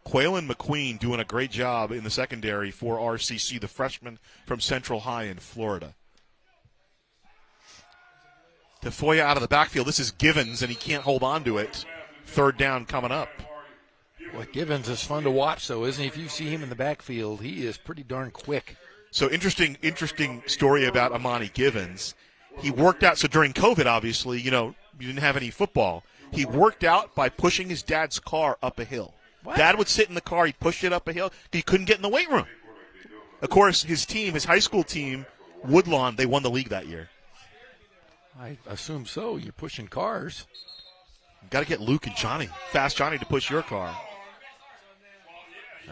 Quaylen McQueen doing a great job in the secondary for RCC, the freshman from Central High in Florida. Tafoya out of the backfield. This is Givens, and he can't hold on to it. 3rd down coming up. Well, Givens is fun to watch, though, isn't he? If you see him in the backfield, he is pretty darn quick. So interesting story about Amani Givens. He worked out. So during COVID, obviously, you didn't have any football. He worked out by pushing his dad's car up a hill. What? Dad would sit in the car. He'd push it up a hill. He couldn't get in the weight room. Of course, his high school team, Woodlawn, they won the league that year. I assume so. You're pushing cars. Got to get Luke and Johnny, Fast Johnny, to push your car.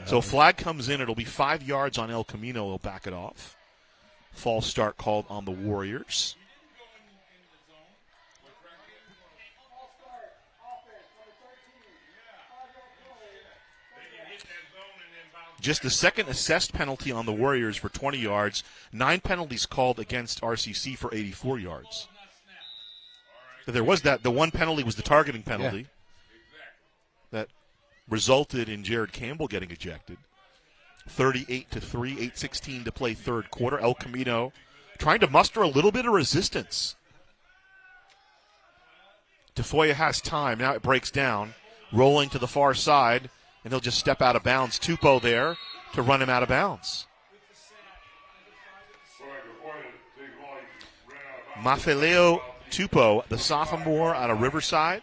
So flag comes in. It'll be 5 yards on El Camino. They'll back it off. False start called on the Warriors. Just the second assessed penalty on the Warriors for 20 yards. 9 penalties called against RCC for 84 yards. So there was that. The one penalty was the targeting penalty that resulted in Jared Campbell getting ejected. 38-3, 8:16 to play third quarter. El Camino trying to muster a little bit of resistance. Tafoya has time. Now it breaks down. Rolling to the far side. and he'll just step out of bounds. Tupou there to run him out of bounds. Mafeleo Tupou, the sophomore out of Riverside,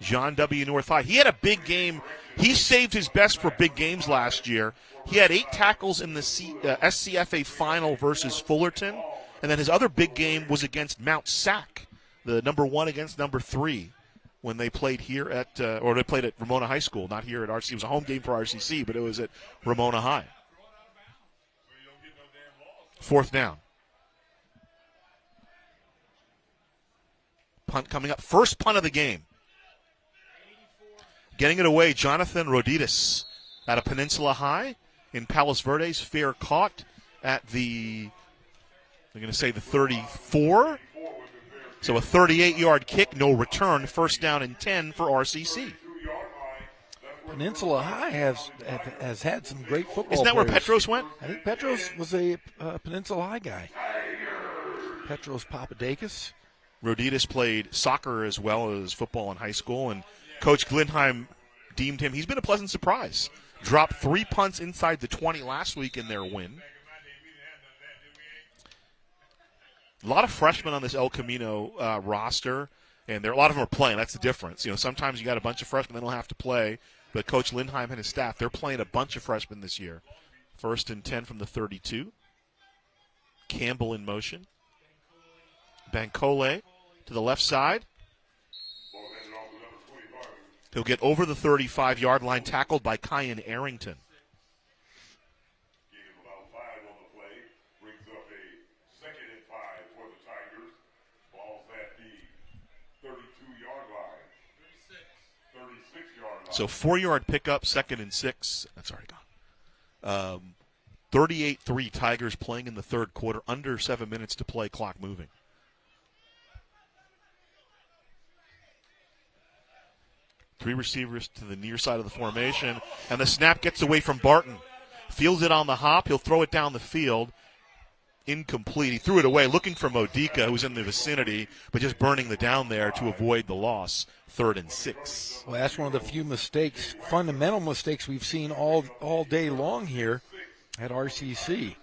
John W. North High. He had a big game. He saved his best for big games last year. He had 8 tackles in the SCFA final versus Fullerton, and then his other big game was against Mount Sac, the number 1 against number 3, when they played here at or they played at Ramona High School, not here at RCC. It was a home game for RCC, but it was at Ramona High. 4th down. Punt coming up. First punt of the game. Getting it away, Jonathan Roditis out of Peninsula High in Palos Verdes. Fair caught at the 34. So a 38-yard kick, no return. First down and 10 for RCC. Peninsula High has had some great football. Isn't that where players. Petros went? I think Petros was a Peninsula High guy. Petros Papadakis. Roditis played soccer as well as football in high school, and Coach Glintheim deemed him. He's been a pleasant surprise. Dropped 3 punts inside the 20 last week in their win. A lot of freshmen on this El Camino roster, and a lot of them are playing. That's the difference. Sometimes you got a bunch of freshmen that don't have to play, but Coach Lindheim and his staff, they're playing a bunch of freshmen this year. 1st and 10 from the 32. Campbell in motion. Bankole to the left side. He'll get over the 35-yard line, tackled by Kyan Arrington. So 4-yard pickup, 2nd and 6. That's already gone. 38-3 Tigers playing in the third quarter. Under 7 minutes to play, clock moving. Three receivers to the near side of the formation, and the snap gets away from Barton. Fields it on the hop. He'll throw it down the field. Incomplete. He threw it away, looking for Modica, who's in the vicinity, but just burning the down there to avoid the loss. 3rd and 6. Well, that's one of the few mistakes, fundamental mistakes we've seen all day long here at RCC.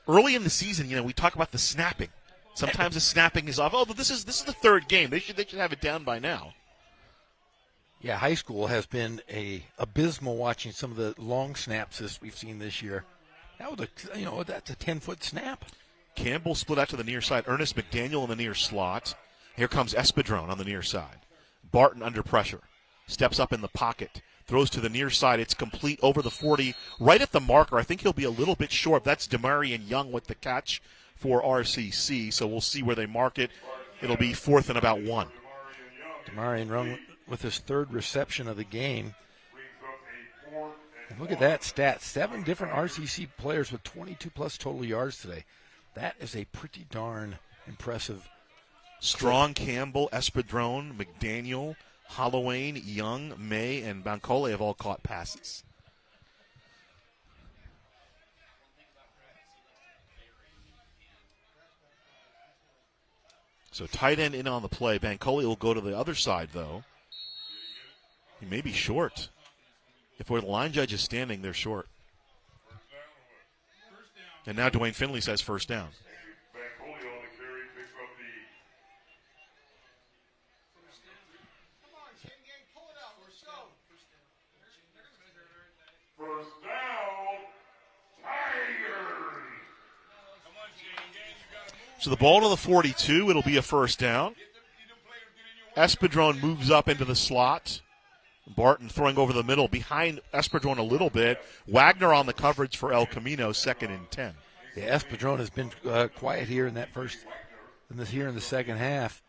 Early in the season, we talk about the snapping. Sometimes the snapping is off. Oh, but this is the third game. They should have it down by now. Yeah, high school has been abysmal watching some of the long snaps we've seen this year. That was that's a 10-foot snap. Campbell split out to the near side. Ernest McDaniel in the near slot. Here comes Espadrone on the near side. Barton under pressure. Steps up in the pocket. Throws to the near side. It's complete over the 40. Right at the marker. I think he'll be a little bit short. That's Demarion Young with the catch for RCC. So we'll see where they mark it. It'll be 4th and about 1. Demarion Young with his 3rd reception of the game. And look at that stat. 7 different RCC players with 22-plus total yards today. That is a pretty darn impressive. Strong, Campbell, Espadrone, McDaniel, Holloway, Young, May, and Bankole have all caught passes. So tight end in on the play. Bankole will go to the other side, though. He may be short. If where the line judge is standing, they're short. And now Dwayne Finley says 1st down. First down, Tigers. So the ball to the 42. It'll be a 1st down. Espadrone moves up into the slot. Barton throwing over the middle behind Espadrone a little bit. Wagner on the coverage for El Camino, 2nd and 10. Yeah, Espadrone has been quiet here in here in the second half.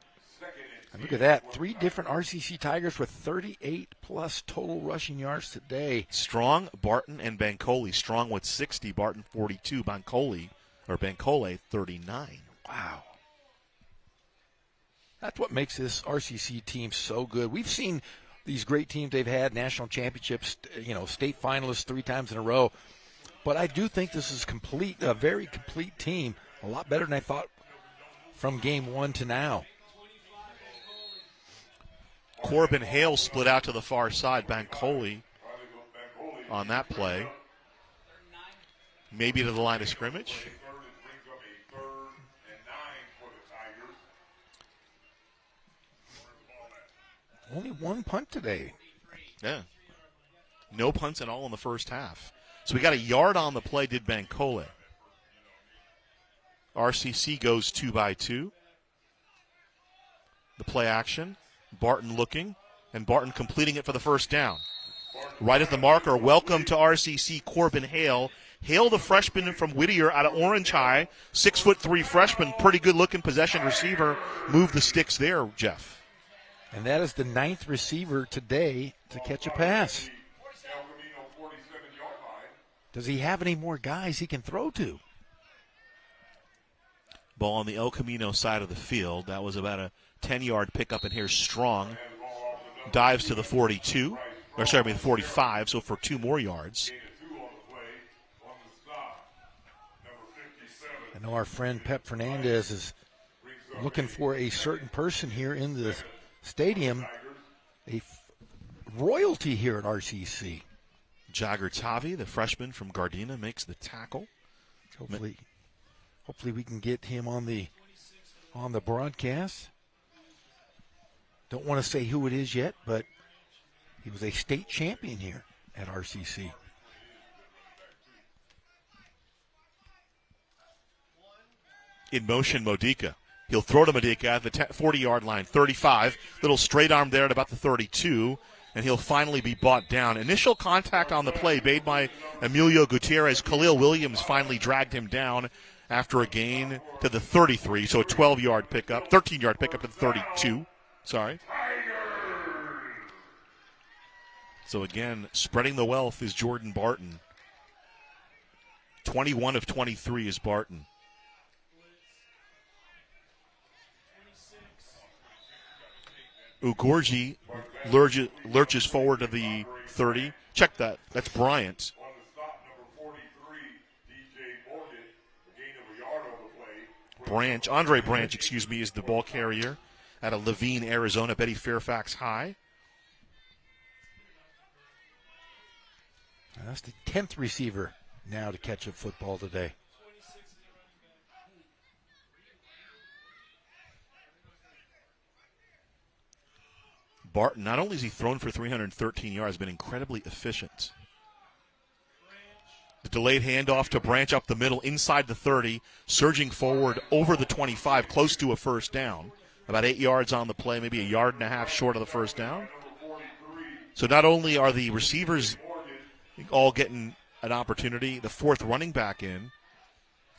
And look at that. 3 different RCC Tigers with 38-plus total rushing yards today. Strong, Barton, and Bankole. Strong with 60, Barton 42, Bankole 39. Wow. That's what makes this RCC team so good. We've seen these great teams they've had, national championships, state finalists 3 times in a row. But I do think this is a very complete team, a lot better than I thought from game 1 to now. Corbin Hale split out to the far side. Bankole on that play. Maybe to the line of scrimmage. Only one punt today. Yeah. No punts at all in the first half. So we got a yard on the play, did Bancole. RCC goes 2-by-2. The play action. Barton looking, and Barton completing it for the first down. Right at the marker, welcome to RCC, Corbin Hale. Hale, the freshman from Whittier out of Orange High, 6'3" freshman, pretty good-looking possession receiver. Move the sticks there, Jeff. And that is the 9th receiver today to catch a pass. Does he have any more guys he can throw to? Ball on the El Camino side of the field. That was about a 10-yard pickup, and here's Strong. Dives to the 42, or sorry, the 45, so for 2 more yards. I know our friend Pep Fernandez is looking for a certain person here in the stadium, royalty here at RCC. Jagger Tavi, the freshman from Gardena, makes the tackle. Hopefully we can get him on the broadcast. Don't want to say who it is yet, but he was a state champion here at RCC. In motion, Modica. He'll throw to Modica at the 40-yard line, 35. Little straight arm there at about the 32, and he'll finally be brought down. Initial contact on the play made by Emilio Gutierrez. Khalil Williams finally dragged him down after a gain to the 33, so a 13-yard pickup to the 32. Sorry. So again, spreading the wealth is Jordan Barton. 21 of 23 is Barton. Ugorji lurches forward to the 30. Check that. That's Bryant. Andre Branch, is the ball carrier out of Levine, Arizona, Betty Fairfax High. And that's the 10th receiver now to catch a football today. Barton, not only has he thrown for 313 yards, been incredibly efficient. The delayed handoff to Branch up the middle, inside the 30, surging forward over the 25, close to a first down. About 8 yards on the play, maybe a yard and a half short of the first down. So not only are the receivers all getting an opportunity, the 4th running back in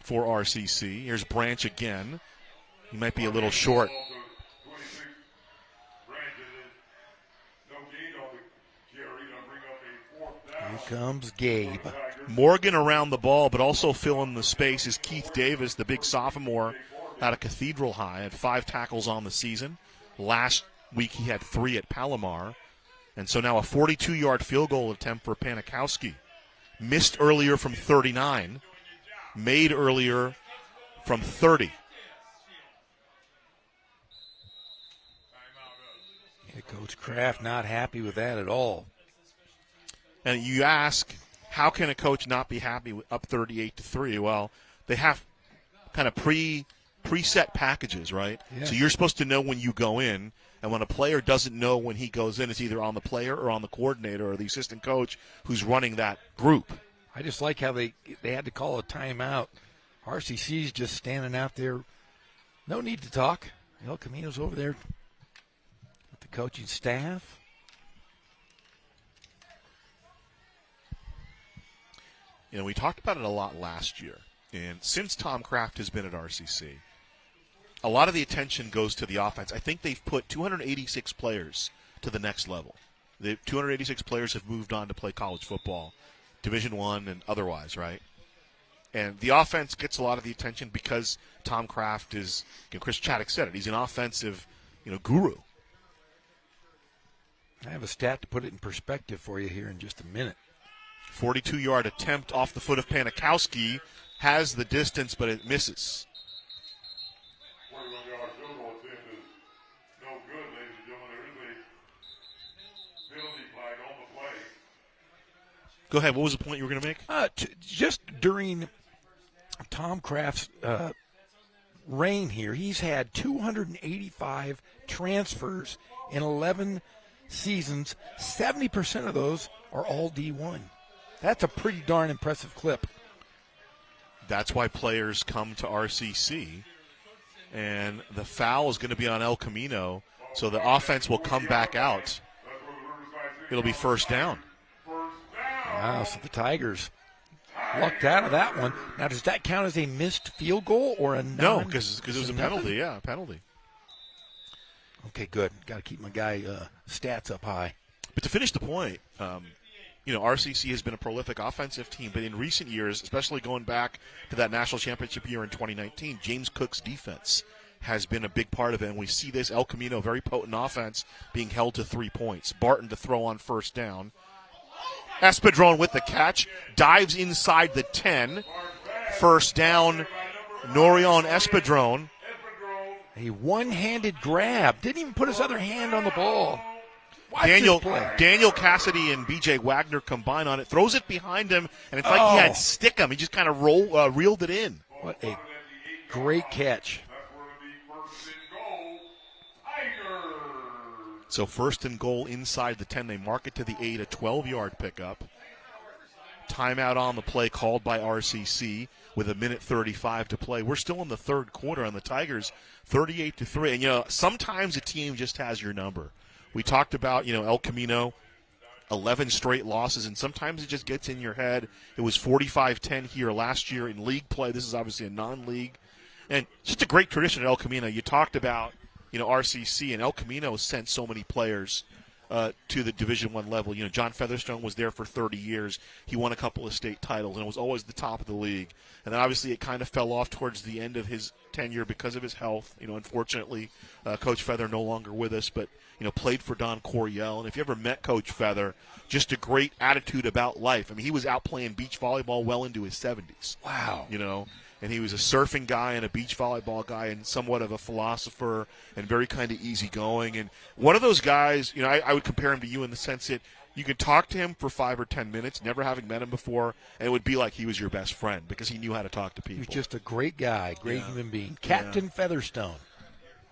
for RCC. Here's Branch again. He might be a little short. Here comes Gabe. Morgan around the ball, but also filling the space is Keith Davis, the big sophomore out of Cathedral High, had 5 tackles on the season. Last week he had 3 at Palomar. And so now a 42-yard field goal attempt for Panikowski. Missed earlier from 39, made earlier from 30. Yeah, Coach Kraft not happy with that at all. And you ask, how can a coach not be happy with up 38-3? Well, they have kind of preset packages, right? Yes. So you're supposed to know when you go in, and when a player doesn't know when he goes in, it's either on the player or on the coordinator or the assistant coach who's running that group. I just like how they had to call a timeout. RCC's just standing out there. No need to talk. El Camino's over there with the coaching staff. You know, we talked about it a lot last year. And since Tom Kraft has been at RCC, a lot of the attention goes to the offense. I think they've put 286 players to the next level. The 286 players have moved on to play college football, Division I and otherwise, right? And the offense gets a lot of the attention because Tom Kraft is, Chris Chaddock said it, he's an offensive, guru. I have a stat to put it in perspective for you here in just a minute. 42-yard attempt off the foot of Panikowski, has the distance, but it misses. Go ahead. What was the point you were going to make? Just during Tom Kraft's reign here, he's had 285 transfers in 11 seasons. 70% of those are all D1. That's a pretty darn impressive clip. That's why players come to RCC. And the foul is going to be on El Camino, so the offense will come back out. It'll be first down. Wow, so the Tigers lucked out of that one. Now, does that count as a missed field goal or a no? Because it was a penalty. Yeah, a penalty. Okay, good. Got to keep my guy stats up high. But to finish the point, RCC has been a prolific offensive team, but in recent years, especially going back to that national championship year in 2019, James Cook's defense has been a big part of it, and we see this El Camino, very potent offense, being held to 3 points. Barton to throw on first down. Espadron with the catch, dives inside the 10. First down, Norion Espadron. A one-handed grab. Didn't even put his other hand on the ball. Daniel Cassidy and B.J. Wagner combine on it, throws it behind him, and it's like he had Stickum. He just kind of reeled it in. What a great catch. So first and goal inside the 10. They mark it to the 8, a 12-yard pickup. Timeout on the play called by RCC with 1:35 to play. We're still in the third quarter on the Tigers, 38-3. And, sometimes a team just has your number. We talked about, El Camino, 11 straight losses, and sometimes it just gets in your head. It was 45-10 here last year in league play. This is obviously a non-league. And just a great tradition at El Camino. You talked about, RCC, and El Camino sent so many players to the Division I level. John Featherstone was there for 30 years. He won a couple of state titles and was always the top of the league. And then obviously it kind of fell off towards the end of his tenure because of his health. Unfortunately, Coach Feather no longer with us, but played for Don Coryell. And if you ever met Coach Feather, just a great attitude about life. I mean, he was out playing beach volleyball well into his 70s. Wow. And he was a surfing guy and a beach volleyball guy and somewhat of a philosopher and very kind of easygoing. And one of those guys, I would compare him to you in the sense that you could talk to him for 5 or 10 minutes, never having met him before, and it would be like he was your best friend because he knew how to talk to people. He was just a great guy, great human being. Captain Featherstone.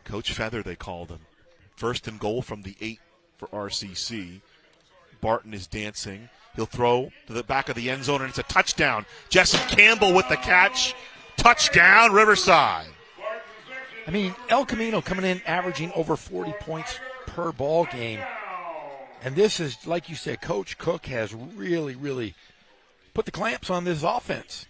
Coach Feather, they called him. First and goal from the 8 for RCC. Barton is dancing. He'll throw to the back of the end zone, and it's a touchdown. Jesse Campbell with the catch. Touchdown, Riverside. I mean, El Camino coming in averaging over 40 points per ball game. And this is, like you said, Coach Cook has really, really put the clamps on this offense.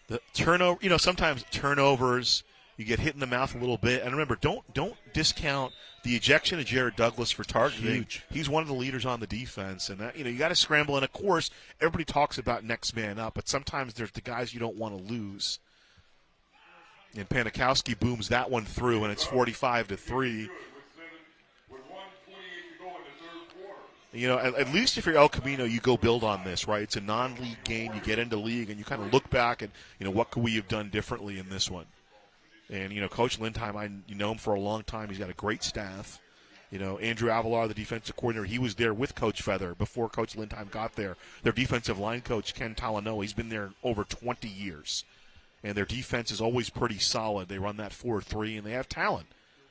The turnover, sometimes turnovers, you get hit in the mouth a little bit. And remember, don't discount the ejection of Jared Douglas for targeting. Huge. He's one of the leaders on the defense, and that, you got to scramble. And of course, everybody talks about next man up, but sometimes there's the guys you don't want to lose. And Panikowski booms that one through, and it's 45-3. At least if you're El Camino, you go build on this, right? It's a non-league game. You get into league, and you kind of look back and, what could we have done differently in this one? And, Coach Lindheim, I know him for a long time. He's got a great staff. Andrew Avalar, the defensive coordinator, he was there with Coach Feather before Coach Lindheim got there. Their defensive line coach, Ken Talanoa, he's been there over 20 years. And their defense is always pretty solid. They run that 4-3, and they have talent.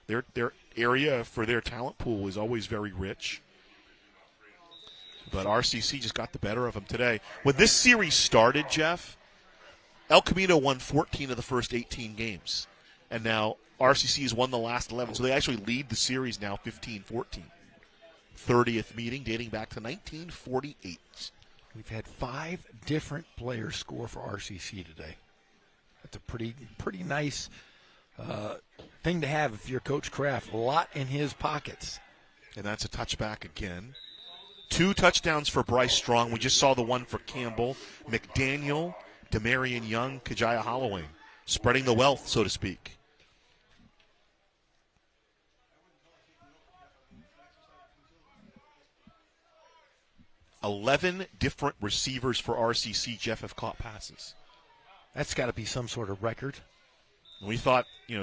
Their area for their talent pool is always very rich. But RCC just got the better of them today. When this series started, Jeff, El Camino won 14 of the first 18 games. And now RCC has won the last 11. So they actually lead the series now 15-14. 30th meeting dating back to 1948. We've had 5 different players score for RCC today. That's a pretty nice thing to have if you're Coach Kraft. A lot in his pockets. And that's a touchback again. 2 touchdowns for Bryce Strong. We just saw the one for Campbell. McDaniel, Demarion Young, Kajaya Holloway. Spreading the wealth, so to speak. $11 different receivers for RCC, Jeff, have caught passes. That's got to be some sort of record. We thought, Jake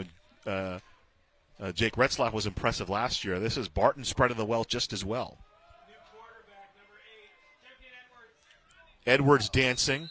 Retzlaff was impressive last year. This is Barton spreading the wealth just as well. Edwards dancing.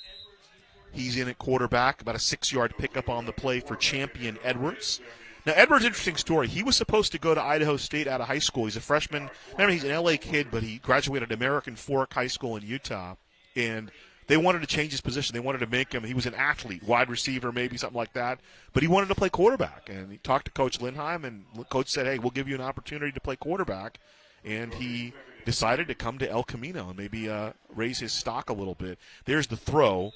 He's in at quarterback, about a 6-yard pickup on the play for Champion Edwards. Now, Edwards, interesting story. He was supposed to go to Idaho State out of high school. He's a freshman. Remember, he's an L.A. kid, but he graduated American Fork High School in Utah. And they wanted to change his position. They wanted to make him – he was an athlete, wide receiver, maybe something like that. But he wanted to play quarterback. And he talked to Coach Lindheim, and Coach said, hey, we'll give you an opportunity to play quarterback. And he decided to come to El Camino and maybe raise his stock a little bit. There's the throw.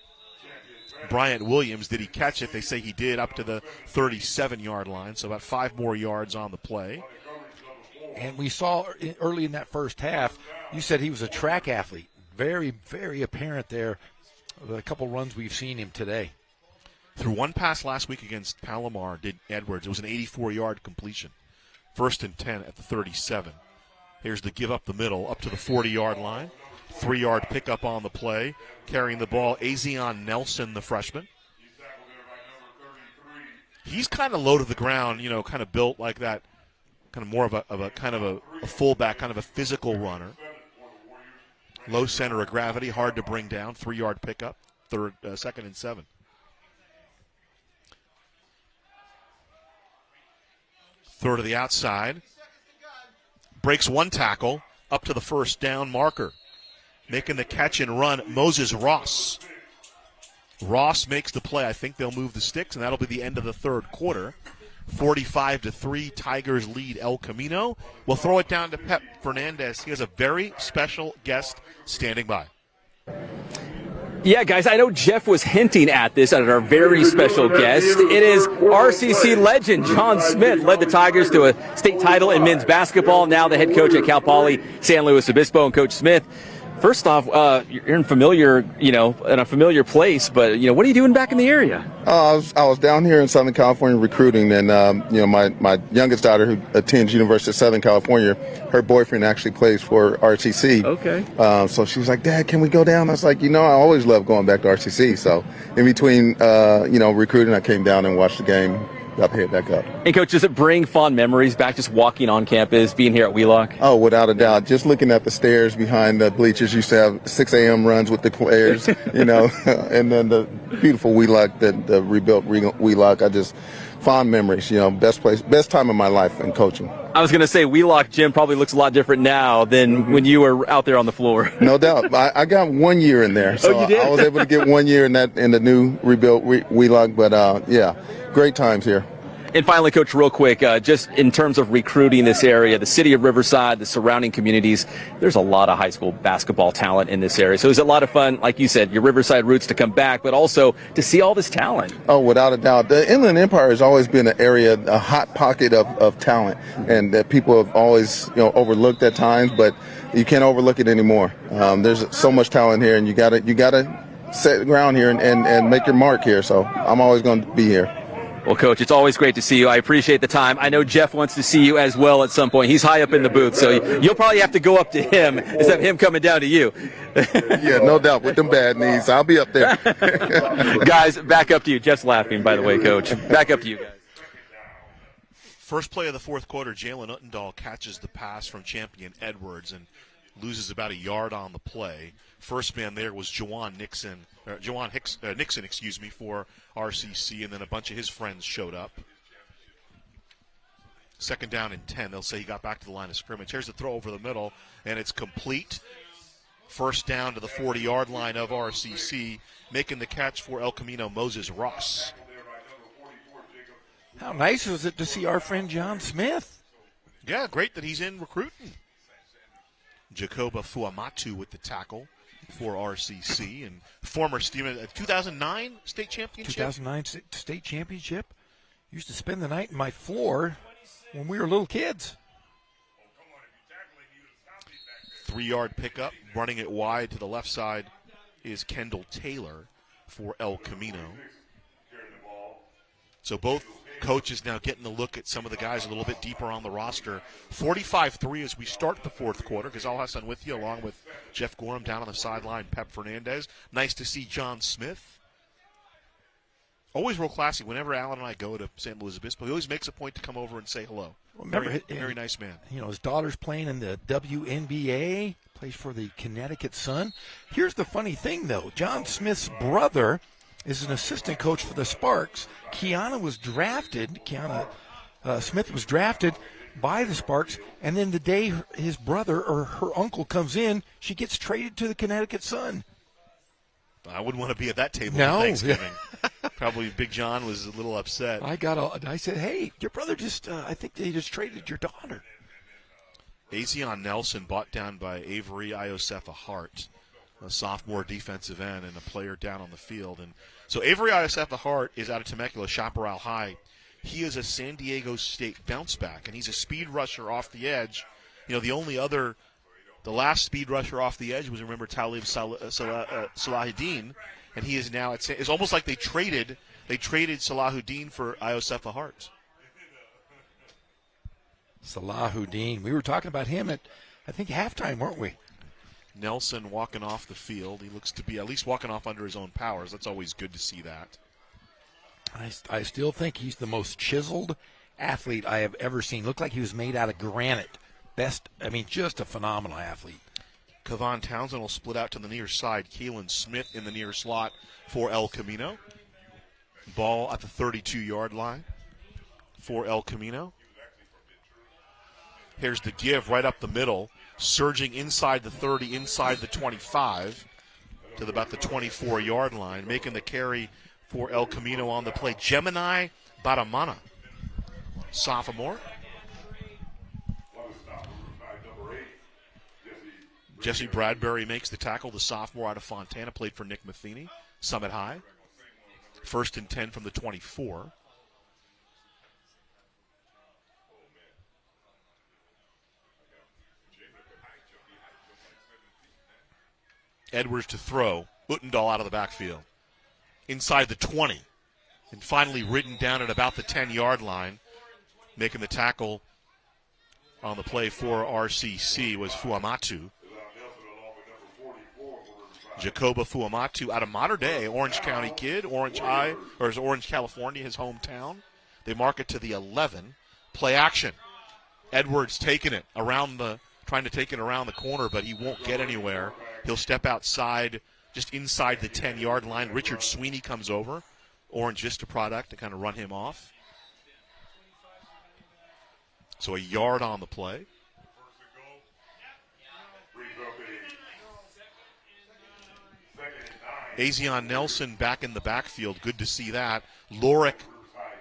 Bryant Williams, did he catch it? They say he did, up to the 37-yard line, so about 5 more yards on the play. And we saw early in that first half, you said he was a track athlete. Very, very apparent there, the couple runs we've seen him today. Threw one pass last week against Palomar, did Edwards. It was an 84-yard completion. 1st and 10 at the 37. Here's the give up the middle, up to the 40-yard line. 3-yard pickup on the play. Carrying the ball, Azion Nelson, the freshman. He's kind of low to the ground, kind of built like that, kind of more of a fullback, kind of a physical runner. Low center of gravity, hard to bring down. 3-yard pickup, 2nd and 7. Throw to the outside. Breaks one tackle, up to the first down marker. Making the catch and run, Moses Ross. Ross makes the play. I think they'll move the sticks, and that'll be the end of the third quarter. 45-3, Tigers lead El Camino. We'll throw it down to Pep Fernandez. He has a very special guest standing by. Yeah, guys, I know Jeff was hinting at this at our very special guest. It is RCC legend John Smith, led the Tigers to a state title in men's basketball, now the head coach at Cal Poly San Luis Obispo. And Coach Smith, first off, you're in a familiar place, but what are you doing back in the area? I was down here in Southern California recruiting, and my youngest daughter, who attends University of Southern California, her boyfriend actually plays for RCC. Okay. So she was like, "Dad, can we go down?" I was like, I always love going back to RCC. So in between, recruiting, I came down and watched the game. Got paid back up. And Coach, does it bring fond memories back, just walking on campus, being here at Wheelock? Oh, without a doubt. Just looking at the stairs behind the bleachers, used to have 6 a.m. runs with the players, and then the beautiful Wheelock, the rebuilt Wheelock. Fond memories, best time of my life in coaching. I was going to say Wheelock Gym probably looks a lot different now than when you were out there on the floor. No doubt. I got 1 year in there, so you did? I was able to get 1 year in the new rebuilt Wheelock. But great times here. And finally, Coach, real quick, just in terms of recruiting this area, the city of Riverside, the surrounding communities, there's a lot of high school basketball talent in this area. So it's a lot of fun, like you said, your Riverside roots to come back, but also to see all this talent. Oh, without a doubt. The Inland Empire has always been an area, a hot pocket of talent, and that people have always overlooked at times, but you can't overlook it anymore. There's so much talent here, and you gotta set the ground here and make your mark here. So I'm always going to be here. Well, Coach, it's always great to see you. I appreciate the time. I know Jeff wants to see you as well at some point. He's high up in the booth, so you'll probably have to go up to him instead of him coming down to you. Yeah, no doubt. With them bad knees, I'll be up there. Guys, back up to you. Jeff's laughing, by the way, Coach. Back up to you guys. First play of the fourth quarter, Jalen Uttendahl catches the pass from Champion Edwards and loses about a yard on the play. First man there was Jawan Nixon for RCC, and then a bunch of his friends showed up. 2nd down and 10. They'll say he got back to the line of scrimmage. Here's the throw over the middle, and it's complete. First down to the 40-yard line of RCC. Making the catch for El Camino, Moses Ross. How nice was it to see our friend John Smith? Yeah, great that he's in recruiting. Jacoba Fuamatu with the tackle for RCC, and former 2009 state championship. 2009 state championship. Used to spend the night in my floor when we were little kids. 3-yard pickup, running it wide to the left side is Kendall Taylor for El Camino. So both coaches now getting a look at some of the guys a little bit deeper on the roster. 45-3 as we start the fourth quarter. Ghazal Hassan with you, along with Jeff Gorham down on the sideline, Pep Fernandez. Nice to see John Smith. Always real classy. Whenever Alan and I go to San Luis Obispo, he always makes a point to come over and say hello. Well, remember, very nice man. His daughter's playing in the WNBA, plays for the Connecticut Sun. Here's the funny thing, though. John Smith's brother is an assistant coach for the Sparks. Kiana Smith was drafted by the Sparks, and then the day his brother or her uncle comes in, she gets traded to the Connecticut Sun. I wouldn't want to be at that table No. for Thanksgiving. Probably Big John was a little upset. I said, hey, your brother I think they just traded your daughter. Azion Nelson bought down by Avery Iosefa Hart, a sophomore defensive end and a player down on the field. And so Avery Iosefa Hart is out of Temecula, Chaparral High. He is a San Diego State bounce back, and he's a speed rusher off the edge. You know, the last speed rusher off the edge was, remember, Talib Salahuddin, and he is now it's almost like they traded Salahuddin for Iosefa Hart. Salahuddin. We were talking about him at, I think, halftime, weren't we? Nelson walking off the field. He looks to be at least walking off under his own powers. That's always good to see that. I still think he's the most chiseled athlete I have ever seen. Looked like he was made out of granite. Just a phenomenal athlete. Kevon Townsend will split out to the near side. Keelan Smith in the near slot for El Camino. Ball at the 32-yard line for El Camino. Here's the give right up the middle, surging inside the 30, inside the 25 to about the 24-yard line, making the carry for El Camino on the play. Gemini Baramana, sophomore. Jesse Bradbury makes the tackle, the sophomore out of Fontana, played for Nick Matheny, Summit High. 1st and 10 from the 24. Edwards to throw. Utendahl out of the backfield. Inside the 20. And finally ridden down at about the 10-yard line. Making the tackle on the play for RCC was Fuamatu. Jacoba Fuamatu out of Mater Dei, Orange County kid, Orange, California, his hometown. They mark it to the 11. Play action. Edwards taking it trying to take it around the corner, but he won't get anywhere. He'll step outside, just inside the 10-yard line. Richard Sweeney comes over, Orange Vista product, to kind of run him off. So a yard on the play. Azion Nelson back in the backfield. Good to see that. Lorick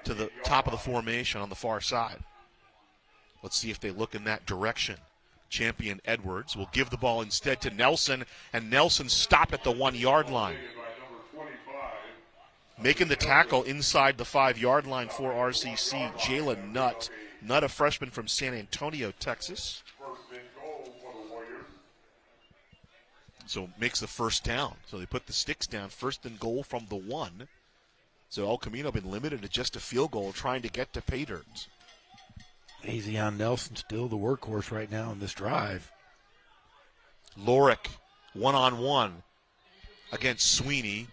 to the top of the formation on the far side. Let's see if they look in that direction. Champion Edwards will give the ball instead to Nelson, and Nelson stopped at the 1-yard line. Making the tackle inside the 5-yard line for RCC, Jalen Nutt. Nutt, a freshman from San Antonio, Texas. So makes the first down. So they put the sticks down, 1st and goal from the 1. So El Camino been limited to just a field goal, trying to get to pay dirt. Azion Nelson still the workhorse right now in this drive. Lorick, one-on-one against Sweeney.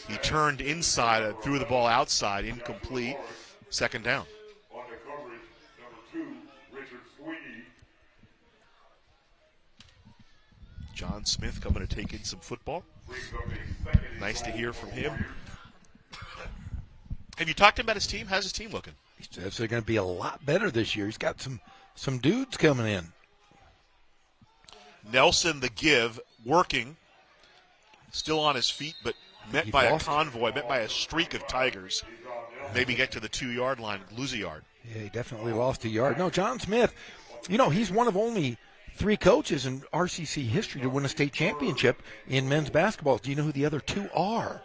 He turned inside and threw the ball outside, incomplete. 2nd down. On the coverage, number 2, Richard Sweeney. John Smith coming to take in some football. Nice to hear from him. Have you talked to him about his team? How's his team looking? He says they're going to be a lot better this year. He's got some dudes coming in. Nelson, the give, working. Still on his feet, but met by a convoy, met by a streak of Tigers. Maybe get to the 2-yard line, lose a yard. Yeah, he definitely lost a yard. No, John Smith, he's one of only 3 coaches in RCC history to win a state championship in men's basketball. Do you know who the other 2 are?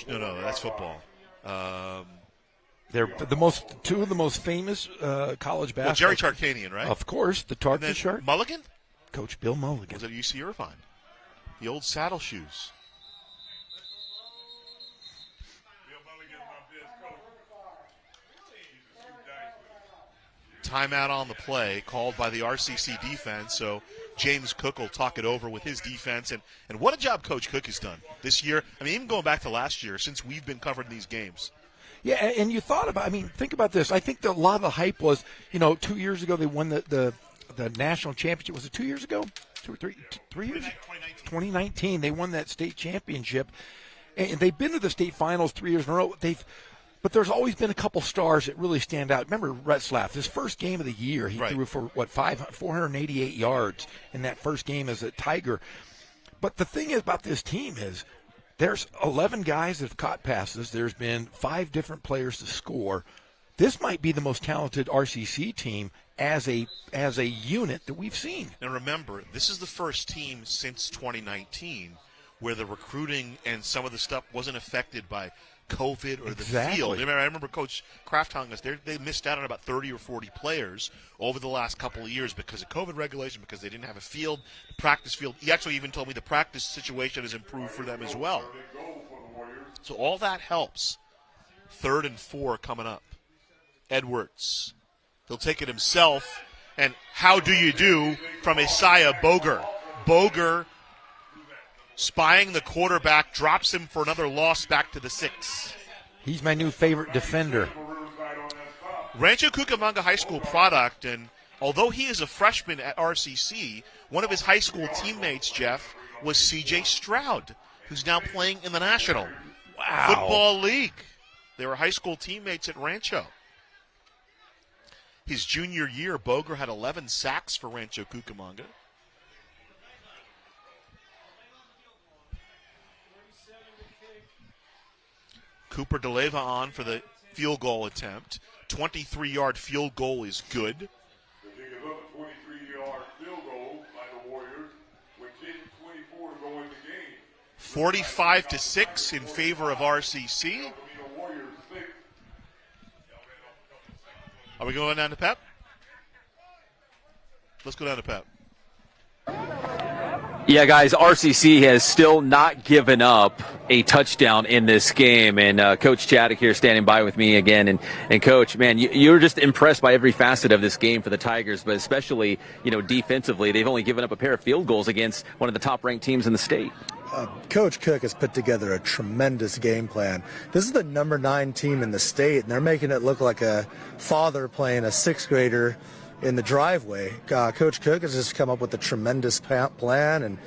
No, that's football. They're 2 of the most famous college basketball. Well, Jerry Tarkanian, right? Of course, the Tarkin shirt. Mulligan? Coach Bill Mulligan. Was at UC Irvine. The old saddle shoes. Timeout on the play called by the RCC defense, so James Cook will talk it over with his defense. And what a job Coach Cook has done this year. Even going back to last year, since we've been covering these games. Yeah, and you thought about, think about this. I think that a lot of the hype was, 2 years ago they won the national championship. Was it 2 years ago? 3 years? 2019. They won that state championship, and they've been to the state finals 3 years in a row. But there's always been a couple stars that really stand out. Remember Retzlaff, his first game of the year, he threw for, 488 yards in that first game as a Tiger. But the thing is about this team is there's 11 guys that have caught passes. There's been 5 different players to score. This might be the most talented RCC team as a unit that we've seen. And remember, this is the first team since 2019 where the recruiting and some of the stuff wasn't affected by COVID or the field. I remember Coach Kraft telling us they missed out on about 30 or 40 players over the last couple of years because of COVID regulation, because they didn't have a field, practice field. He actually even told me the practice situation has improved for them as well. So all that helps. 3rd and 4 coming up. Edwards. He'll take it himself. And how do you do from Isaiah Boger? Boger spying the quarterback, drops him for another loss back to the 6. He's my new favorite defender. Rancho Cucamonga High School product, and although he is a freshman at RCC, one of his high school teammates, Jeff, was C.J. Stroud, who's now playing in the National Football League. They were high school teammates at Rancho. His junior year, Boger had 11 sacks for Rancho Cucamonga. Cooper DeLeva on for the field goal attempt. 23-yard field goal is good. 45-6 in favor of RCC. Are we going down to Pep? Let's go down to Pep. Yeah, guys, RCC has still not given up a touchdown in this game. And Coach Chaddock here standing by with me again. And Coach, man, you're just impressed by every facet of this game for the Tigers, but especially, defensively. They've only given up a pair of field goals against one of the top-ranked teams in the state. Coach Cook has put together a tremendous game plan. This is the number 9 team in the state, and they're making it look like a father playing a 6th grader in the driveway. Coach Cook has just come up with a tremendous plan, and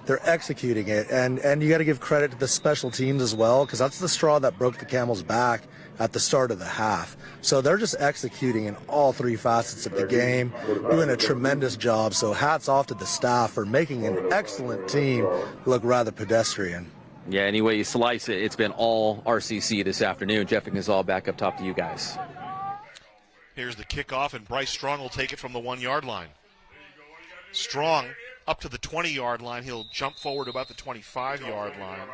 they're executing it. And you got to give credit to the special teams as well, because that's the straw that broke the camel's back at the start of the half. So they're just executing in all 3 facets of the game, doing a tremendous job. So hats off to the staff for making an excellent team look rather pedestrian. Yeah, any way you slice it, it's been all RCC this afternoon. Jeff and Gazal back up top to you guys. Here's the kickoff, and Bryce Strong will take it from the 1-yard line. Strong up to the 20-yard line. He'll jump forward about the 25-yard line.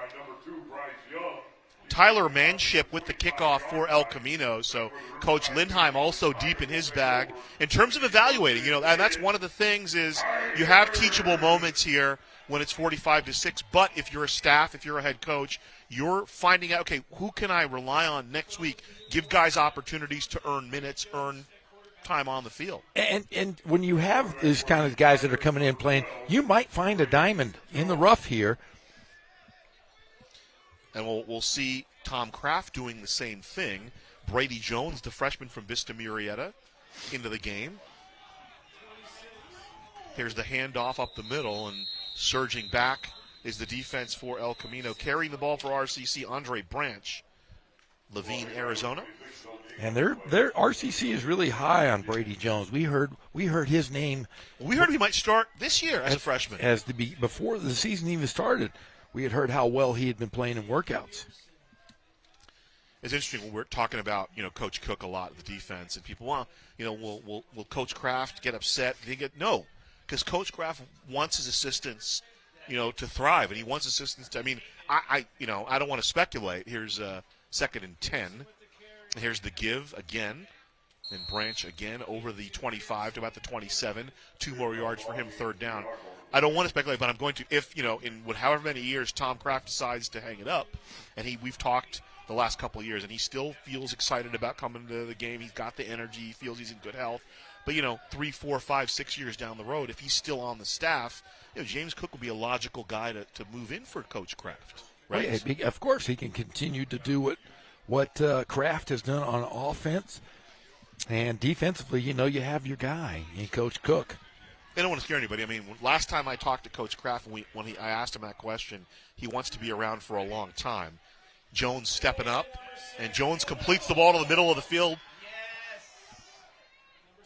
Tyler Manship with the kickoff for El Camino. So Coach Lindheim also deep in his bag. In terms of evaluating, and that's one of the things is you have teachable moments here when it's 45-6. But if you're a staff, if you're a head coach, you're finding out, okay, who can I rely on next week? Give guys opportunities to earn minutes, earn time on the field. And when you have these kind of guys that are coming in playing, you might find a diamond in the rough here. And we'll see Tom Kraft doing the same thing. Brady Jones, the freshman from Vista Murrieta, into the game. Here's the handoff up the middle, and surging back is the defense for El Camino. Carrying the ball for RCC, Andre Branch, Levine, Arizona. And their RCC is really high on Brady Jones. We heard his name. We heard he might start this year as a freshman. Before the season even started, we had heard how well he had been playing in workouts. It's interesting when we're talking about, Coach Cook a lot, the defense, and people, will Coach Kraft get upset? No, because Coach Kraft wants his assistants, to thrive, and he wants assistants to. I don't want to speculate. Here's 2nd and 10. Here's the give again, and Branch again over the 25 to about the 27. 2 more yards for him, 3rd down. I don't want to speculate, but I'm going to. If in however many years Tom Kraft decides to hang it up, and we've talked the last couple of years, and he still feels excited about coming to the game. He's got the energy. He feels he's in good health. But 3, 4, 5, 6 years down the road, if he's still on the staff, James Cook will be a logical guy to move in for Coach Kraft. Right? Well, of course, he can continue to do what Kraft has done on offense, and defensively. You have your guy, Coach Cook. I don't want to scare anybody. I mean, last time I talked to Coach Kraft, I asked him that question, he wants to be around for a long time. Jones stepping up, and Jones completes the ball to the middle of the field.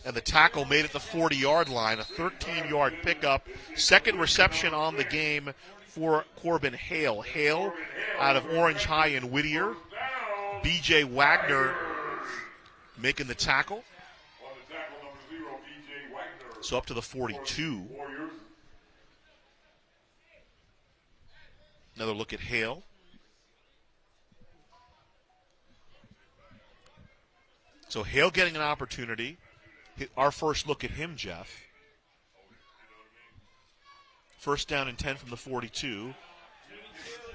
And the tackle made it the 40-yard line, a 13-yard pickup. Second reception on the game for Corbin Hale. Hale out of Orange High in Whittier. B.J. Wagner making the tackle. So up to the 42. Another look at Hale. So Hale getting an opportunity. Our first look at him, Jeff. First down and 10 from the 42.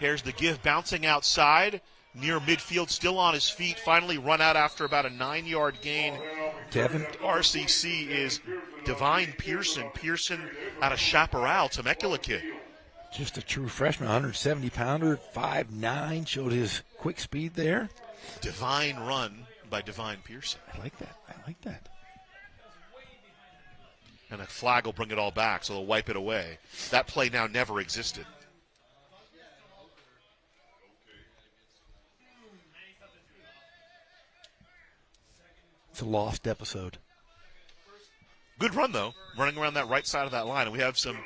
Here's the give, bouncing outside, near midfield, still on his feet, finally run out after about a 9-yard gain. Devin. RCC is Divine Pearson. Pearson out of Chaparral, Temecula kid. Just a true freshman, 170-pounder, 5'9", showed his quick speed there. Divine run by Divine Pearson. I like that. And a flag will bring it all back, so they'll wipe it away. That play now never existed. It's a lost episode. Good run, though, running around that right side of that line. And we have some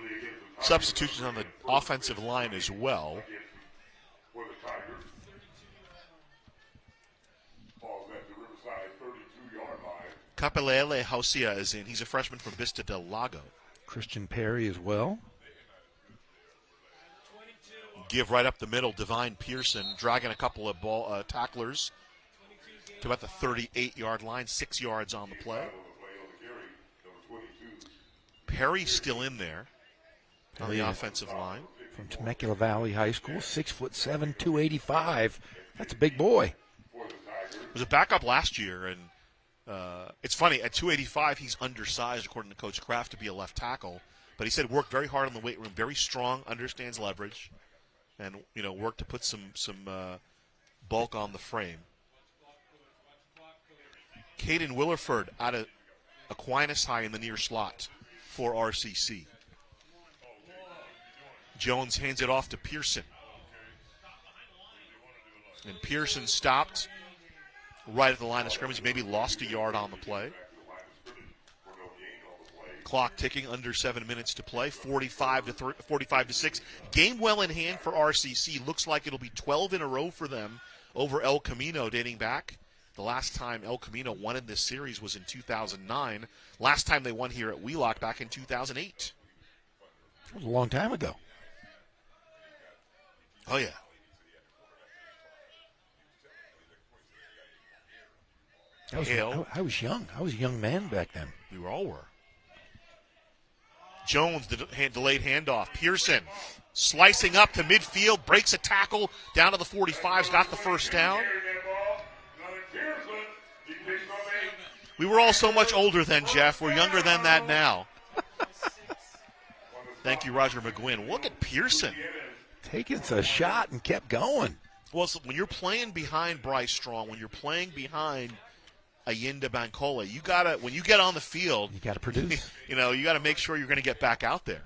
substitutions on the offensive line as well. Capelele Hausia is in. He's a freshman from Vista del Lago. Christian Perry as well. Give right up the middle, Divine Pearson, dragging a couple of tacklers to about the 38-yard line, 6 yards on the play. Perry still in there on the offensive line. From Temecula Valley High School, 6'7", 285. That's a big boy. Was a backup last year, and it's funny, at 285, he's undersized, according to Coach Kraft, to be a left tackle. But he said worked very hard in the weight room, very strong, understands leverage, and worked to put some bulk on the frame. Caden Williford out of Aquinas High in the near slot for RCC. Jones hands it off to Pearson. And Pearson stopped right at the line of scrimmage, maybe lost a yard on the play. Clock ticking, under 7 minutes to play, 45 to 6. Game well in hand for RCC. Looks like it'll be 12 in a row for them over El Camino dating back. The last time El Camino won in this series was in 2009. Last time they won here at Wheelock back in 2008. That was a long time ago. Oh, yeah. I was young. I was a young man back then. We all were. Jones, the delayed handoff. Pearson slicing up to midfield, breaks a tackle down to the 45's, got the first down. We were all so much older then, Jeff. We're younger than that now. Thank you, Roger McGuinn. Look at Pearson. Taking a shot and kept going. Well, so when you're playing behind Bryce Strong, when you're playing behind Ayinda Bancola, you gotta, when you get on the field, you gotta produce. You gotta make sure you're gonna get back out there.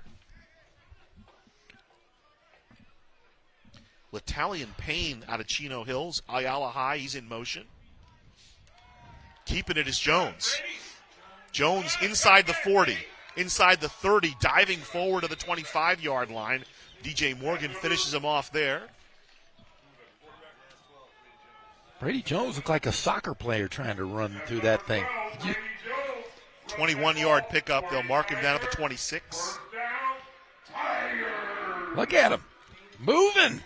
L'Italian Payne out of Chino Hills, Ayala High, he's in motion. Keeping it is Jones. Jones inside the 40, inside the 30, diving forward to the 25-yard line. DJ Morgan finishes him off there. Brady Jones looked like a soccer player trying to run through that thing. 21-yard pickup. They'll mark him down at the 26. Look at him. Moving.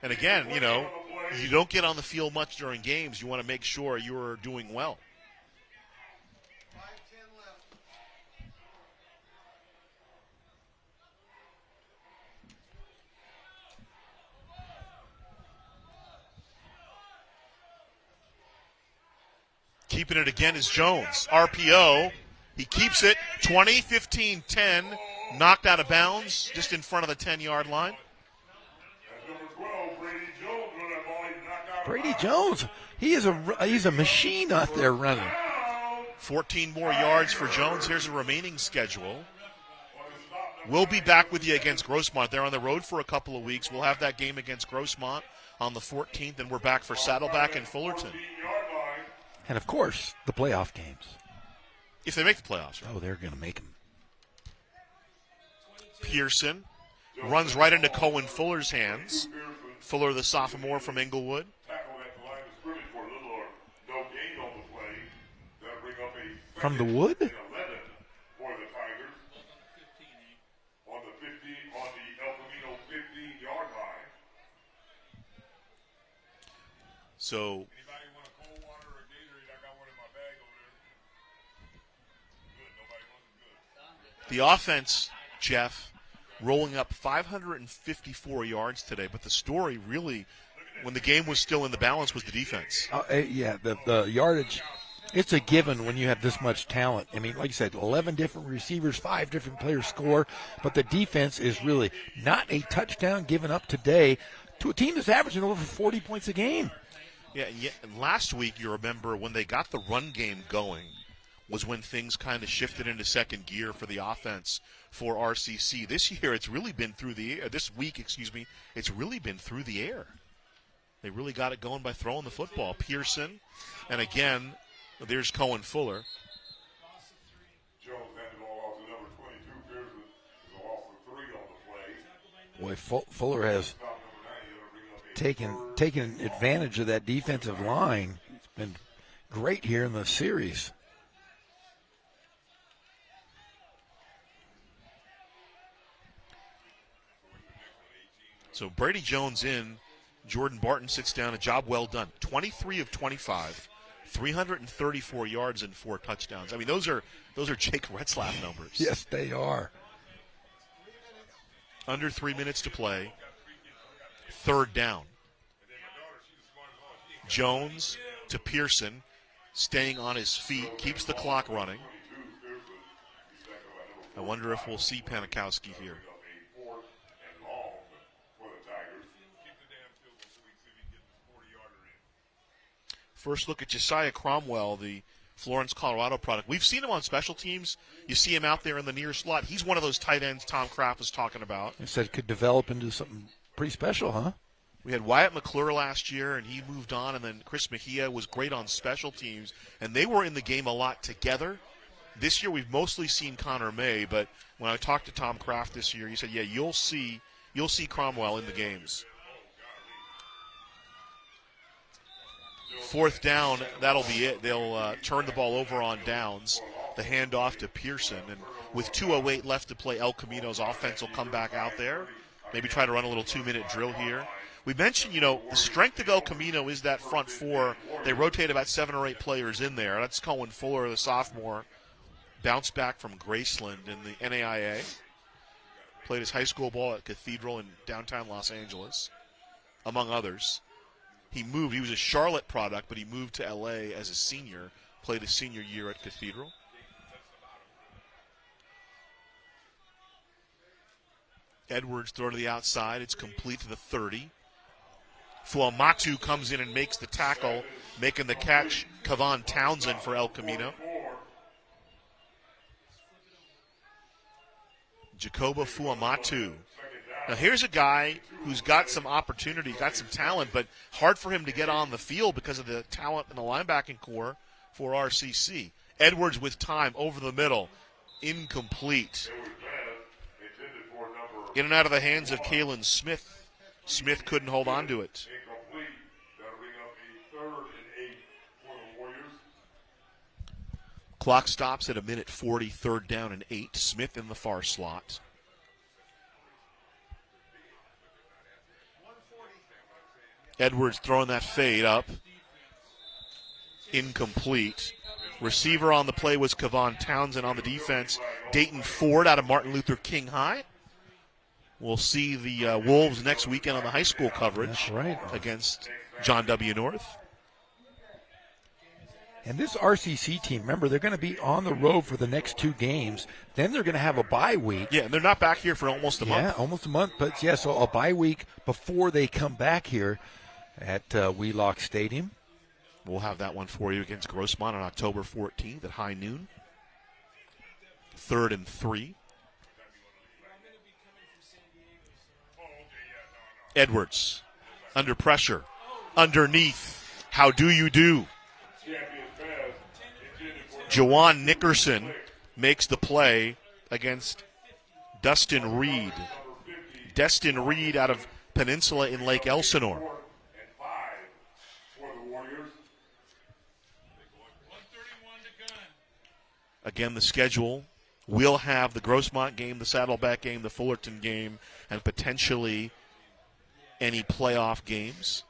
And again, you don't get on the field much during games. You want to make sure you're doing well. Keeping it again is Jones. RPO. He keeps it. 20, 15, 10. Knocked out of bounds just in front of the 10-yard line. Brady Jones, he's a machine out there running. 14 more yards for Jones. Here's the remaining schedule. We'll be back with you against Grossmont. They're on the road for a couple of weeks. We'll have that game against Grossmont on the 14th, and we're back for Saddleback and Fullerton. And, of course, the playoff games. If they make the playoffs. Right? Oh, they're going to make them. Pearson runs right into Cohen Fuller's hands. Fuller, the sophomore from Inglewood. From the wood? So the offense, Jeff, rolling up 554 yards today, but the story really, when the game was still in the balance, was the defense. Yeah, the yardage, it's a given when you have this much talent. I mean, like you said, 11 different receivers, 5 different players score, but the defense is really not a touchdown given up today to a team that's averaging over 40 points a game. Yeah, and last week, you remember, when they got the run game going was when things kind of shifted into second gear for the offense for RCC. This year, it's really been through the air. This week, it's really been through the air. They really got it going by throwing the football. Pearson, and again, there's Cohen Fuller. Boy, Fuller has taken advantage of that defensive line. It's been great here in the series. So Brady Jones in, Jordan Barton sits down. A job well done. 23 of 25, 334 yards and 4 touchdowns. I mean, those are Jake Retzlaff numbers. Yes, they are. Under 3 minutes to play. 3rd down. Jones to Pearson, staying on his feet, keeps the clock running. I wonder if we'll see Panikowski here. First look at Josiah Cromwell, the Florence, Colorado product. We've seen him on special teams. You see him out there in the near slot. He's one of those tight ends Tom Kraft was talking about. He said could develop into something pretty special, huh? We had Wyatt McClure last year, and he moved on, and then Chris Mejia was great on special teams, and they were in the game a lot together. This year we've mostly seen Connor May, but when I talked to Tom Kraft this year, he said, yeah, you'll see Cromwell in the games. 4th down, that'll be it. They'll turn the ball over on downs. The handoff to Pearson, and with 2:08 left to play, El Camino's offense will come back out there, maybe try to run a little 2-minute drill here. We mentioned, the strength of El Camino is that front four. They rotate about 7 or 8 players in there. That's Cohen Fuller, the sophomore, bounced back from Graceland in the NAIA. Played his high school ball at Cathedral in downtown Los Angeles, among others. He was a Charlotte product, but he moved to L.A. as a senior, played his senior year at Cathedral. Edwards throw to the outside. It's complete to the 30. Fuamatu comes in and makes the tackle, making the catch. Kavan Townsend for El Camino. Jacoba Fuamatu. Now here's a guy who's got some opportunity, got some talent, but hard for him to get on the field because of the talent in the linebacking core for RCC. Edwards with time over the middle. Incomplete. In and out of the hands of Kalen Smith. Smith couldn't hold on to it. Clock stops at 1:40, 3rd down and 8. Smith in the far slot. Edwards throwing that fade up. Incomplete. Receiver on the play was Kavan Townsend. On the defense, Dayton Ford out of Martin Luther King High. We'll see the Wolves next weekend on the high school coverage. That's right. Against John W. North. And this RCC team, remember, they're going to be on the road for the next 2 games. Then they're going to have a bye week. Yeah, and they're not back here for almost a month. Yeah, almost a month. But, yeah, so a bye week before they come back here at Wheelock Stadium. We'll have that one for you against Grossmont on October 14th at high noon. 3rd and 3. Edwards, under pressure, underneath. How do you do? Jawan Nickerson makes the play against Dustin Reed. Destin Reed out of Peninsula in Lake Elsinore. Again, the schedule will have the Grossmont game, the Saddleback game, the Fullerton game, and potentially any playoff games.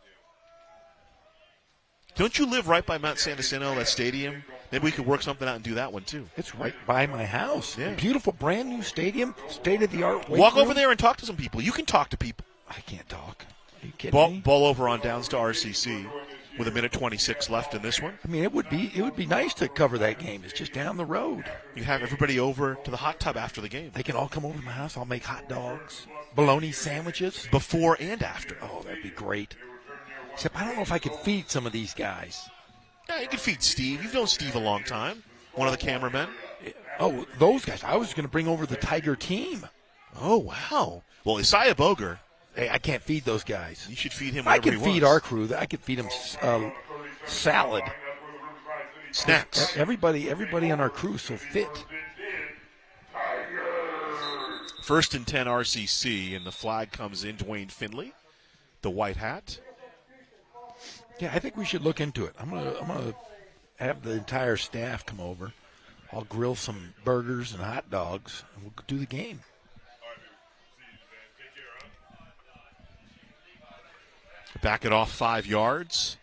Don't you live right by Mount San Jacinto, that stadium? Maybe we could work something out and do that one, too. It's right by my house. Yeah. Beautiful, brand new stadium, state-of-the-art weight Walk room. over there and talk to some people. You can talk to people. I can't talk. Are you kidding me? Ball over on downs to RCC with 1:26 left in this one. I mean, it would be nice to cover that game. It's just down the road. You have everybody over to the hot tub after the game. They can all come over to my house. I'll make hot dogs, bologna sandwiches. Before and after. Oh, that'd be great. Except I don't know if I could feed some of these guys. Yeah, you can feed Steve. You've known Steve a long time. One of the cameramen. Oh, those guys. I was going to bring over the Tiger team. Oh, wow. Well, Isaiah Boger. Hey, I can't feed those guys. You should feed him I whatever can he feed wants. our crew. I could feed them salad. Snacks. Everybody on our crew is so fit. 1st and 10 RCC, and the flag comes in. Dwayne Finley, the white hat. Yeah, I think we should look into it. I'm gonna have the entire staff come over. I'll grill some burgers and hot dogs, and we'll do the game. Back it off 5 yards.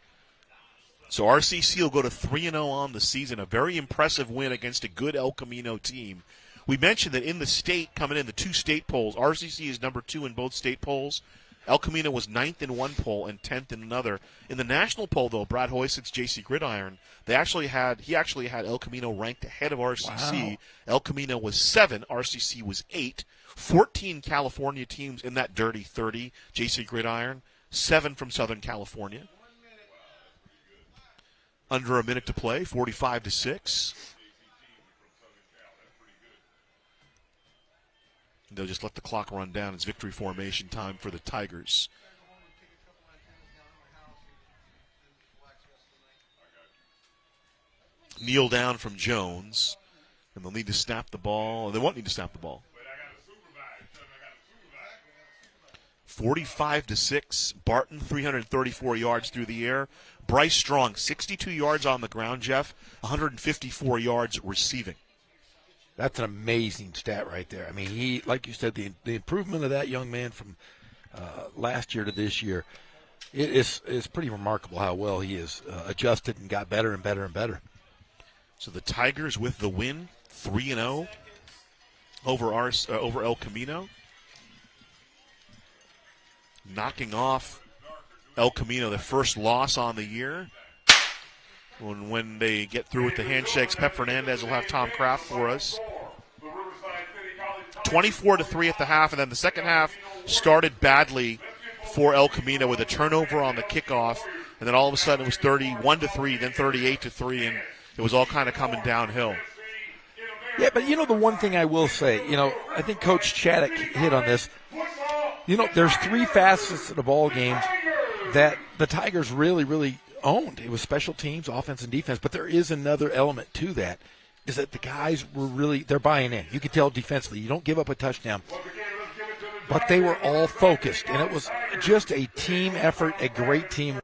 So RCC will go to 3-0 on the season. A very impressive win against a good El Camino team. We mentioned that in the state, coming in the 2 state polls, RCC is number 2 in both state polls. El Camino was 9th in one poll and 10th in another. In the national poll, though, Brad Hoysett's JC Gridiron, he actually had El Camino ranked ahead of RCC. Wow. El Camino was 7, RCC was 8. 14 California teams in that dirty 30, JC Gridiron. 7 from Southern California. Under a minute to play, 45-6. They'll just let the clock run down. It's victory formation time for the Tigers. Kneel down from Jones. And they'll need to snap the ball. They won't need to snap the ball. 45-6. Barton, 334 yards through the air. Bryce Strong, 62 yards on the ground, Jeff. 154 yards receiving. That's an amazing stat right there. I mean, he, like you said, the improvement of that young man from last year to this year, it is pretty remarkable how well he has adjusted and got better and better and better. So the Tigers with the win, 3-0 over El Camino. Knocking off El Camino, the first loss on the year. When they get through with the handshakes, Pep Fernandez will have Tom Kraft for us. 24-3 at the half, and then the second half started badly for El Camino with a turnover on the kickoff, and then all of a sudden it was 31-3, then 38-3, and it was all kind of coming downhill. Yeah, but the one thing I will say, I think Coach Chaddock hit on this. There's 3 facets of the ball game that the Tigers really, really owned. It was special teams, offense, and defense. But there is another element to that, is that the guys they're buying in. You could tell defensively, you don't give up a touchdown. But they were all focused, and it was just a team effort, a great team.